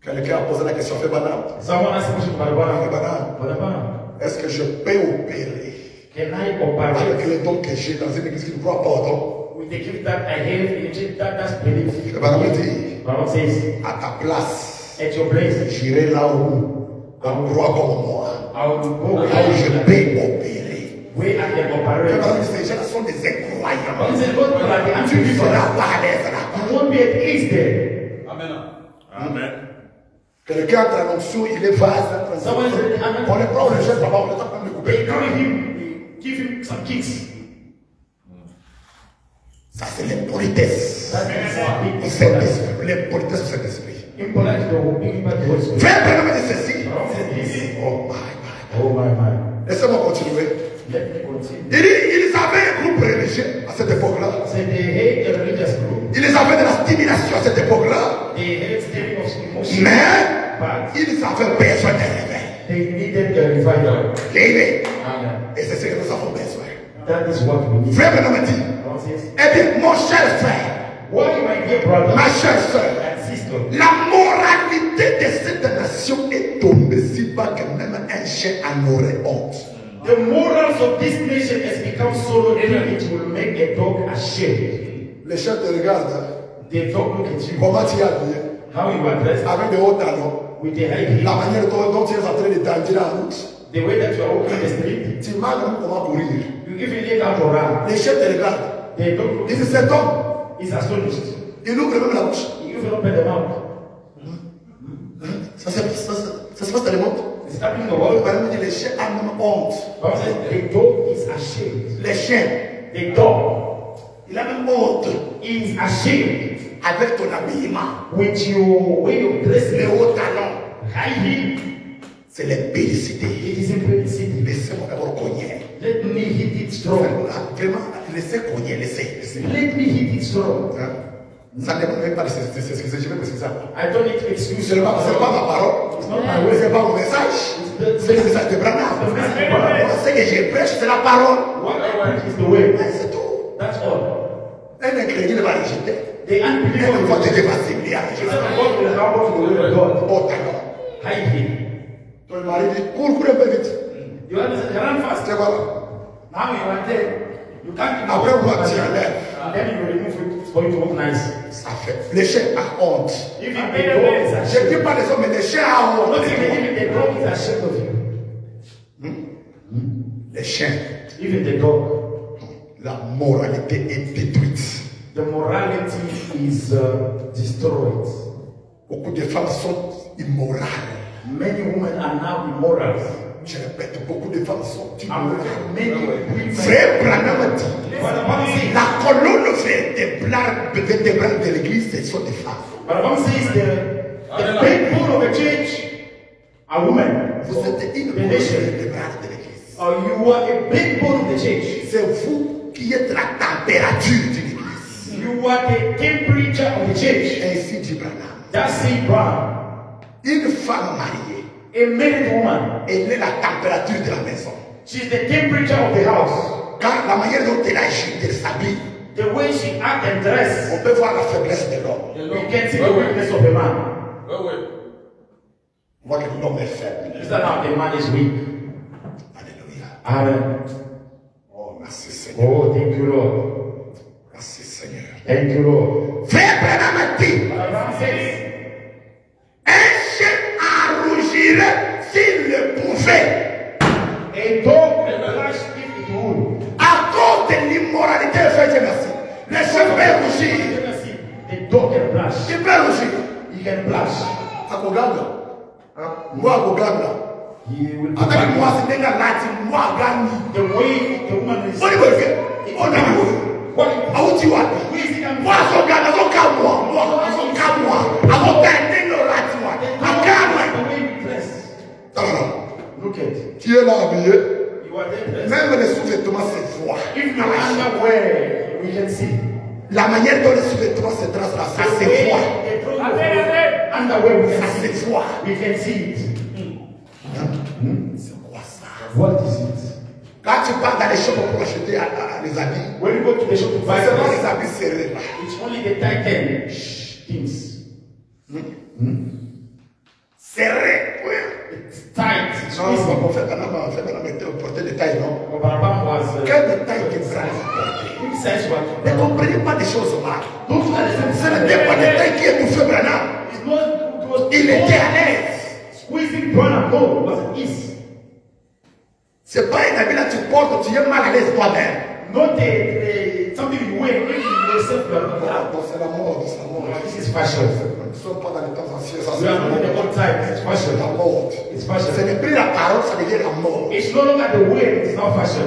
Quelqu'un a posé la question, fait Branham. Someone asked a question about Fait Abraham. Branham, est-ce que je peux opérer Can I avec operate les dons que j'ai dans une église qui ne croit pas au don? with the gift that I have in it? That's belief. Fait Branham dit, Bible says, à ta place, at your place, j'irai là où on croit comme moi. I will go Là où je where peux opérer. I can Fait operate. Branham dit, ces gens sont des incroyants. Bible says, God will have the Tu ne answer. seras pas à l'aise là. You won't be at ease there. Amen. Quelqu'un entre l'onction, il est vase. Someone said, Amen. On le prend, on le jette là-bas, on le tape, on le They coupe. give him some kicks. Ça, c'est l'impolitesse. That is Au Saint-Esprit. L'impolitesse au Saint-Esprit. impolite to bring back the Holy Spirit. Frère Branham dit ceci. This. Oh my. Oh my. Laissez-moi continuer. Let me continue. Il dit, ils avaient un groupe religieux à cette époque-là. Say they hate the religious group. Ils avaient de la stimulation à cette époque-là. They hate stirring of emotion. Mais, But ils avaient besoin d'un réveil. they needed the revival. Amen. Amen. Et c'est ce que nous avons besoin. That is what we need. Frère Branham dit, God says, eh bien, mon cher frère, why my dear brother ma chère soeur, and sister, la moralité de cette nation est tombée si bas que même un chien en aurait honte. the morals of this nation has become so low that it will make a dog ashamed. Les chiens te regardent, hein. The dog look at you. Comment tu es habillé, How you are dressed avec de hauts talons, with the high heel. la manière dont tu es en train de danser en route. The way that you are walking the street, Tu m'as même comment courir. you even lay down to run. Les chiens te regardent. The dog look Ils disent cet homme, is astonished. il ouvre même la bouche. You even open the mouth. Ça se passe dans le monde. It's happening in the world. Branham dit les chiens ont même honte. Bible says the dog is ashamed. Les chiens, The dog il a même honte is ashamed avec ton habillement. with your way of Les dressing. hauts talons, High heel. c'est l'impudicité. It is implicity. Laissez-moi d'abord cogner. Let me hit it strong. Vraiment, laissez cogner, laissez. Let me hit it strong. Hein? Ça ne dépend même pas de ce que je vais m'excuser. I don't need to excuse Ce n'est pas ma parole. It's not my Ce way. n'est pas mon message. C'est le message de Branham. Moi, ce que je prêche, c'est la parole. What I want is the way. Mais c'est tout. That's all. Un incrédule va rejeter. The unbeliever Un will fois reject. tu vas s'aimer à rejeter. God will humble to the way of God. Oh, d'accord. High heel. Ton mari dit, cours un peu vite. You understand? Run fast. C'est voilà. Now you are there. You can't give Après, up. moi, tu enlèves. And then you remove it for you to look nice. Ça fait. Les chiens ont honte. Even the dog is Je ashamed. ne dis pas les hommes, mais les chiens ont Not honte. even the dog is ashamed of you. Les chiens, Even the dog. la moralité est détruite. The morality is destroyed. Beaucoup de femmes sont immorales. Many women are now immoral. Je répète, beaucoup de femmes sont And immorales. many women. Frère Branham dit, But the Bible says, la colonne vertébrale de l'église, ce sont des femmes. but the Bible says the backbone of a church are women. Vous êtes une The colonne nation. vertébrale de l'église. You are a backbone of the church. C'est vous qui êtes la température de l'église. You are the temperature of the church. Ainsi dit Branham. That's it, Brown. Une femme mariée, A married woman, elle est la température de la maison. she's the temperature of the house. Car la manière dont elle agit, elle s'habille, The way she acts and dress, on peut voir la faiblesse de l'homme. you can see the weakness of a man. On voit que l'homme est faible. Is that how a man is weak? Alléluia. Amen. Oh, merci Seigneur. Oh, thank you, Lord. Merci Seigneur. Thank you, Lord. Frère Branham a dit, But the Bible says, un Les cheveux peuvent rougir. You can see the dog can blush. Il peut rougir. He can blush. Akoganga. Moi, Akoganga. He will be Avec moi, back. c'est des gars là, moi, Gani. The way the woman is. On est bon, on est bon. What? Awo ti wa bi. Mo aso ga na so ka mo. Mo aso ka mo. Aso ta ni no la ti wa. Aka The mo. way you dress. Look at. Tu es là habillé. You are there dressed. Même les sous-vêtements se voient. If you underwear, we can see. La manière dont les sous-vêtements se dressent là, ça se voit. Underwear, we Ça can see. se voit. We can see it. C'est quoi ça? What is it? Quand tu pars dans les shops pour acheter les habits, When you go to the shop to buy c'est seulement les this, habits serrés là. it's only the tighten things. Serrés, oui. It's tight. It's Non, easy. on fait maintenant porter des tailles, non? Obama was Quelle taille que ça porter? big size one. Ne comprenez pas des choses mal. Don't understand. Ce n'était pas des tailles qui étouffaient Branham. It's not. It was Il était à l'aise. squeezing Branham. No, it was easy. C'est pas un habit là, tu portes, tu es mal à l'aise toi-même. Not something you wear. If you yourself, you are not Ah, bon, c'est la mode, c'est la mode. This is fashion. Nous ne sommes pas dans les temps anciens, ça We c'est are la not in the mode. old time. It's C'est fashion. la mode. It's fashion. Ce n'est plus la parole, ça devient la mode. It's no longer the way. It's now fashion.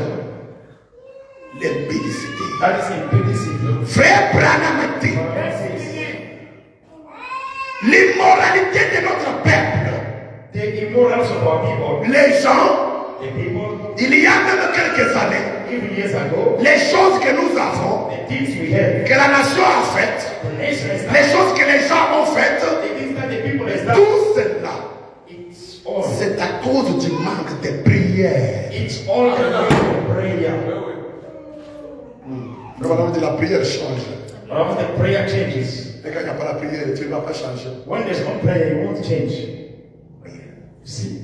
L'impudicité. That is impudicity. Frère Branham a dit, l'immoralité de notre peuple, The immorals of our people. les gens, The people, il y a même quelques années, even years ago, les choses que nous avons, the things we had, que la nation a faites, the nation has les done, choses que les gens ont faites, the things that the people has done, tout cela, it's all. c'est à cause du manque de prière. It's all the way of prayer. Le madame dit la prière change. Once the prayer changes, Et quand il n'y a pas la prière, tu ne vas pas changer. when there's no prayer, it won't change. You see?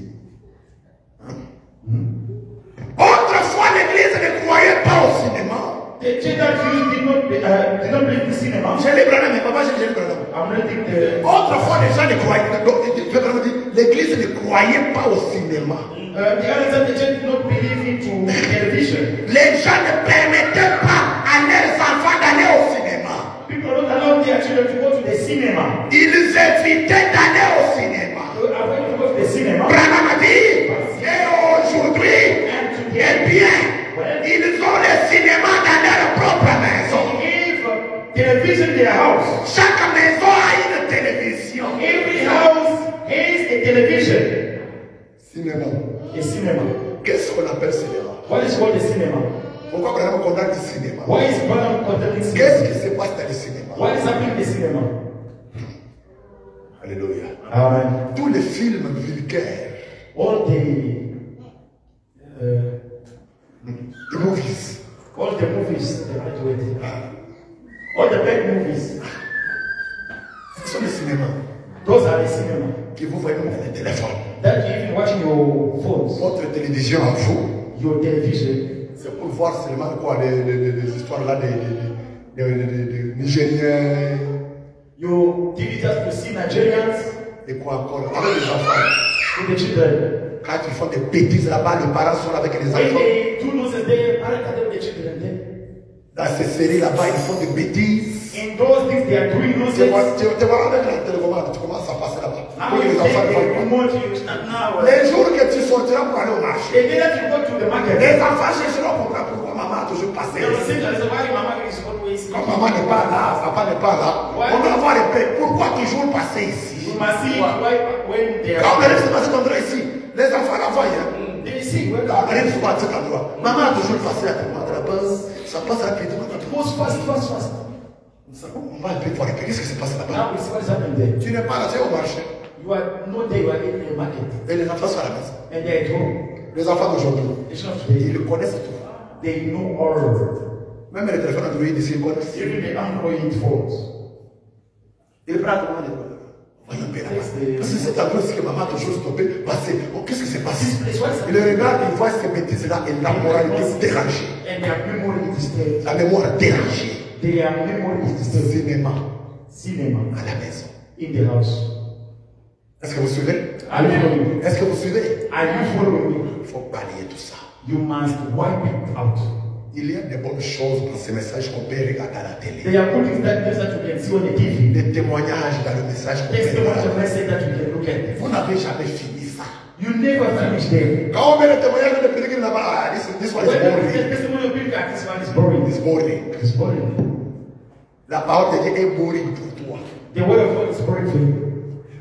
Autrefois, l'église ne croyait pas au cinéma. The church that you did not believe in cinema. J'ai lu Branham, mais papa, j'ai lu Branham. I'm reading the. Autrefois, les gens ne croyaient pas. L'église ne croyait pas au cinéma. The other time, the church did not believe into television. Les gens ne permettaient pas à leurs enfants d'aller au cinéma. People don't allow their children to go to the cinema. Ils évitaient d'aller au cinéma. So avoid to go to the cinema. Branham a dit, et aujourd'hui, eh bien, ils ont le cinéma dans leur propre maison. They give television their house. Chaque maison a une télévision. Every house has a television. Cinéma. A cinema. Qu'est-ce qu'on appelle cinéma? What is called a cinema? Pourquoi Branham condamne le cinéma? Why is Branham condemning Qu'est-ce cinema? qui se passe dans le cinéma? What is happening in the cinema? Alléluia. Amen. Tous les films vulgaires, All les movies, the movies, the right way. All the bad movies. ce sont les cinémas Those are the cinema. que vous voyez dans les téléphones. That you even watching your phones, Votre télévision à vous, your television. c'est pour voir seulement quoi, les histoires là des Nigériens Your TV just to see Nigerians et quoi encore, avec les enfants. with the children. Quand ils font des bêtises là-bas, les parents sont là avec les When enfants. they do nonsense, they parent them the children there. Dans ces séries là-bas, ils font des bêtises. In those things they are doing Tu vois, nonsense. tu vois avec la télécommande, tu commences à passer là-bas. Now Pour que you les enfants take ne the voient pas. remote, you start now. Les jours que tu sortiras pour aller au marché, The day that you go to the market, les enfants chercheront pour comprendre pourquoi maman a toujours passé. they will say that is why mama is always. Quand maman n'est pas là, papa n'est pas là, on doit avoir les paix. Pourquoi toujours passer ici? You must see why when they Quand on are. arrive sur cet endroit ici, les enfants la voient. Hein? They see when Quand on arrive sur cet endroit, maman a toujours passé à la base, ça passe rapidement. goes fast. On va un peu voir, qu'est-ce qui se passe là-bas? Now we see what is happening there. Tu n'es pas là, tu es au marché. You are not there, you are in the market. Et les enfants sont à la maison. And they are at home. Les enfants d'aujourd'hui, It's not today. ils connaissent tout. They know all. Même les téléphones Android ici, ils connaissent. Even the Android phones. Ils prennent comment les connaissent. Voyons un peu là-bas. Parce que cet endroit ici que maman a toujours stoppé, passé. Oh, qu'est-ce qui s'est passé? Il regarde, il voit ces bêtises-là et la moralité dérangée. And their memory is disturbed. La mémoire dérangée. Their memory is Ce disturbed. cinéma Cinema à la maison. in the house. Est-ce que vous suivez? Are you following? Est-ce que vous suivez? Are you following me? Il faut balayer tout ça. You must wipe it out. Il y a des bonnes choses dans ces messages qu'on peut regarder à la télé. There are good things that you can see on the TV. Des témoignages dans le message qu'on peut Testimonies regarder. of message that you can look at. Vous n'avez jamais fini ça. You never finish them. Quand on met le témoignage de Pédrique là-bas, this one is When the boring. testimony of people this one is boring. It's boring. It's boring. La parole de Dieu est boring pour toi. The word of God is boring for you.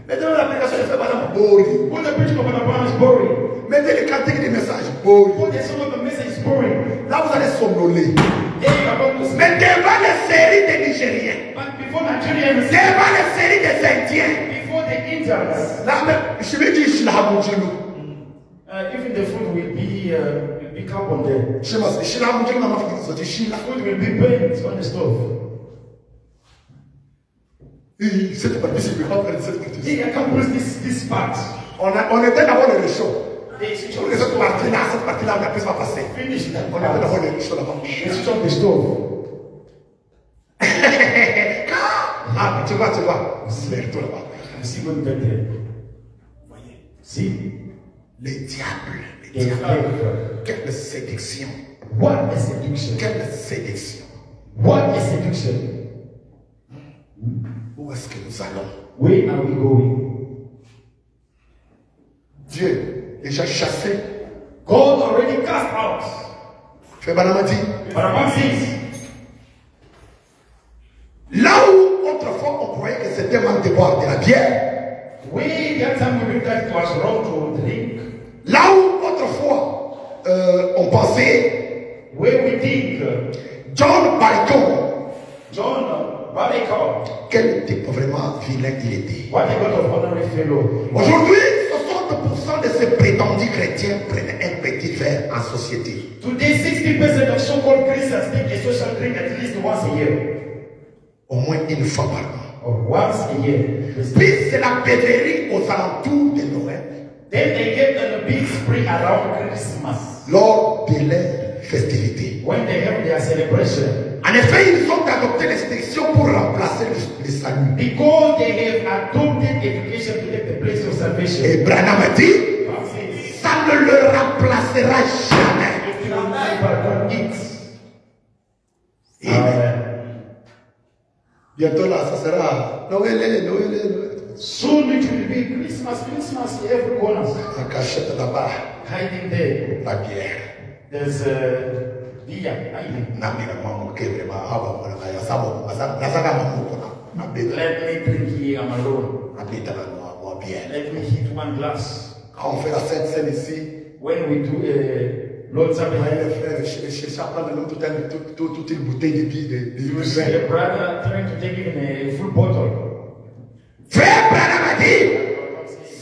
Maintenant, l'application de fait madame boring. When the preaching of Abraham is boring. Mettez les cantiques des messages boring. When the song of the message is boring. Là, vous allez somnoler. Then you are going to sleep. Mais devant les séries des Nigériens, But before Nigerians, devant les séries des Indiens, before the Indians, là même, je vais dire Shilahamudjulu. even the food will be carbon there. Shilahamudjulu, maman, faut dire Shila. Food will be burnt on the stove. Cette partie, c'est plus grave que cette partie. I can't lose this part. On était d'abord le réchaud. They switch Sur on les the autres stove. parties là, cette partie-là, on a plus pas passer. Finish that On était part. d'abord le réchaud là-bas. They switch on the stove. Ah, tu vois, c'est le tout là-bas. I'm still going back there. Voyez, See? les diables, les They diables. have. Quelle séduction. What is seduction? Quelle séduction. What is seduction? Où est-ce que nous allons? Where are we going? Dieu, déjà chassé. God already cast out. Fait Banamati. But Abraham says, Là où autrefois on croyait que c'était mal de boire de la bière. we that time we read that it was wrong to drink. Là où autrefois on pensait Where we think John Baricon, John Baricon, quel type vraiment vilain il était. what a God of honorary fellow. Aujourd'hui, 60% de ces prétendus chrétiens prennent un petit verre en société. Today, 60% of so-called Christians take a social drink at least once a year. Au moins une fois par an. Or once a year. Puis c'est la beuverie aux alentours de Noël. Then they get on a big spring around Christmas. Lors de leurs festivités. When they have their celebration. En effet, ils ont adopté l'extinction pour remplacer le salut. Because they have adopted education to take the place of salvation. Et Branham a dit, God says, ça ne le remplacera jamais. it will never do it. Amen. Bientôt là, ça sera Noël. Soon it will be Christmas in every corner. La cachette là-bas, Hiding there. la bière. There's beer hiding. Namira mamu ke vraiment aba mwana ya sabo nasaka mamu kona abeta Let me drink here, I'm alone. abeta na mwa bière. Let me hit one glass. Quand on fait la Sainte Seine ici, When we do Lord's Supper, les frères chez chacun de nous toute une bouteille de you will see vin. a brother trying to take even a full bottle. Frère Branham a dit,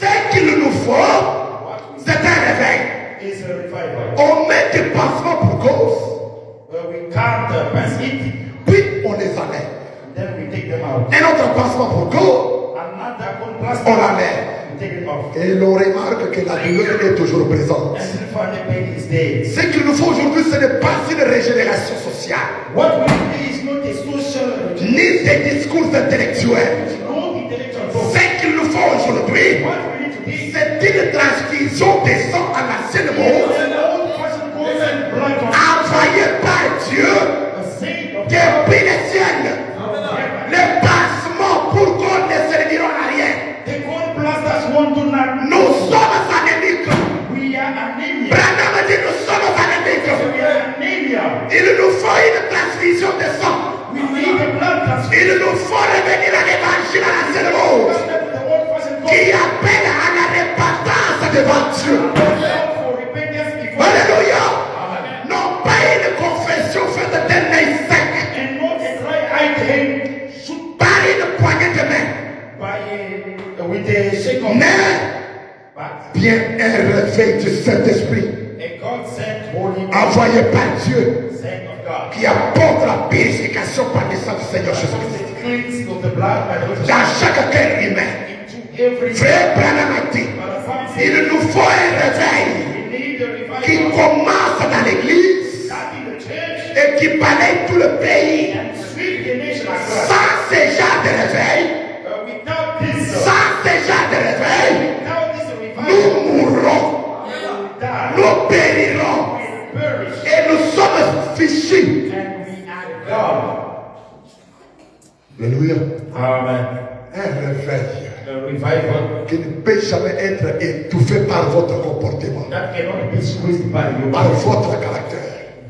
ce qu'il nous faut, c'est un réveil. Is a revival. On met des passements pour cause, We can't pass it, puis on les enlève. then we take them out. Un autre passement pour cause, Another one plastic, on l'enlève. we take it off. Et l'on remarque que la douleur est toujours présente. And still find the pain is there. Ce qu'il nous faut aujourd'hui, ce n'est pas une régénération sociale, What we need is not a social ni des discours intellectuels. no intellectual talk. Ce qu'il nous faut aujourd'hui, What we need to be c'est une transfusion des sangs à l'ancienne is mode, an old-fashioned golden blood of envoyée par Dieu a saint of God. depuis les ciels. Les passements pour qu'on ne se reviront à rien. The gold blasters won't do nothing. Nous sommes anémiques. We are anemia. Branham dit nous sommes anémiques. We are anemia. Il nous faut une transfusion de sang. We need a blood transfusion. Il nous faut revenir à l'évangile à l'ancienne mode, The old-fashioned qui gospel. appelle à la repentance devant Dieu. For repentance before Alléluia. Amen. Non pas une confession faite d'un œil sec, And not a dry-eyed hand shoot par une poignée de main, with a shake of mais but bien un réveil du Saint-Esprit a God-sent holy envoyé par Dieu, sent of God. qui apporte la purification par le sang du Seigneur Jésus-Christ The cleanse of the blood by the Lord dans chaque cœur humain. into every Frère Branham a dit, il nous faut un réveil we need a qui revival commence dans l'église start in the church et qui balaye tout le pays. and sweep the nation across. Sans ce genre de réveil, Without this, sans ce genre de réveil, without this revival, nous mourrons, we will die. nous périrons. We will perish. Et nous sommes fichus. And we are gone. Alléluia. Amen. Un réveil The revival qui ne peut jamais être étouffé par votre comportement, that cannot be squeezed by your par votre caractère,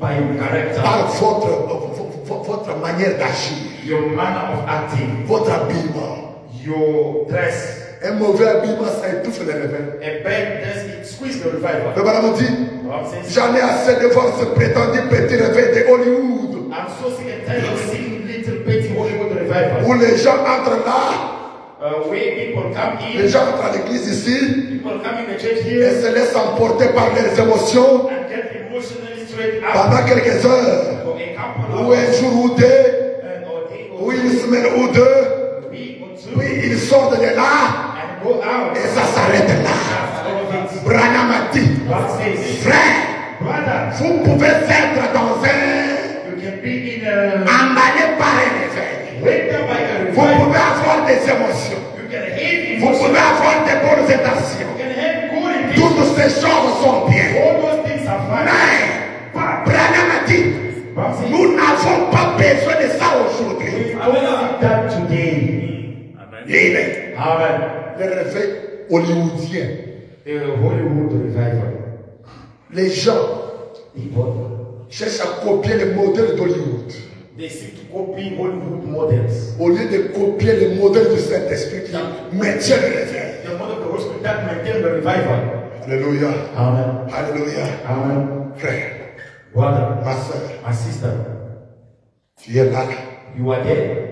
by your character, par votre manière d'agir, your manner of acting, votre habillement. your dress. Un mauvais habillement, ça étouffe les réveils. A bad dress, it squeezes the revival. Le bonhomme dit, The Bible says, j'en ai assez de voir ce prétendu petit réveil de Hollywood, I'm so sick and tired of seeing little petty Hollywood revival. où les gens entrent là, Where people come les in, gens entrent à l'église ici, people come in the church et here se laissent emporter par leurs émotions and get emotionally straight out pendant quelques heures, for a couple ou of un hours, jour ou deux, or day ou or une semaine ou deux, a week or two, puis ils sortent de là, and go out. et ça s'arrête là. That's all of it. Branham a dit, God says, frère, brother, vous pouvez être dans un you can be in a emballé par un réveil. wake up by a Vous revival. pouvez avoir des émotions. You can hate Vous emotion. pouvez avoir des bonnes intentions. You can have good intentions. Toutes ces choses sont bien. All those things are fine. Mais, But Branham a dit, God says, nous n'avons pas besoin de ça aujourd'hui. we don't need that today. Amen. Amen. Amen. Le réveil hollywoodien. The Hollywood revival. Les gens People, cherchent à copier les modèles d'Hollywood they seek to copy Hollywood models. au lieu de copier les modèles du Saint-Esprit qui maintient le réveil. The model of the Holy Spirit that maintain the revival. Alléluia. Amen. Alléluia. Amen. Frère, Brother, ma soeur, my sister, tu es là. you are there.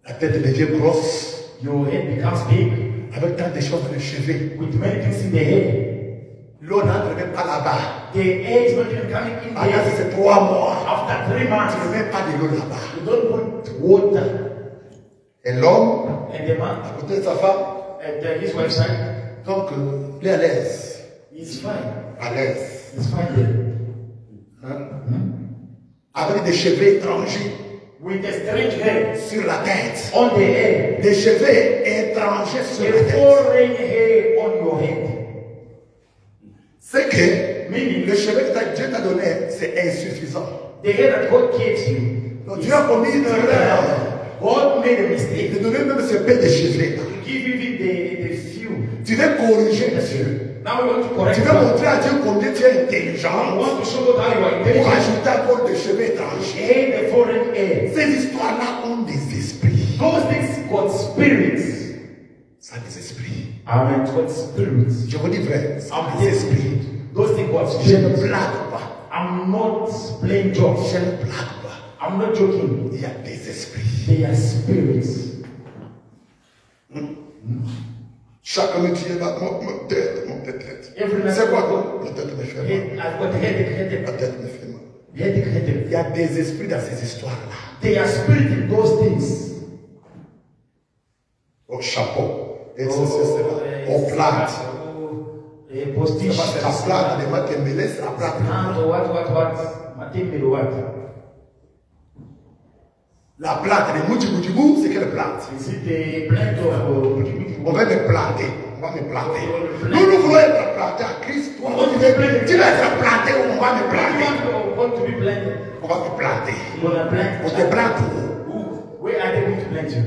La tête devient grosse Your head becomes big avec tant de choses dans les cheveux. with many things in the head. L'eau n'entre même pas là-bas. The air is not even coming in Pendant there. ces 3 mois, After 3 tu months, ne mets pas de l'eau là-bas. you don't put water. Et l'homme, And the man à côté de sa femme, at his website donc il est à l'aise. is fine. À l'aise. It's fine there. Hein? Avec des cheveux étrangers With a strange hair sur la tête. on the head. Des cheveux étrangers sur la A tête. foreign hair on your head. C'est que Meaning, le cheveu que Dieu t'a donné, c'est insuffisant. the hair that God gives you. Donc Dieu a commis une erreur. God made a Il mistake. t'a donné même ce peu de cheveux. To give you the few. Tu veux corriger Dieu. Now we want to correct Tu veux that. montrer à Dieu combien tu es I intelligent want to show God how you are pour intelligent. ajouter encore des cheveux étrangers. Hate the foreign hair. Ces histoires-là ont des esprits. Those things got spirits. Ça a des esprits. Amen. It's got spirits. Je vous dis vrai, ça a I'm des telling esprits. you, those things got Je ne spirits. blague pas. I'm not playing jokes. Je ne blague pas. I'm not joking. Il y a des esprits. They are spirits. Chaque nuit, tu es là, mon tête, mon tête. Every night. C'est quoi toi? La tête me fait mal. I've got headache. La tête me fait mal. Headache. Il y a des esprits dans ces histoires-là. They are spirits in those things. Au chapeau. Et ceci, cela. Au plate. C'est Postiche. pas c'est la plate. Les mains me laissent la plate. What? Matembe what? La plate, les moutibou, c'est quelle plate? Is it the plant of On va me planter. On va me planter. Nous voulons être plantés à Christ. Toi, tu veux être planté ou on va me planter? want to be planted? On va me planter. You wanna plant? On te plante où? Who? Where are they going to plant you?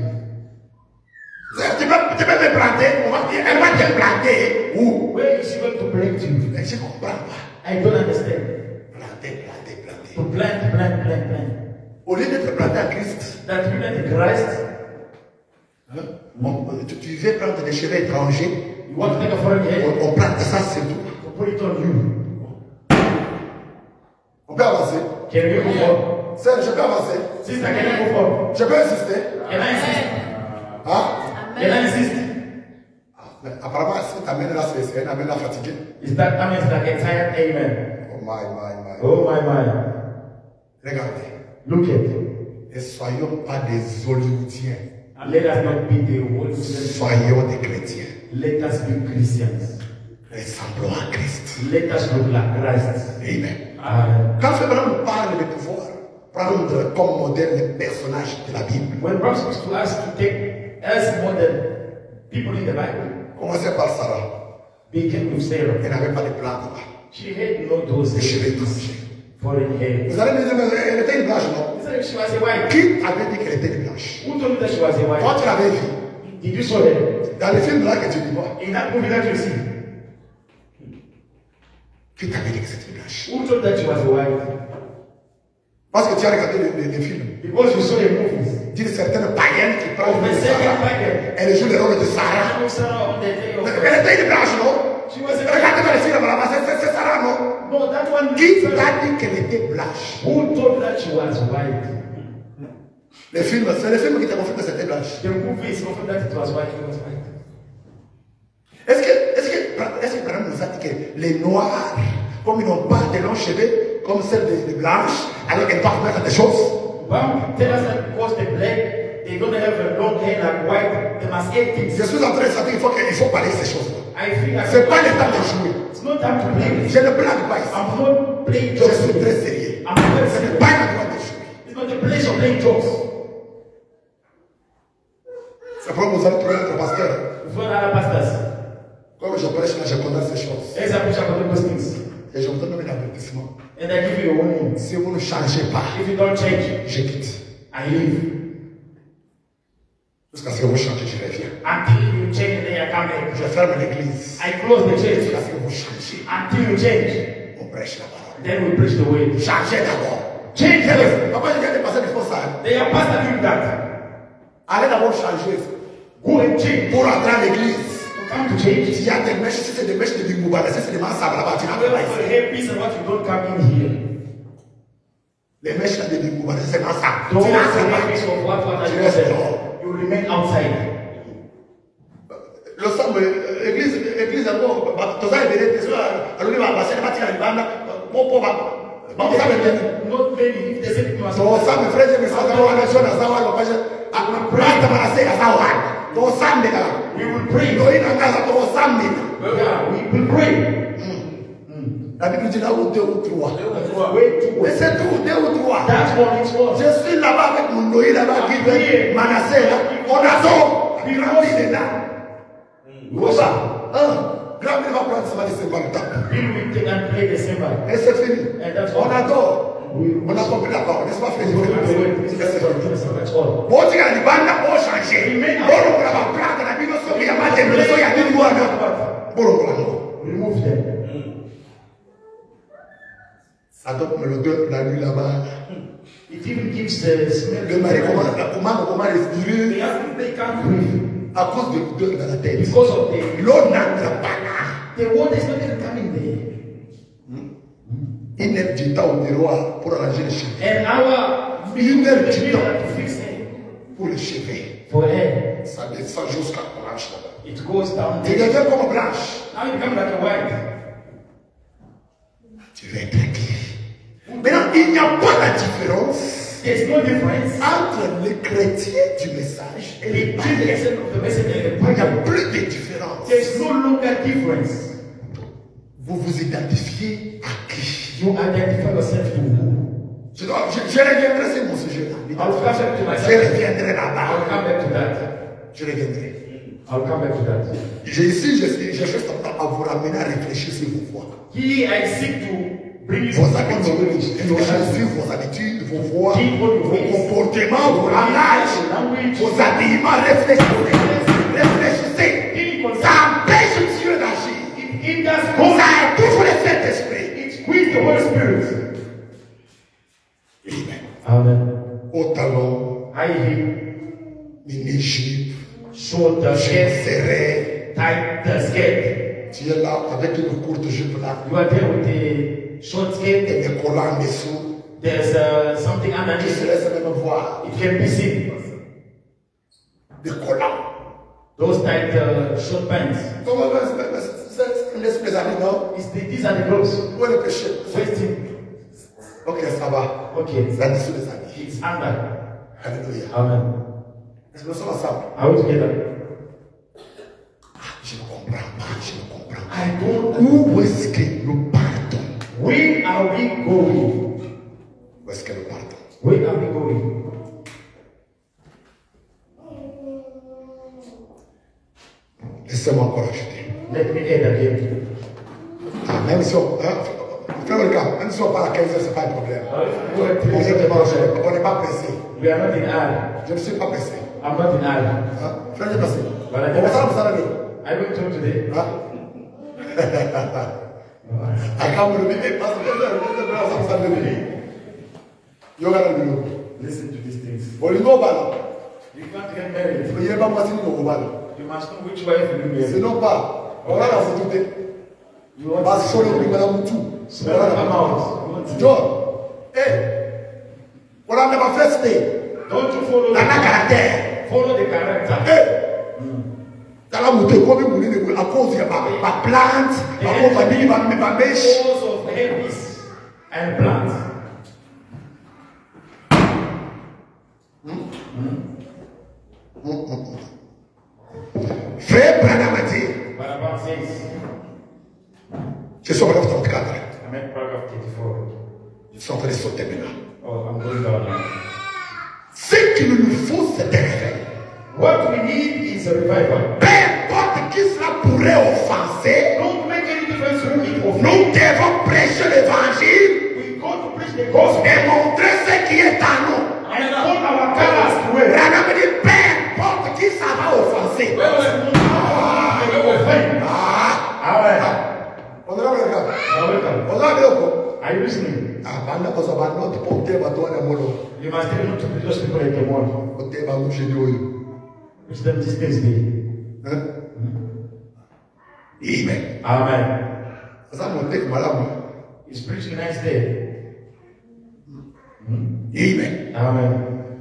Tu peux me planter? Elle va te planter où? Where is she going to plant you? Mais je ne comprends pas. I don't understand. Planter. To plant. Au lieu d'être planté à Christ, That you plant Christ, tu veux prendre des cheveux étrangers, you want to take a foreign head, on plante ça sur tout. to put it on you. On peut avancer. Can you go forward? Sœur, je peux avancer. Sister, can I go forward? Je peux insister. Can I insist? Hein? Can I insist? Mais apparemment, si tu amènes là, c'est un amène là fatigué. Is that like a tired amen? Oh my. Oh my. Regardez. Look at. Ne soyons pas des Hollywoodiens. Let us not be the old students. Soyons des chrétiens. Let us be Christians. Ressemblons à Christ. Let us look like Christ. Amen. Amen. Quand Abraham parle de pouvoir prendre comme modèle les personnages de la Bible, When God speaks to us to take as model people in the Bible, commencez par Sarah. begin with Sarah. Elle n'avait pas de plan là-bas. She had no those Des cheveux hair, étrangers. foreign hair. Vous allez me dire, mais elle était une blanche, non? He said she was a white. Qui avait dit qu'elle était une blanche? Who told you that she was a Quand white? tu l'avais vue, Did you saw her? dans le film là que tu vois, In that movie that you see, qui t'avait dit que c'était une blanche? who told that she was a white? Parce que tu as regardé les films Because you saw the movies. d'une certaine païenne qui prend Of le the rôle de second Sarah. pageant. Elle joue le rôle de Sarah. She was Sarah on the day of Elle était une blanche, non? She was a Regardez dans les films là-bas, c'est Sarah, non? No, that one. Qui t'a dit qu'elle était blanche? Who told that she was white? Les films, c'est les films qui t'ont confirmé que c'était blanche. The movie is confirmed that it was white. It was white. Est-ce que Branham nous a dit que les noirs, comme ils n'ont pas de longs cheveux, comme celles des blanches, alors qu'elles doivent mettre des choses? Well, tell us that because the black, they don't have a long hair like white, they must add things. Je suis en train de dire qu'il faut parler de ces choses-là. I feel like C'est pas le temps de jouer. it's not time to play. Je ne blague pas ici. I'm not playing Je jokes. suis très sérieux. I'm very Ce n'est serious. pas le droit de jouer. It's not the place of playing jokes. C'est pourquoi vous allez trouver notre pasteur. For other pastors, Comme je prêche là, je connais ces choses. as I preach about those things, Et je vous donne un avertissement. and I give you a warning. Si vous ne changez pas, If you don't change, je quitte. I leave. Jusqu'à ce que vous changez, je reviens. Until you change, then I come back. Je ferme l'église. I close the church. Jusqu'à ce que vous changez. Until you change, On prêche la parole. then we preach the word. Changez d'abord. Change first. Papa, je viens de passer des fois ça. They are pastor doing that. Allez d'abord changer. Go and change. Pour entrer à l'église. To come to change. S'il y a des mèches, si c'est des mèches de Bimouba, si c'est des mansabs là-bas, tu n'as However, pas for ici. hair piece and what you don't come in here. Les mèches là de Bimouba, c'est des mansabs. Don't Tu n'as say pas piece of what are Tu you restes saying. dehors. You remain outside. Le sang, église, d'abord, tu as élevé, tu as allumé ma bassine, tu as libanda, bon, Not many. If they say people are ton sang, mes frères et mes sœurs, on a besoin de savoir, on va dire, après, tu vas laisser à savoir. Ton sang, les gars. we will pray. Nous, il y a un gars, ton sang, les gars. We will pray. La Bible dit là où deux ou trois. Way to Mais c'est tout, deux ou trois. That's what it's for. Je suis là-bas avec mon Noé là-bas qui veut Manassé là. On attend. Puis Rabbi est là. Où ça? Rabbi va prendre ça, va laisser voir le temps. We will take and play the cymbal. Et c'est fini. And that's On all. adore. On a compris la parole, n'est-ce pas, frère? We will do the word. That's all. Bon, tu as dit, banda, bon, changer. Bon, on va prendre la Bible, il y a pas de leçon, il y a des lois. Bon, on va Remove them. ça donne le deux la nuit là-bas. It even gives the smell. Le mari comment respirer They can't breathe à cause de deux dans la tête. because of the L'eau n'entre pas là. the water is not even coming there. Une heure du temps au miroir pour arranger les cheveux. And our Une heure du mirror temps to fix it pour les cheveux. for hair. Ça descend jusqu'à Blanche là-bas. It goes down Tu there. deviens comme Blanche. Now you become like a white. Tu vas être tranquille. Maintenant, il n'y a pas la différence There's no difference entre les chrétiens du message et les between the païens. essence of the message and the Il n'y a pagan. plus de différence. There's no longer difference. Vous vous identifiez à qui? You identify yourself to who? Je reviendrai sur mon sujet là. I'll come back to Je myself. reviendrai I'll là-bas. come back to that. Je reviendrai. I'll come back to that. Ici, je cherche à vous ramener à réfléchir sur vos voix. Here I seek to bring you Vos to habitudes, réfléchir sur vos habitudes, vos voix, Keep what you vos face. comportements, vos langages, language. vos habillements, réfléchissez. Ça empêche Dieu d'agir. It does Ça go. étouffe le Saint-Esprit. It quits the Holy Spirit. Amen. Amen. Au talon, High heel, mini-jupe, short the skirt, serré. tight the skirt. Tu es là avec une courte jupe là. You are there with the short skirt. Et des collants en dessous. There's something Tu se underneath. laisses même voir. It can be seen. Des collants. Those tight short pants. Comment c'est l'esprit amis, non? These are the clothes. Où est le péché? First thing. Ok, ça va. Okay. C'est en dessous des amis. It's under. Alléluia. Amen. Est-ce que nous sommes ensemble? Are we together? Je ne comprends pas, je ne comprends pas. I don't. Où est-ce que nous partons? Where are we going? Où est-ce que nous partons? Where are we going? Laissez-moi encore ajouter. Let me add again. Même si on... Frère Welcome, même si on part à 15h, ce n'est pas un problème. On n'est pas pressé. We are not in hurry. Je ne suis pas pressé. I'm not in hurry. Frère, je suis pressé. Voilà. On va faire ça. I went to today. I can't believe it. You gotta do. Listen to these things. Well, you know about it. You can't get married. Il n'y a pas moitié de nous. You must know which wife you will marry. Sinon pas. On va la foutre. You want Parce to que sur le madame tout. smell come out. John. Hey. On a même first day. Don't you follow Dans la caractère. follow the character. Hey. Dans la montée, comme vous voulez, à cause de ma plante, à cause de ma mèche. Cause of herpes and plants. Frère Branham a dit, Barabas says, je suis en train de 34. I'm at paragraph 34. Je suis en train de sauter maintenant. Oh, I'm going down now. Ce qu'il nous faut, c'est un réveil. What we need is a revival. Peu importe qui cela pourrait offenser, Don't make any difference who it offends. nous devons prêcher l'évangile We go to preach the gospel et montrer ce qui est en nous. and put our colors to wear. Branham dit, peu importe qui ça va offenser. On a Are you listening? You must tell them to preach those people like the one. Preach them this Thursday. Amen. Amen. He's preaching nice day. Amen. Amen.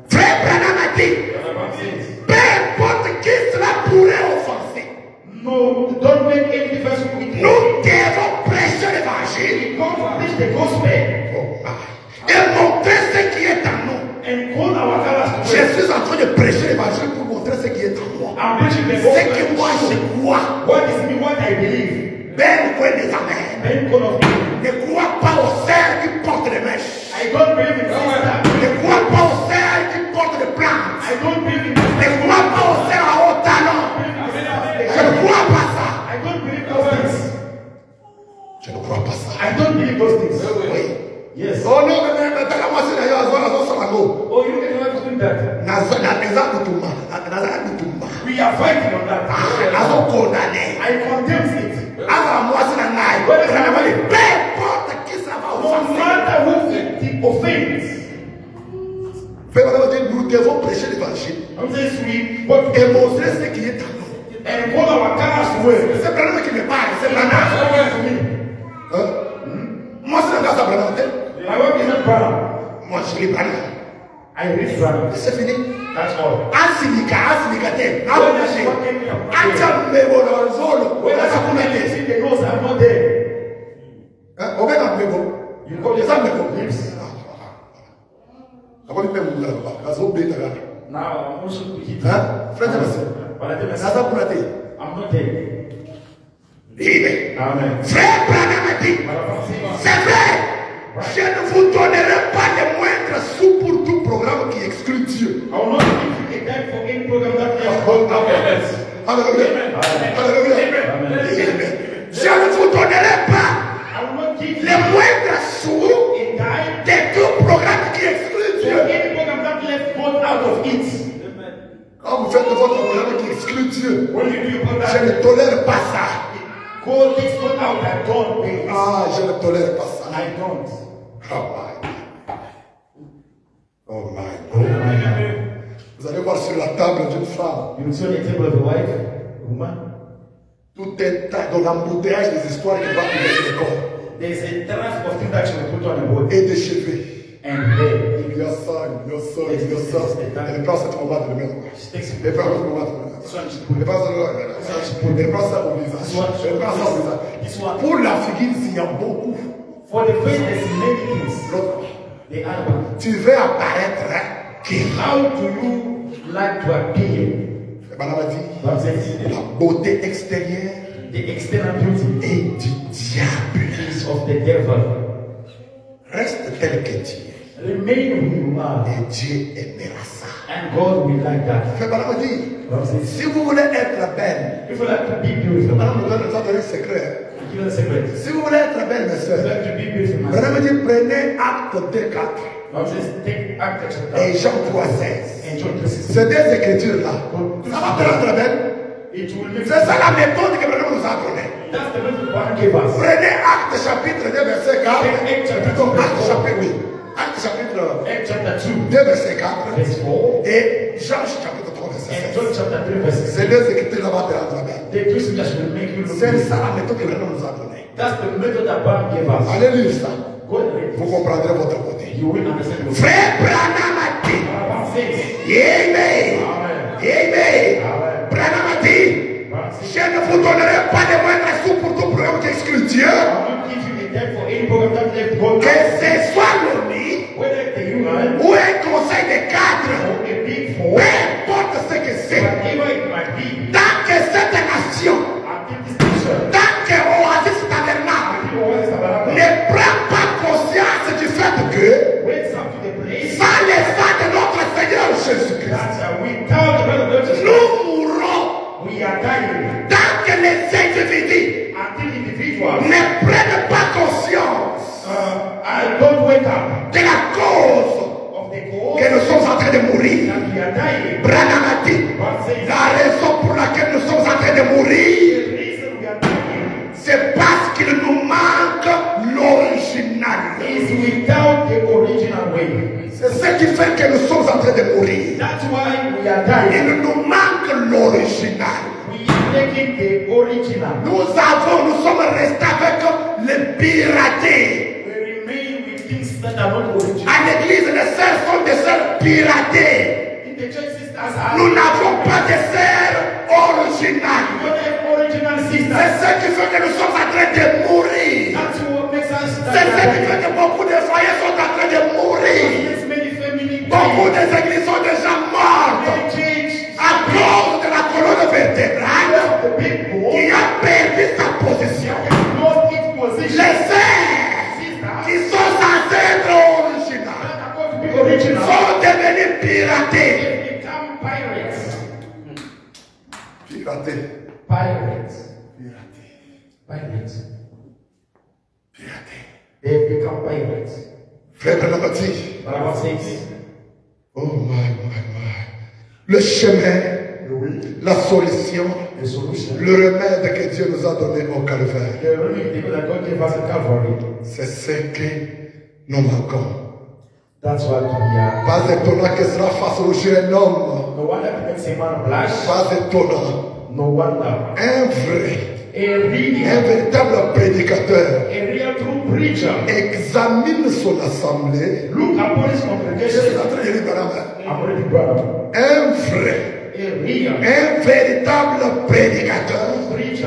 Frère Branham a dit, Barabas says, peu importe qui cela pourrait offenser, no, don't make any difference who it nous devons prêcher l'évangile We go to preach the gospel et montrer ce qui est en nous. and call our colors to Je wear. suis en train de prêcher l'évangile pour montrer ce qui est en moi. I'm preaching the Ce que gospel. moi je crois. What is me? What I believe. Ben, quoi des amens. Men call of me. Ne crois pas aux cerfs qui portent les mèches. I don't believe in sister. Ne crois pas aux cerfs qui portent des plantes. I don't believe in Ne crois pas aux cerfs à haut talent. Je ne crois pas ça. I don't believe those things. Je ne crois pas ça. I don't believe those things. Oui. Yes. Oh non, mais t'as la moitié d'ailleurs, à zo salago. Oh, you can have doing that. Na exemple tout le We are fighting on that. Nazo condamné. I condemn it. Avant moi, c'est la naïve. Peu importe qui ça va No offenser. matter who the offense. Nous devons prêcher l'évangile I'm saying we but et montrer ce qui est en nous. and call our colors to wear. C'est Branham qui me parle, c'est Branham. Hein? Moi, c'est le gars de Branham. My work is not Branham. Moi, je lis Branham. I read Branham. C'est fini. That's all. Asinicaté. Achamebo na zolo. When I see the nose, I'm not there. On va dans le mémo. You call Les the hommes mémo. lips. Avant de faire mon gars, parce qu'on oublie ta gars. Now I'm also hit. Hein? Frère Jamassé. But I tell Ça myself, ça pour la télé. I'm not there. Amen. Amen. Frère Branham a dit, c'est vrai, je ne vous donnerai pas les moindres sous pour tout programme qui exclut Dieu. I will not give you a time for any program that has gone out of us. Alléluia. Alléluia. Amen. Je ne vous donnerai pas I will not give you les moindres sous a time de tout programme qui exclut for Dieu. any program that left God out of it. Quand vous faites votre programme qui exclut Dieu, When you do your je program, ne tolère pas ça. God takes God out. I don't pay this. Ah, je ne tolère pas ça. I don't. Oh my God. Vous allez voir sur la table d'une femme You see on the table of a wife, a woman, tout un tas de l'embouteillage des histoires qui va couler sur le corps there's a trap of things that she will put on her body et des cheveux. and hair. Il y a ça, il y a ça, il y a ça. Elle prend cette moment de le mettre. She takes it. Elle prend cette moment de le mettre. This one she put. Elle prend ça elle prend ça au visage. Elle prend ça au visage. This one. Pour la figure, il y a beaucoup. For the face, there's many things. L'autre, The other one. tu veux apparaître qui? How do you like to appear? Madame a dit, God says, la beauté extérieure the external beauty est du diable. is of the devil. Reste tel que tu es. Remain who you are, Et Dieu aimera ça. and God will like that. Madame a dit, God says, si vous voulez être belle, if you like to be beautiful, Madame nous donne un secret. keep the secret. Si vous voulez être belle, mes You soeurs, have to be beautiful, my Branham sister. dit prenez acte 2:4 Bible says, take Acts chapter et Jean 3:16. and John 3:16. Ces deux écritures-là, ça va te rendre belle. It will make C'est ça la méthode que Branham nous a donnée. That's the message God gave us. Prenez acte chapitre 2, verset 4. Plutôt acte chapitre, oui. Acte chapitre Acts chapter 2, 2, verset 4. verse 4, Et Jean chapitre 3, verset and 16. John chapter 3, verse 6. Ces deux écritures-là vont te rendre belle. The two scriptures will make you look C'est good. ça la méthode que Branham nous a donnée. That's the method that God gave us. Allez lire ça. Go and read Vous this. comprendrez votre côté. You will understand the Frère Branham a dit. Bible says. Amen. Amen. Amen. Amen. Branham a dit. Je ne vous donnerai pas de moindre sous pour tout programme qui exclut Dieu. I will give you a debt for any program that left God. Que ce soit l'ONU Whether the human ou un conseil de cadre, or a big peu four, importe ce que c'est. whatever it might be, Tant que cette nation, until this nation, tant que Oasis Tabernacle people always have a ne prend pas conscience du fait que wakes up to the place sans les sang de notre Seigneur Jésus-Christ, that without the blood of Jesus, nous mourrons. we are dying. Tant que les individus Until individuals ne prennent pas conscience don't wake up de la cause of the cause que nous sommes en train de mourir. that we are dying. Branham a dit, God says la raison pour laquelle nous sommes en train de mourir, the reason we are dying c'est parce qu'il nous manque l'original. is without the original way. C'est ce qui fait que nous sommes en train de mourir. That's why we are dying. Il nous manque l'original. We are taking the original. Nous sommes restés avec le piraté. We remain with things that are not original. À l'église, les sœurs sont des sœurs piratées. In the church sisters are Nous n'avons pas de sœurs originales. we don't have original C'est sisters. ce qui fait que nous sommes en train de mourir. That's what makes us C'est ce qui die. fait que beaucoup de foyers sont en train de mourir. Yes, many family Beaucoup die. des églises sont déjà mortes Many church à cause de la colonne vertébrale the big boy qui a perdu sa position. lost its Les position. sœurs qui sont censées être originales That are going to be original. sont devenues piratées. They become pirates. Piratées. Pirates. Piratées. Pirates. Piratées. They become pirates. Frère Branham dit, Bible says oh my. Le chemin, la solution, the solution. le remède que Dieu nous a donné au calvaire, The remedy that God gave us at Calvary. c'est ce que nous manquons. That's what we are. Pas étonnant que cela fasse rougir un homme. No wonder it makes a man blush. Pas étonnant. No wonder. Un vrai, A real, un véritable prédicateur a real true preacher. examine son assemblée. Look upon his Je suis congregation. en train de lire Branham. I'm ready, brother. Un vrai, A real un véritable prédicateur preacher.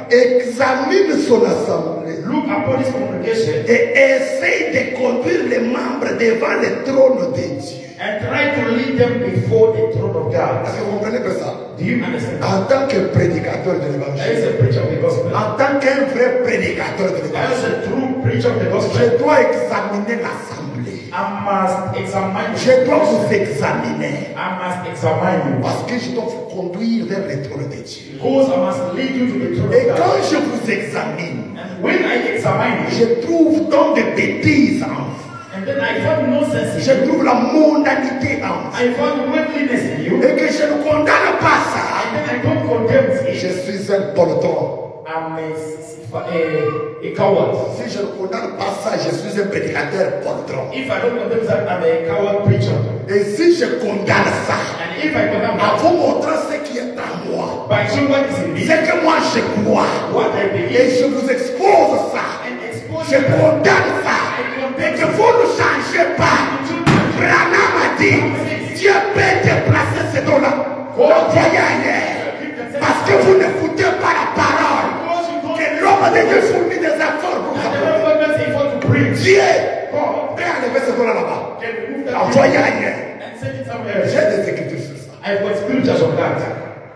examine son assemblée Look upon his congregation et essaye de conduire les membres devant le trône de Dieu. and try to lead them before the throne of God. Est-ce que vous comprenez ça? Do you understand? En tant que prédicateur de That l'évangile, is a preacher of the gospel. en tant qu'un vrai prédicateur de That l'évangile, is a true preacher of the gospel. je dois examiner l'assemblée. I must examine you. Je dois vous examiner. I must examine you. Parce que je dois vous conduire vers le trône de Dieu. Because I must lead you to the throne Et of quand God. je vous examine, And when I examine you, je trouve tant de bêtises en vous. and then I found nonsense in Je you, trouve la mondanité en vous. I found worldliness in you, Et que je ne condamne pas ça. and then I don't condemn Je it. suis un poltron. I'm a coward. Si je ne condamne pas ça, je suis un prédicateur poltron. If I don't condemn that, I'm a coward preacher. Et si je condamne ça, And if I condemn en that, vous montrant ce qui est en moi, by showing what is in me, c'est que moi je crois, what I et believe, je vous expose ça, and expose je it, condamne ça, et que vous ne changez pas. Branham a dit, Dieu peut déplacer ces dons-là, l'envoyer ailleurs, parce que vous ne foutez pas la parole, because you don't que l'homme de Dieu fournit des efforts pour and the ça. Lord God makes effort to preach. Dieu peut enlever ces dons-là là-bas, Can remove that l'envoyer ailleurs. and send it somewhere else. J'ai des écritures sur ça. I've got scriptures on that.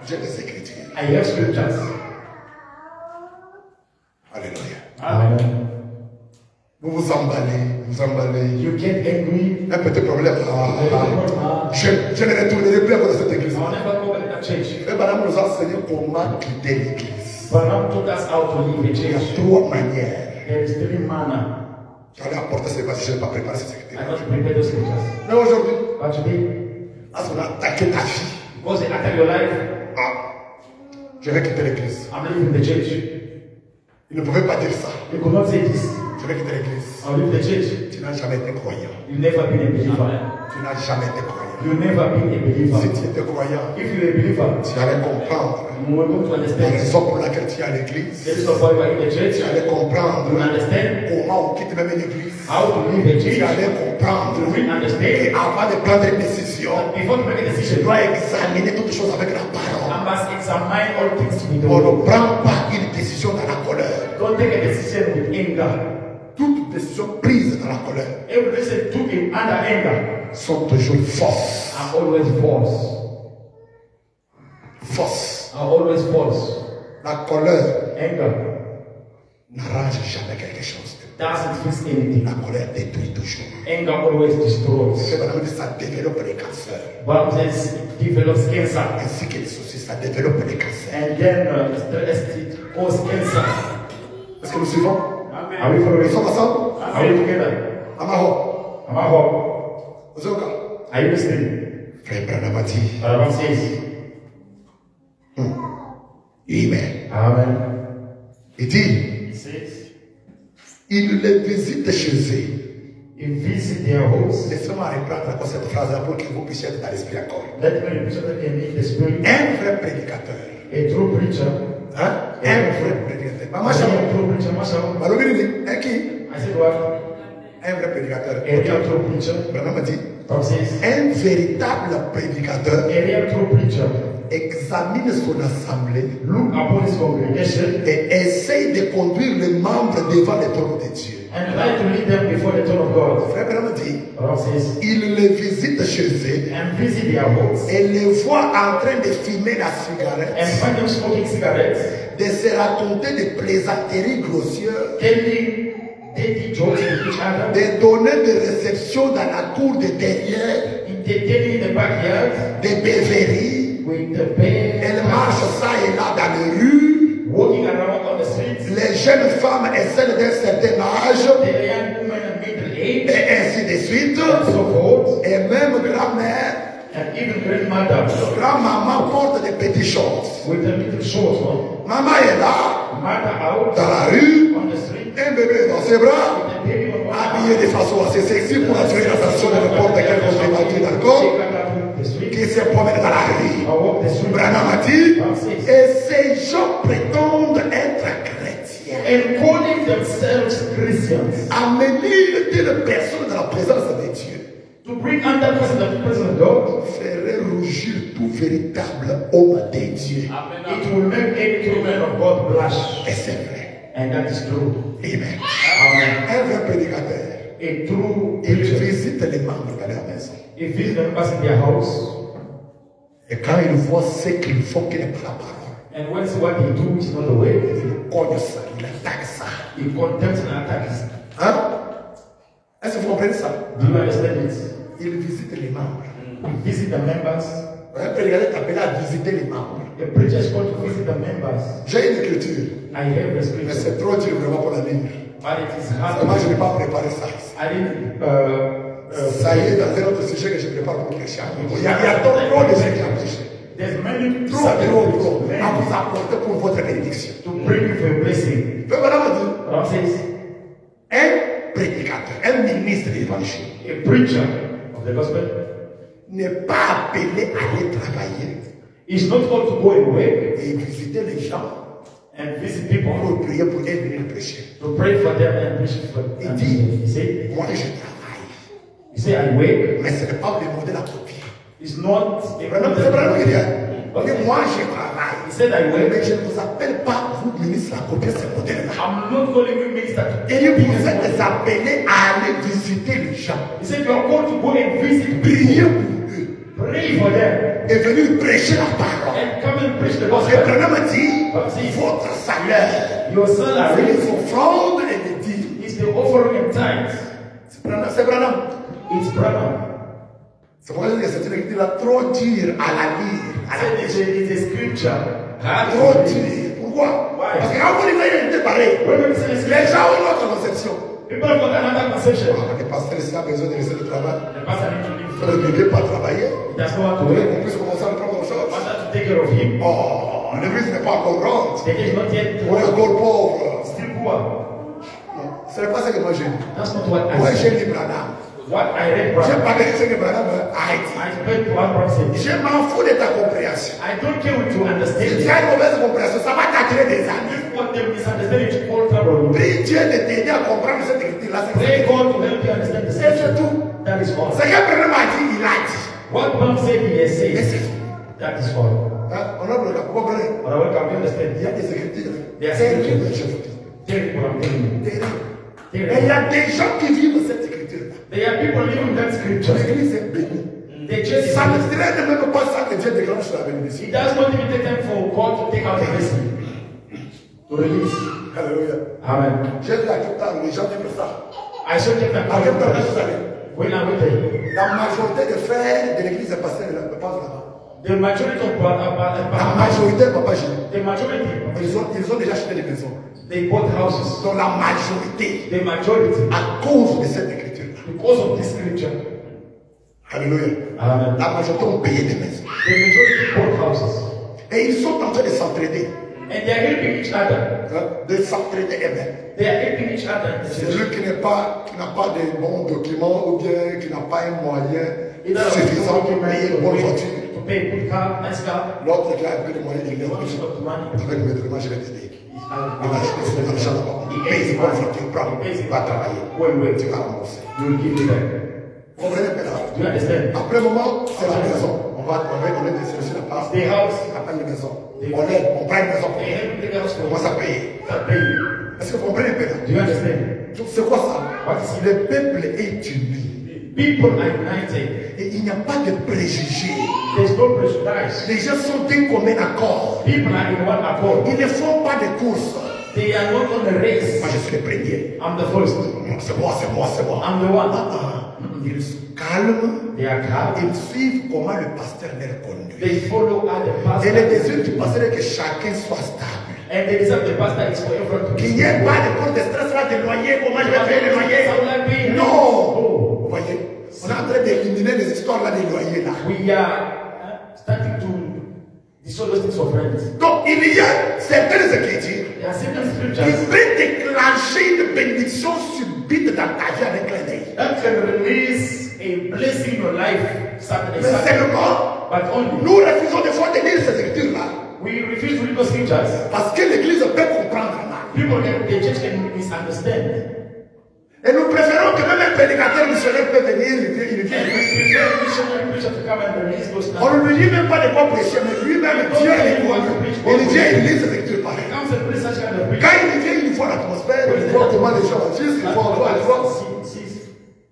J'ai des écritures. I have scriptures. Alléluia. Amen. Vous vous emballez. You get angry. Un petit problème. Je ne retournerai plus à cette église. I'll never go back to that church. Et madame nous a enseigné comment quitter l'église. Branham taught us how to live a Il y a church. 3 manières. There is 3 manner. J'allais apporter ces passages, je n'ai pas préparé ces I secrétaires. not prepare those scriptures. Mais aujourd'hui, But today, as on a attaqué ta fille, because they attack your life, je vais quitter l'église. I'm leaving the church. Il ne pouvait pas dire ça. You could not say this. Je vais quitter l'église. I'll leave the church. Tu n'as jamais été croyant. You've never been a believer. Tu n'as jamais été croyant. You've never been a believer. Si tu étais croyant, If you're a believer, tu allais comprendre you will come to la understand raison pour laquelle tu es à l'église. the reason why you are in the church. Tu allais comprendre You will understand comment on quitte même une église. how to live a Tu church. allais comprendre You will understand. et avant de prendre une décision, Before you make a tu decision, dois examiner toutes choses avec la parole. I must examine all things with the On ne word. prend pas une décision dans la colère. Don't take a decision with anger. Toutes décisions prises dans la colère Every decision took in under anger sont toujours fausses. are always false. Fausses. Are always false. La colère Anger n'arrange jamais quelque chose. doesn't fix anything. La colère détruit toujours. Anger always destroys. C'est vraiment ça développe les cancers. But says it develops cancer. Ainsi que les soucis, ça développe les cancers. And then stress it causes cancer. Est-ce que nous suivons? Are we Nous following? sommes ensemble? Are we together? Amaho. Am I wrong? Ozoka. Are you listening? Frère Branham a dit. Branham says, Amen. Amen. Il dit, He says, il les visite chez eux. he visit their homes. Laissez-moi reprendre encore cette phrase-là pour que vous puissiez être dans l'esprit encore. Let me repeat that can meet the spirit. Un vrai prédicateur. A true preacher. Hein? Un vrai prédicateur. Maman I said, Chamo. a true preacher, Masha. Malobini, un qui? I said, what? Un vrai prédicateur. A real true preacher. Branham a dit, Branham says, un véritable prédicateur a real true preacher. examine son assemblée Look upon his congregation et essaye de conduire les membres devant le trône de Dieu. and try to lead them before the throne of God. Frère Branham dit, Branham says, il les visite chez eux and visit their homes et les voit en train de fumer la and cigarette, find them smoking cigarettes, de se raconter des plaisanteries grossières, telling dirty jokes with each other, de donner des réceptions dans la cour de derrière, entertaining in the backyard des beuveries. with the bear, Elle marche ça et là dans les rues. walking around on the streets, Les jeunes femmes et celles d'un certain âge, the young women of middle age, et ainsi de suite. and so forth, Et même grand-mère, and even grandmother grand-maman porte des petits shorts. with a little short one. Maman est là, Mother out dans la rue, on the street un bébé dans ses bras, with a baby on one habillé de façon assez sexy pour attirer l'attention de n'importe quel consommateur d'alcool qui se promène dans la rue. Branham a dit, et ces gens prétendent être chrétiens. and calling themselves Christians Amener telle personne dans la présence de Dieu to bring under the presence of God. ferait rougir tout véritable homme de Dieu. It will make any true man of God blush, Et c'est vrai. and that is true. Amen. Amen. Un vrai prédicateur, A true il preacher, visite les membres dans leur maison. if he's the members in their house, Et quand il voit ce qu'ils font qui n'est pas la parole, and when what they do is not the way, il cogne ça, il attaque ça. he condemns and attacks. Hein? Est-ce que vous comprenez ça? Do you understand it? Il visite les membres. He visits the members. Un prédicateur est appelé à visiter les membres. A preacher is called to visit the members. J'ai une écriture, I have the mais scripture, c'est trop dur vraiment pour la lire. but it is hard. Moi, je n'ai pas préparé ça. I didn't. Ça y est, dans un autre sujet que je prépare pour quelqu'un. Il y a trop de choses à toucher. There's many Trop à many vous apporter pour votre bénédiction. to bring you for a blessing. Frère Branham a dit, Branham says, un prédicateur, un ministre de l'évangile a preacher of the gospel n'est pas appelé à aller travailler is not called to go and work et visiter les gens and visit people pour prier pour eux venir prêcher. to pray for them and preach for Il them. dit, He moi je travaille, say, I work. mais ce n'est pas le modèle à copier. It's not. C'est Branham qui dit, ok, moi je travaille, He said, I work. mais je ne vous appelle pas, vous ministre, à copier ce modèle-là. I'm not calling you minister to Et vous êtes appelés à aller visiter les gens, He said, you are called to go and visit prier people, pour eux pray for them, et venir prêcher la parole. and come and preach the Et gospel. Branham dit, votre salaire, Your c'est salary les offrandes et les dîmes. is the offering and tithes. C'est Branham. It's Branham. C'est pourquoi je dis que c'est une écriture trop dure à la lire. À la Said it's a scripture. trop dure. Pourquoi? Why? Why? Parce que quand vous lisez une unité pareille, When we say les gens ont une autre conception. people have got another conception. Le pasteur ici a besoin de laisser le travail. The pastor needs to leave. Il ne veut pas travailler. He does not want to Vous voulez work. qu'on puisse commencer à le prendre en charge. Pastor to take care of him. Oh, l'église n'est pas encore grande. The church is not yet On est encore pauvre. still poor. Ce n'est pas ce que moi j'ai dit. That's not what Moi I j'ai said. dit Branham. What I read, J'ai brother. parlé de ce que Branham a Haïti. I spoke to one person. Je m'en fous de ta compréhension. I don't care what you Si understand. tu as une mauvaise compréhension, ça va t'attirer des amis. What they misunderstand is all trouble. Prie Dieu de t'aider à comprendre cette écriture-là. Pray God to help you understand the C'est scripture. tout. That is all. Ce que Branham a dit, il a dit. What Paul said, he has Et said. c'est tout. That is all. Hein, on a le problème. But I welcome you understand. Il y a des écritures. Yes. Terribles, je vous dis. Tell you what I'm telling you. Terribles. Et il y a des gens qui vivent cette écriture-là. There are people living that scripture. L'église est bénie. The church is Ça ne traîne même pas ça que Dieu déclenche la bénédiction. It does not even take time for God to take out the blessing. To release. Alléluia. Amen. J'ai vu à Captain, les gens vivent ça. I should take that À out of Captain, vous the savez, When I went there, la majorité des frères de l'église est passée là-bas. the majority of La majorité, papa, the majority, ils ont déjà acheté des maisons. they bought houses. Donc la majorité, The majority, à cause de cette écriture-là. because of this scripture, Alléluia. Amen. La majorité ont payé des maisons. The majority bought houses. Et ils sont en train de s'entraider. And they are helping each other. Hein, de s'entraider eux-mêmes. They are helping each other. Celui qui n'a pas de bons documents ou bien qui n'a pas un moyen Either suffisant pour payer une bonne to voiture. pay a good car, nice car, L'autre qui a un peu de moyens, il est one got the money. avec le maître, je vais t'aider. Il va He acheter son argent là-bas. Il paye une bonne voiture, prends, il va travailler. Tu vas rembourser. will give you that. Vous comprenez Do maintenant? you understand? Après un moment, c'est la maison. On va sélectionner la part. The house, On appelle une maison. On prend une maison. they help the house On for commence à payer. start paying. Est-ce que vous comprenez maintenant? Do you understand? C'est quoi ça? What is Le peuple est uni. People are united. Et il n'y a pas de préjugés. There's no prejudice. Les gens sont d'un commun accord. People are in one accord. Ils ne font pas de course. They are not on a race. Moi, je suis le premier. I'm the first. C'est moi, c'est moi, c'est moi. I'm the one. Ils se calment. They are calm. Ils suivent comment le pasteur les conduit. They follow other Et le pastors. désir du pasteur est que chacun soit stable. And the desire of the pastor is for everyone to Qu'il be n'y ait pas de course de stress là, de loyer, comment je vais payer le loyer. Non. No. Vous voyez, on est en train d'éliminer les histoires là des loyers là. We are starting to dissolve those things of friends. Donc il y a certaines écritures There are certain qui scriptures peuvent déclencher une bénédiction subite dans ta vie avec clin d'œil. that can release a blessing in your life. Saturday, Mais Saturday. seulement, But only nous refusons des fois de lire ces écritures là. we refuse to read those scriptures. Parce que l'église peut comprendre mal. People can, the church can misunderstand. Et nous préférons que même un prédicateur missionnaire peut venir, il vient. And we prefer a missionary preacher to come and release those On ne lui dit même pas de quoi prêcher, mais lui-même, Dieu il vient, il lit ces écritures pareilles. comes and preach such kind of preaching. Quand il vient, il voit l'atmosphère, il voit comment les gens agissent, il voit.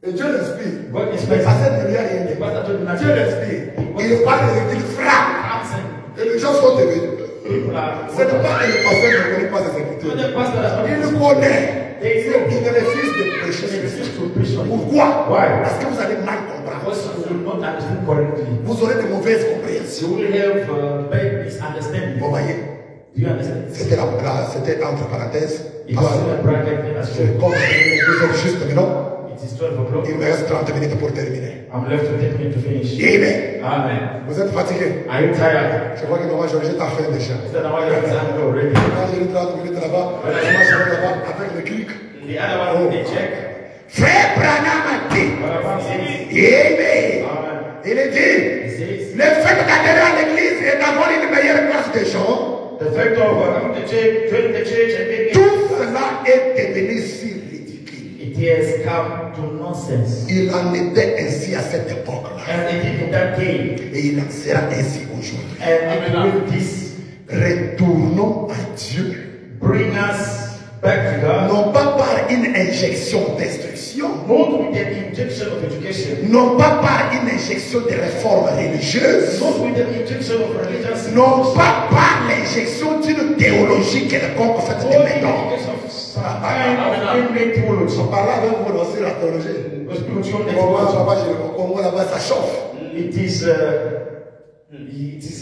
Et Dieu l'inspire. God Mais inspires. à cette manière, il The pastor told me Dieu l'inspire. Il parle des écrits frappent. comes and Et les gens sont devenus. people are. Ce n'est pas que le pasteur ne connaît pas ces écritures. The pastor does not Il le connaît. They Il refuse de prêcher. They refuse to preach on it. Pourquoi? Why? Parce que vous allez mal comprendre. Because you will not understand correctly. Vous aurez de mauvaises You compréhensions. will have bad misunderstanding. Vous voyez? Do you understand? C'était entre parenthèses. It was in a bracket in a school. Comme nous sommes juste maintenant, It is 12 o'clock. il me reste 30 minutes pour terminer. I'm left with 10 minutes to finish. Amen. Amen. Vous êtes fatigué? Are you tired? Je vois que maman Georgette a faim déjà. Is that the one you have already? Quand j'ai eu 30 minutes là-bas, maman Georgette là-bas, avec le clic. The other one, they check. Frère Branham a dit. What about says? Amen. Amen. Il est dit. He says, Le fait d'adhérer à l'église et d'avoir une meilleure place des gens, the fact of coming to church, joining the church and getting tout cela est devenu si ridicule. it has come to nonsense. Il en était ainsi à cette époque-là. And it did in that day. Et il en sera ainsi aujourd'hui. And it will this Retournons à Dieu. bring us back to God. Non pas par une injection d'instruction, Not with an injection of education. non pas par une injection de réforme religieuse, Not with an injection of religious. non pas par l'injection d'une théologie quelconque faite Or de the méthode. injection of some kind of inmate theology. On parlait avec vous aussi la théologie. Those people who don't Au moins, know papa, au moins là-bas, ça chauffe. it is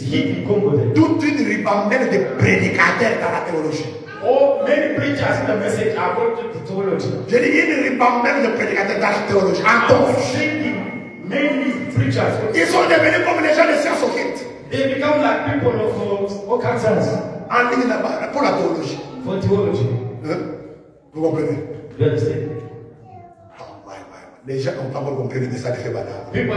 heat in Congo there. Toute une ribambelle de prédicateurs dans la théologie. Oh, many preachers in the message are going to the theology. Je dis, il ne répand même de prédicateurs dans la théologie. Encore. Many preachers, Ils sont devenus comme les gens de sciences occultes. they become like people of occult science En ligne là-bas, pour la théologie. for theology. Hein? Vous comprenez? You understand? Les gens n'ont pas encore compris le message de Fébana. People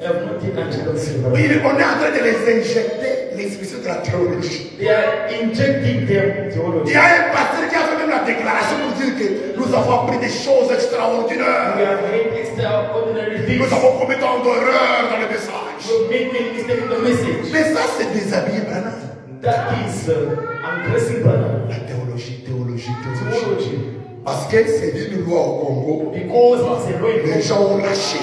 have not taken consideration. On est en train de les injecter l'expression de la théologie. They are injecting them Il theology. y a un pasteur qui a fait même la déclaration pour dire que nous avons appris des choses We extraordinaires. have made extraordinary things. Nous avons commis tant d'erreurs dans le message. We made many mistakes in the message. Mais ça, c'est déshabiller Branham. That is undressing brother. La théologie. Theology. Parce que c'est une loi au Congo. Because it's a way Les gens ont lâché.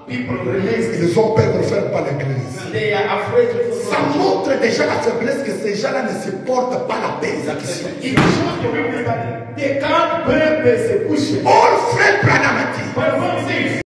people release. Ils ont peur de faire par l'église. They are afraid to Ça montre déjà la faiblesse que ces gens-là ne supportent pas la persécution. It shows the people that they can't bear persecution. All frère Branham a dit, But one thing